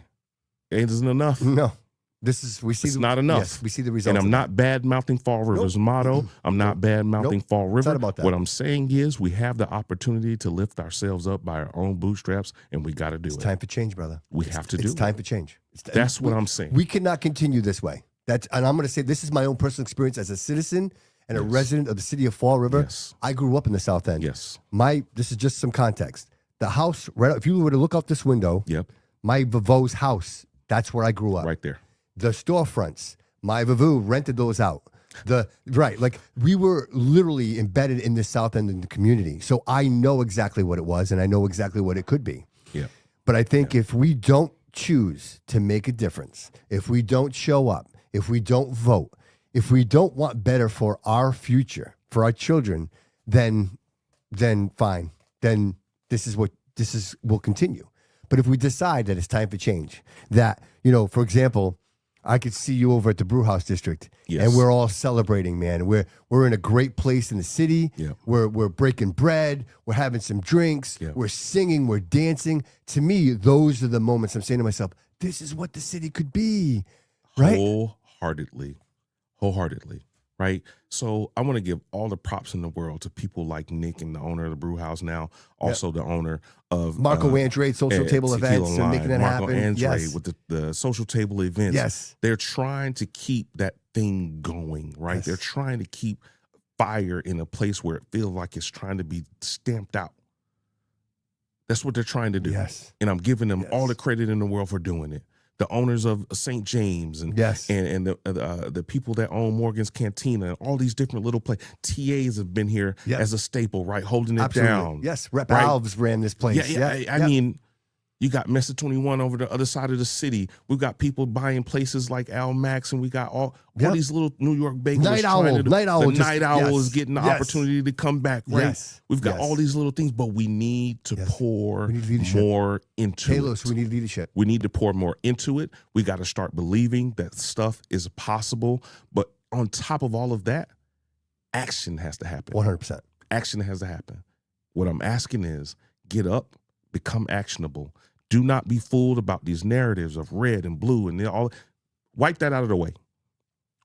It isn't enough. No, It's not enough. Yes, we see the results. And I'm not bad mouthing Fall River's motto. I'm not bad mouthing Fall River. It's not about that. What I'm saying is we have the opportunity to lift ourselves up by our own bootstraps, and we got to do it. It's time for change, brother. We have to do it. It's time for change. That's what I'm saying. We cannot continue this way. And I'm going to say this is my own personal experience as a citizen and a resident of the city of Fall River. Yes. I grew up in the South End. Yes. This is just some context. The house, if you were to look out this window, Yep. my Vavo's house, that's where I grew up. Right there. The storefronts, my Vavo rented those out. Like we were literally embedded in the South End in the community. So I know exactly what it was and I know exactly what it could be. Yeah. But I think if we don't choose to make a difference, if we don't show up, if we don't vote, if we don't want better for our future, for our children, then fine. Then we'll continue. But if we decide that it's time for change, that, for example, I could see you over at the Brewhouse District, and we're all celebrating, man. We're in a great place in the city. Yeah. We're breaking bread. We're having some drinks. Yeah. We're singing. We're dancing. To me, those are the moments I'm saying to myself, this is what the city could be, right? Wholeheartedly, right? So I want to give all the props in the world to people like Nick and the owner of the Brewhouse now, also the owner of Marco Andre, social table Tequila events, and making it Marco happen. Andre Yes. with the social table events. Yes. They're trying to keep that thing going, right? Yes. They're trying to keep fire in a place where it feels like it's trying to be stamped out. That's what they're trying to do. Yes. And I'm giving them all the credit in the world for doing it. The owners of St. James and the people that own Morgan's Cantina and all these different little places. TAs have been here as a staple, right? Holding it down. Yes, Rep right? Alves ran this place. I mean, you got Mesa 21 over the other side of the city. We've got people buying places like Al Max, and we got all these little New York bakers. Night Owl is getting the opportunity to come back, right? Yes. We've got all these little things, but we need to pour more into Talos, it. we need leadership. We need to pour more into it. We got to start believing that stuff is possible. But on top of all of that, action has to happen. 100%. Action has to happen. What I'm asking is get up, become actionable. Do not be fooled about these narratives of red and blue and all. Wipe that out of the way.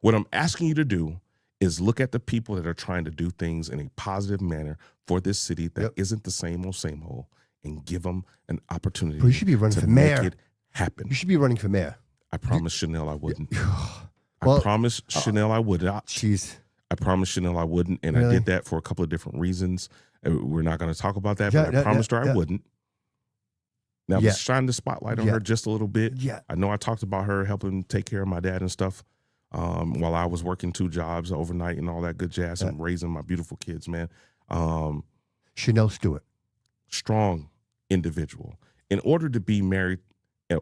What I'm asking you to do is look at the people that are trying to do things in a positive manner for this city that isn't the same old, and give them an opportunity. But you should be running to for mayor. make it happen. You should be running for mayor. I promised Chanel I wouldn't. Well, I promised Chanel I wouldn't. Jeez. I promised Chanel I wouldn't, and I did that for a couple of different reasons. We're not going to talk about that, but I promised her I wouldn't. Now, Yeah. shine the spotlight on Yeah. her just a little bit. Yeah. I know I talked about her helping take care of my dad and stuff while I was working 2 jobs overnight and all that good jazz and raising my beautiful kids, man. Chanel Stewart. Strong individual. In order to be married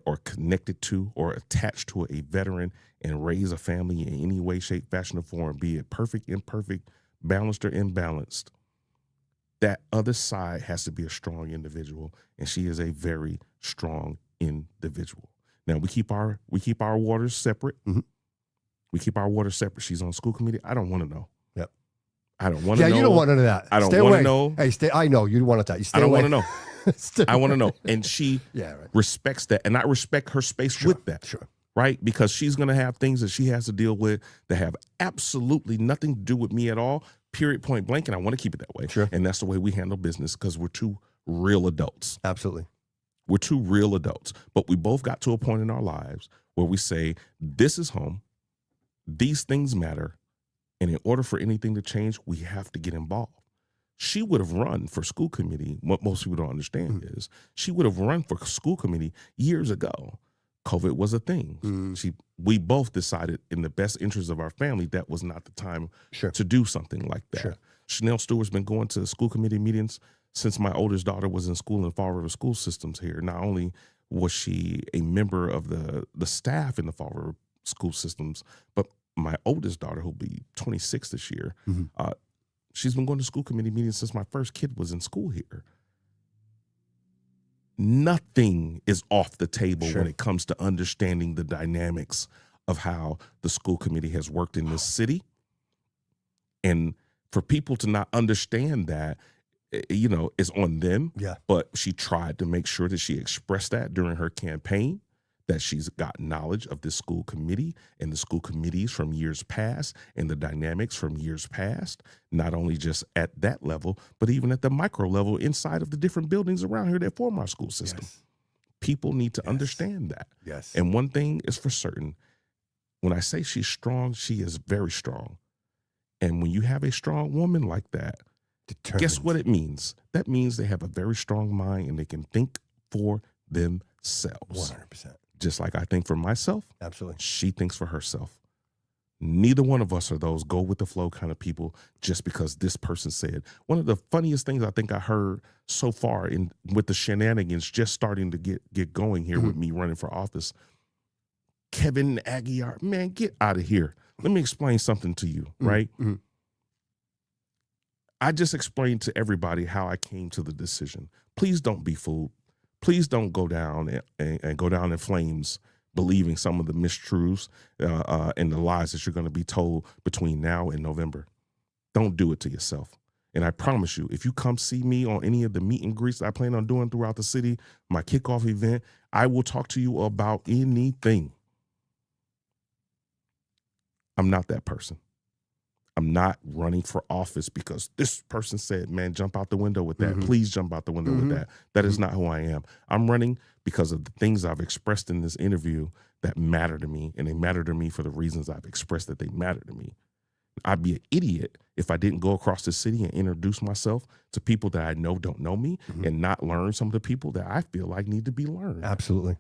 or connected to or attached to a veteran and raise a family in any way, shape, fashion, or form, be it perfect, imperfect, balanced, or imbalanced, that other side has to be a strong individual, and she is a very strong individual. Now we keep our waters separate. Mhm. We keep our waters separate. She's on school committee. I don't want to know. Yep. I don't want to know. Yeah, you don't want none of that. I don't Stay want away. to know. Hey, stay. I know you want to. You stay I don't away. want to know. Stay I want to away. know. And she Yeah, right. respects that, and I respect her space Sure, with that. Sure. Right? Because she's going to have things that she has to deal with that have absolutely nothing to do with me at all, period, point blank, and I want to keep it that way. Sure. And that's the way we handle business because we're 2 real adults. Absolutely. We're 2 real adults. But we both got to a point in our lives where we say, this is home. These things matter. And in order for anything to change, we have to get involved. She would have run for school committee. What most people don't understand is she would have run for school committee years ago. COVID was a thing. We both decided in the best interest of our family that was not the time Sure. to do something like that. Sure. Chanel Stewart's been going to school committee meetings since my oldest daughter was in school in Fall River School Systems here. Not only was she a member of the staff in the Fall River School Systems, but my oldest daughter, who'll be 26 this year, she's been going to school committee meetings since my first kid was in school here. Nothing is off the table Sure. when it comes to understanding the dynamics of how the school committee has worked in this city. And for people to not understand that, you know, it's on them. Yeah. But she tried to make sure that she expressed that during her campaign, that she's got knowledge of this school committee and the school committees from years past and the dynamics from years past, not only just at that level, but even at the micro level inside of the different buildings around here that form our school system. Yes. People need to Yes. understand that. Yes. And one thing is for certain, when I say she's strong, she is very strong. And when you have a strong woman like that, Determined. guess what it means? That means they have a very strong mind and they can think for themselves. 100%. Just like I think for myself, Absolutely. she thinks for herself. Neither one of us are those go with the flow kind of people just because this person said. One of the funniest things I think I heard so far with the shenanigans just starting to get going here with me running for office, Kevin Aguiar, man, get out of here. Let me explain something to you, right? I just explained to everybody how I came to the decision. Please don't be fooled. Please don't go down and go down in flames believing some of the mistruths and the lies that you're going to be told between now and November. Don't do it to yourself. And I promise you, if you come see me on any of the meet and greets I plan on doing throughout the city, my kickoff event, I will talk to you about anything. I'm not that person. I'm not running for office because this person said, man, jump out the window with that. Please jump out the window with that. That is not who I am. I'm running because of the things I've expressed in this interview that matter to me, and they matter to me for the reasons I've expressed that they matter to me. I'd be an idiot if I didn't go across the city and introduce myself to people that I know don't know me and not learn some of the people that I feel like need to be learned. Absolutely.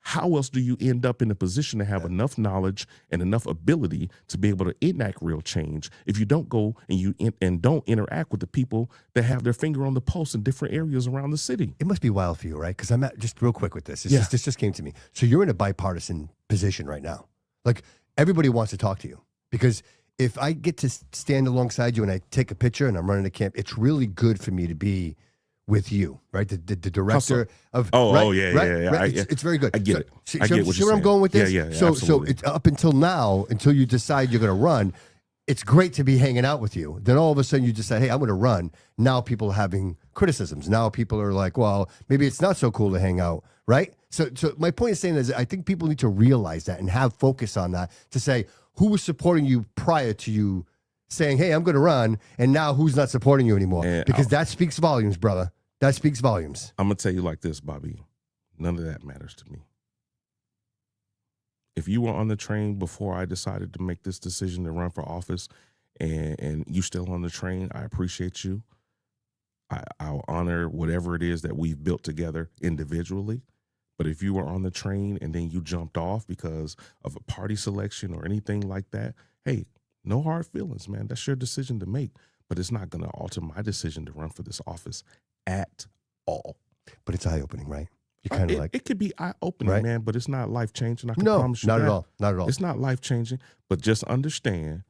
How else do you end up in a position to have enough knowledge and enough ability to be able to enact real change if you don't go and don't interact with the people that have their finger on the pulse in different areas around the city? It must be wild for you, right? Because I'm at, just real quick with this. This just came to me. So you're in a bipartisan position right now. Like everybody wants to talk to you because if I get to stand alongside you and I take a picture and I'm running a camp, it's really good for me to be with you, right? The director of right? It's very good. I get it. See I get what see you're where I'm saying. going with this? Yeah, So absolutely. it's up until now, until you decide you're going to run, it's great to be hanging out with you. Then all of a sudden you decide, hey, I'm going to run. Now people are having criticisms. Now people are like, well, maybe it's not so cool to hang out, right? So my point is saying is I think people need to realize that and have focus on that to say who was supporting you prior to you saying, hey, I'm going to run, and now who's not supporting you anymore? And because that speaks volumes, brother. That speaks volumes. I'm going to tell you like this, Bobby. None of that matters to me. If you were on the train before I decided to make this decision to run for office and you still on the train, I appreciate you. I'll honor whatever it is that we've built together individually. But if you were on the train and then you jumped off because of a party selection or anything like that, hey, no hard feelings, man. That's your decision to make. But it's not going to alter my decision to run for this office at all. But it's eye-opening, right? You kind of it could be eye-opening, right? man, but it's not life-changing. I can No, promise you not that. at all. Not at all. It's not life-changing, but just understand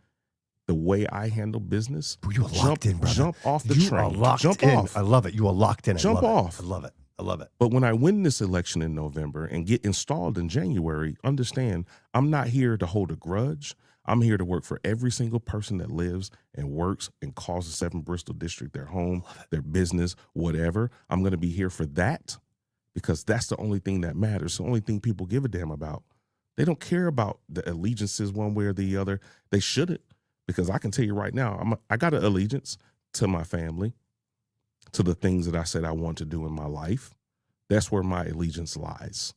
the way I handle business. You are locked in, brother. Jump off the you train. Are locked jump in. off. I love it. You are locked in. Jump off. I love it. I love it. But when I win this election in November and get installed in January, understand I'm not here to hold a grudge. I'm here to work for every single person that lives and works and calls the 7 Bristol district their home, their business, whatever. I'm going to be here for that because that's the only thing that matters. The only thing people give a damn about. They don't care about the allegiances one way or the other. They shouldn't, because I can tell you right now, I got an allegiance to my family, to the things that I said I want to do in my life. That's where my allegiance lies,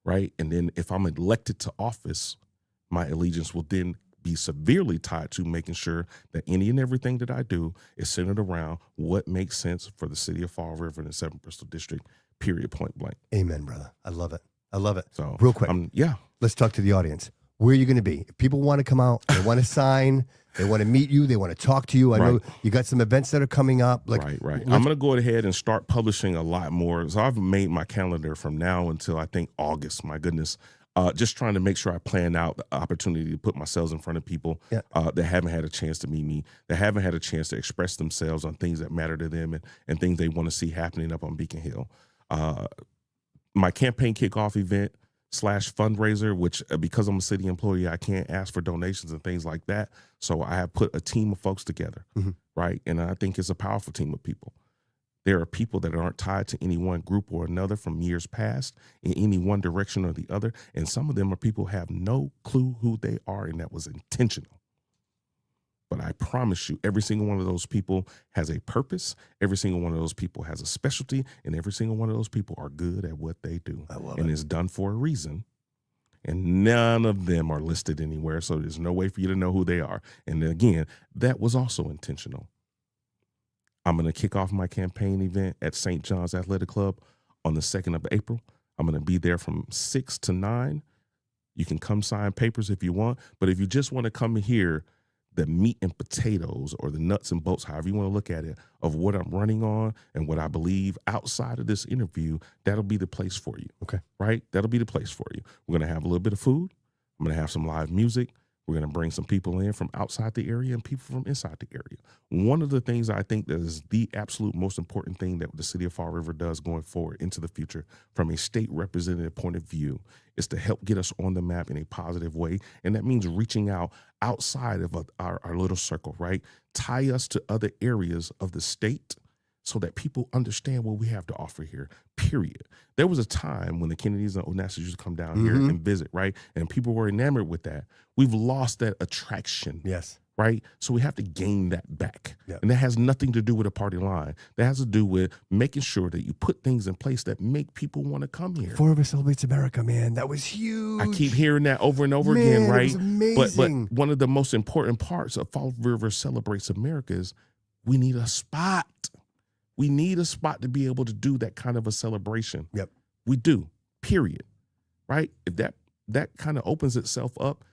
right? And then if I'm elected to office, my allegiance will then be severely tied to making sure that any and everything that I do is centered around what makes sense for the city of Fall River and the 7 Bristol district, period, point blank. Amen, brother. I love it. I love it. So real quick, yeah. Let's talk to the audience. Where are you going to be? If people want to come out, they want to sign, they want to meet you, they want to talk to you. I know you got some events that are coming up. Like, right. I'm going to go ahead and start publishing a lot more. So I've made my calendar from now until I think August. My goodness. Just trying to make sure I plan out the opportunity to put myself in front of people that haven't had a chance to meet me, that haven't had a chance to express themselves on things that matter to them and things they want to see happening up on Beacon Hill. My campaign kickoff event / fundraiser, which because I'm a city employee, I can't ask for donations and things like that. So I have put a team of folks together, right? And I think it's a powerful team of people. There are people that aren't tied to any one group or another from years past in any one direction or the other. And some of them are people who have no clue who they are, and that was intentional. But I promise you, every single one of those people has a purpose. Every single one of those people has a specialty, and every single one of those people are good at what they do. I love and it. It's done for a reason. And none of them are listed anywhere, so there's no way for you to know who they are. And again, that was also intentional. I'm going to kick off my campaign event at St. John's Athletic Club on the 2nd of April. I'm going to be there from 6 to 9. You can come sign papers if you want, but if you just want to come hear the meat and potatoes or the nuts and bolts, however you want to look at it, of what I'm running on and what I believe outside of this interview, that'll be the place for you. Okay. Right? That'll be the place for you. We're going to have a little bit of food. I'm going to have some live music. We're going to bring some people in from outside the area and people from inside the area. One of the things I think that is the absolute most important thing that the city of Fall River does going forward into the future from a state representative point of view is to help get us on the map in a positive way. And that means reaching out outside of our little circle, right? Tie us to other areas of the state so that people understand what we have to offer here, period. There was a time when the Kennedys and Onassis used to come down here and visit, right? And people were enamored with that. We've lost that attraction. Yes. Right? So we have to gain that back. Yep. And that has nothing to do with a party line. That has to do with making sure that you put things in place that make people want to come here. Fall River Celebrates America, man. That was huge. I keep hearing that over and over Man, again, right? It was amazing. But one of the most important parts of Fall River Celebrates America is we need a spot. We need a spot to be able to do that kind of a celebration. Yep. We do, period. Right? If that kind of opens itself up,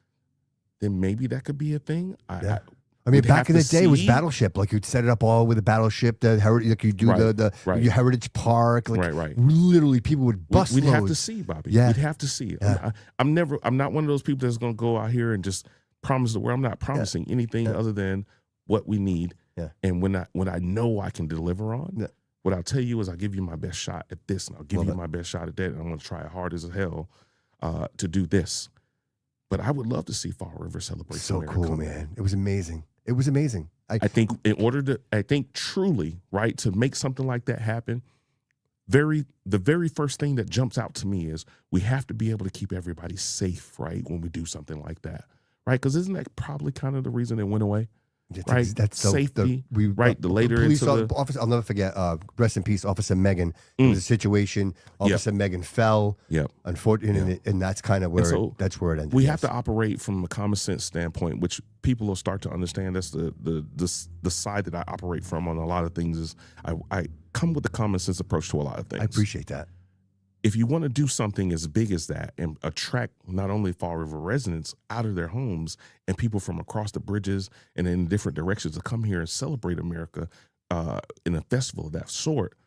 then maybe that could be a thing. I mean, back in the day, it was Battleship. Like you'd set it up all with a Battleship. The heritage, like you do your Heritage Park. Like literally, people would bust. We'd have to see, Bobby. Yeah. We'd have to see it. Yeah. I'm not one of those people that's going to go out here and just promise the world. I'm not promising anything other than what we need. Yeah. And when I know I can deliver on, what I'll tell you is I'll give you my best shot at this, and I'll give you my best shot at that, and I'm going to try hard as hell to do this. But I would love to see Fall River celebrate. So cool, man. It was amazing. It was amazing. I think truly, right, to make something like that happen, the very first thing that jumps out to me is we have to be able to keep everybody safe, right, when we do something like that, right? Because isn't that probably kind of the reason it went away? right? That's Safety, right? The later police into the officer, I'll never forget. Rest in peace, Officer Megan. There was a situation. Officer Megan fell. Yep. Unfortunately, and that's kind of where that's where it ended. We have to operate from a common sense standpoint, which people will start to understand. That's the side that I operate from on a lot of things. Is I come with a common sense approach to a lot of things. I appreciate that. If you want to do something as big as that and attract not only Fall River residents out of their homes and people from across the bridges and in different directions to come here and celebrate America in a festival of that sort,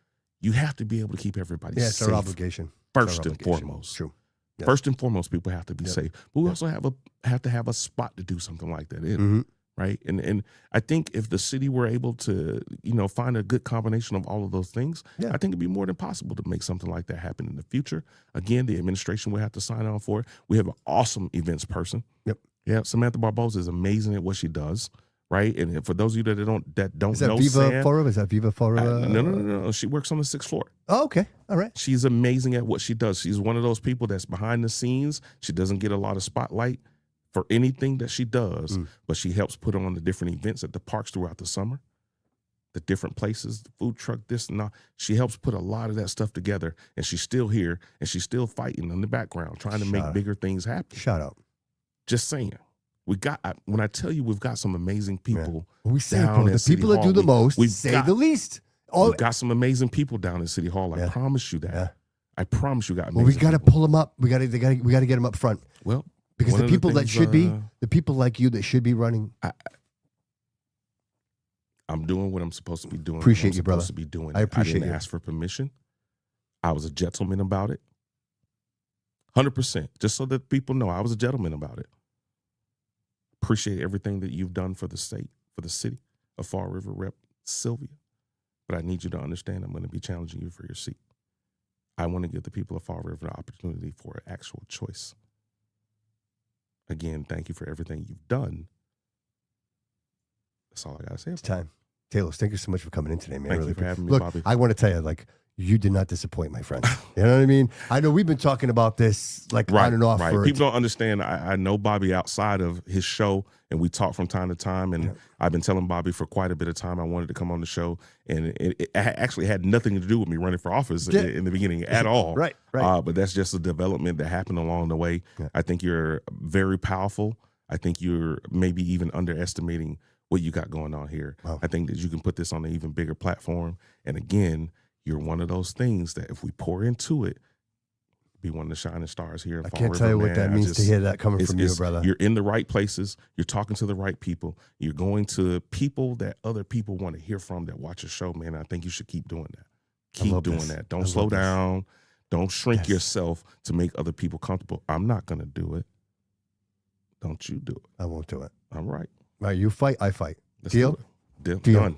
you have to be able to keep everybody safe. It's our obligation. First and foremost. True. Yep. First and foremost, people have to be safe. But we also have to have a spot to do something like that in. Right. And I think if the city were able to, find a good combination of all of those things, I think it'd be more than possible to make something like that happen in the future. Again, the administration will have to sign on for it. We have an awesome events person. Yep. Yeah. Samantha Barbosa is amazing at what she does. Right. And for those of you that don't is that know, Viva Forum? Is that Viva Forum? No. She works on the 6th floor. Oh, okay. All right. She's amazing at what she does. She's one of those people that's behind the scenes. She doesn't get a lot of spotlight for anything that she does, but she helps put on the different events at the parks throughout the summer, the different places, the food truck, this and that. She helps put a lot of that stuff together, and she's still here, and she's still fighting in the background, trying to make bigger things happen. Shout out. Just saying. When I tell you we've got some amazing people we say, down bro, at the City people that Hall. do the most We've say got the least. We've got some amazing people down at City Hall. I promise you that. Yeah. I promise you got amazing Well, we got to people. pull them up. We got to get them up front. Well, because one the of people that things, should be, the people like you that should be running. I'm doing what I'm supposed to be doing. Appreciate you, brother. To be doing. I appreciate I didn't you. ask for permission. I was a gentleman about it. 100%. Just so that people know, I was a gentleman about it. Appreciate everything that you've done for the state, for the city of Fall River, Rep. Sylvia. But I need you to understand I'm going to be challenging you for your seat. I want to give the people of Fall River the opportunity for an actual choice. Again, thank you for everything you've done. That's all I got to say. It's time. Talos, thank you so much for coming in today, man. Thank really you for having me, Look, Bobby. I want to tell you, you did not disappoint, my friend. You know what I mean? I know we've been talking about this on and off. Right. People don't understand. I know Bobby outside of his show, and we talk from time to time. And I've been telling Bobby for quite a bit of time I wanted to come on the show, and it actually had nothing to do with me running for office in the beginning at all. Right. But that's just a development that happened along the way. Yeah. I think you're very powerful. I think you're maybe even underestimating what you got going on here. Wow. I think that you can put this on an even bigger platform. And again, you're one of those things that if we pour into it, be one of the shining stars here. I can't tell you what that means to hear that coming from you, brother. You're in the right places. You're talking to the right people. You're going to people that other people want to hear from that watch your show, man. I think you should keep doing that. Keep doing that. Don't slow down. Don't shrink yourself to make other people comfortable. I'm not going to do it. Don't you do it. I won't do it. All right. All right, you fight, I fight. Let's Deal? Deal?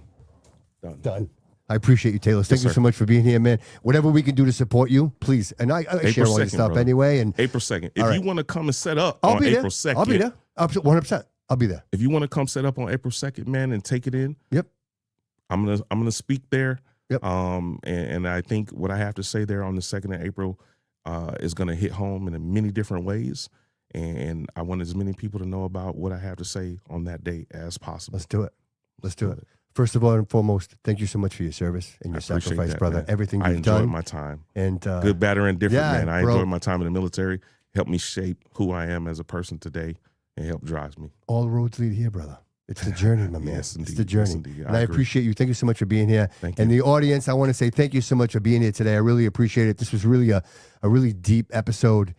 Done. I appreciate you, Talos. Thank you so much for being here, man. Whatever we can do to support you, please. And I share all your stuff anyway. And April 2nd. If you want to come and set up I'll on be April there. 2nd. I'll be there. 100%. I'll be there. If you want to come set up on April 2nd, man, and take it in. Yep. I'm gonna speak there. Yep. And I think what I have to say there on the 2nd of April is gonna hit home in many different ways. And I want as many people to know about what I have to say on that day as possible. Let's do it. First of all and foremost, thank you so much for your service and your sacrifice, brother. Man. Everything you've done. I done. enjoyed my time. And good, bad, or indifferent, man. I bro. enjoyed my time in the military. Helped me shape who I am as a person today and helped drive me. All roads lead here, brother. It's the journey, my man. Yes, indeed. It's the journey. Yes, indeed. And I appreciate you. Thank you so much for being here. Thank you. And the audience, I want to say thank you so much for being here today. I really appreciate it. This was really a really deep episode.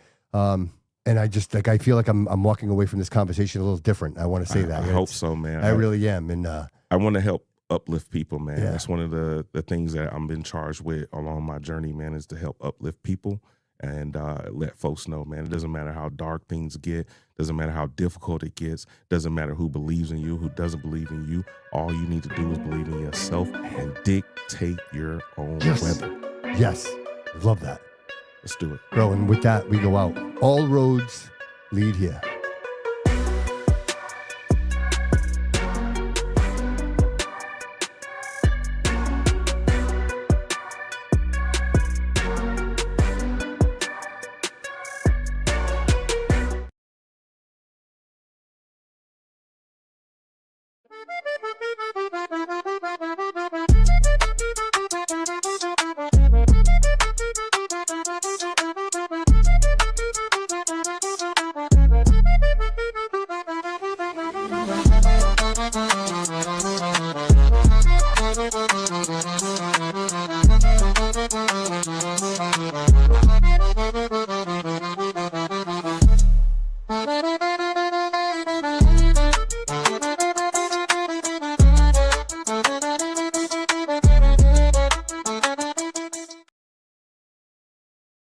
And I just I feel like I'm walking away from this conversation a little different. I want to say that. I hope so, man. I really am. And I want to help uplift people, man. Yeah. That's one of the things that I'm been charged with along my journey, man, is to help uplift people and let folks know, man, it doesn't matter how dark things get, doesn't matter how difficult it gets, doesn't matter who believes in you, who doesn't believe in you. All you need to do is believe in yourself and dictate your own weather. Yes. Love that. Let's do it. Bro, and with that, we go out. All roads lead here.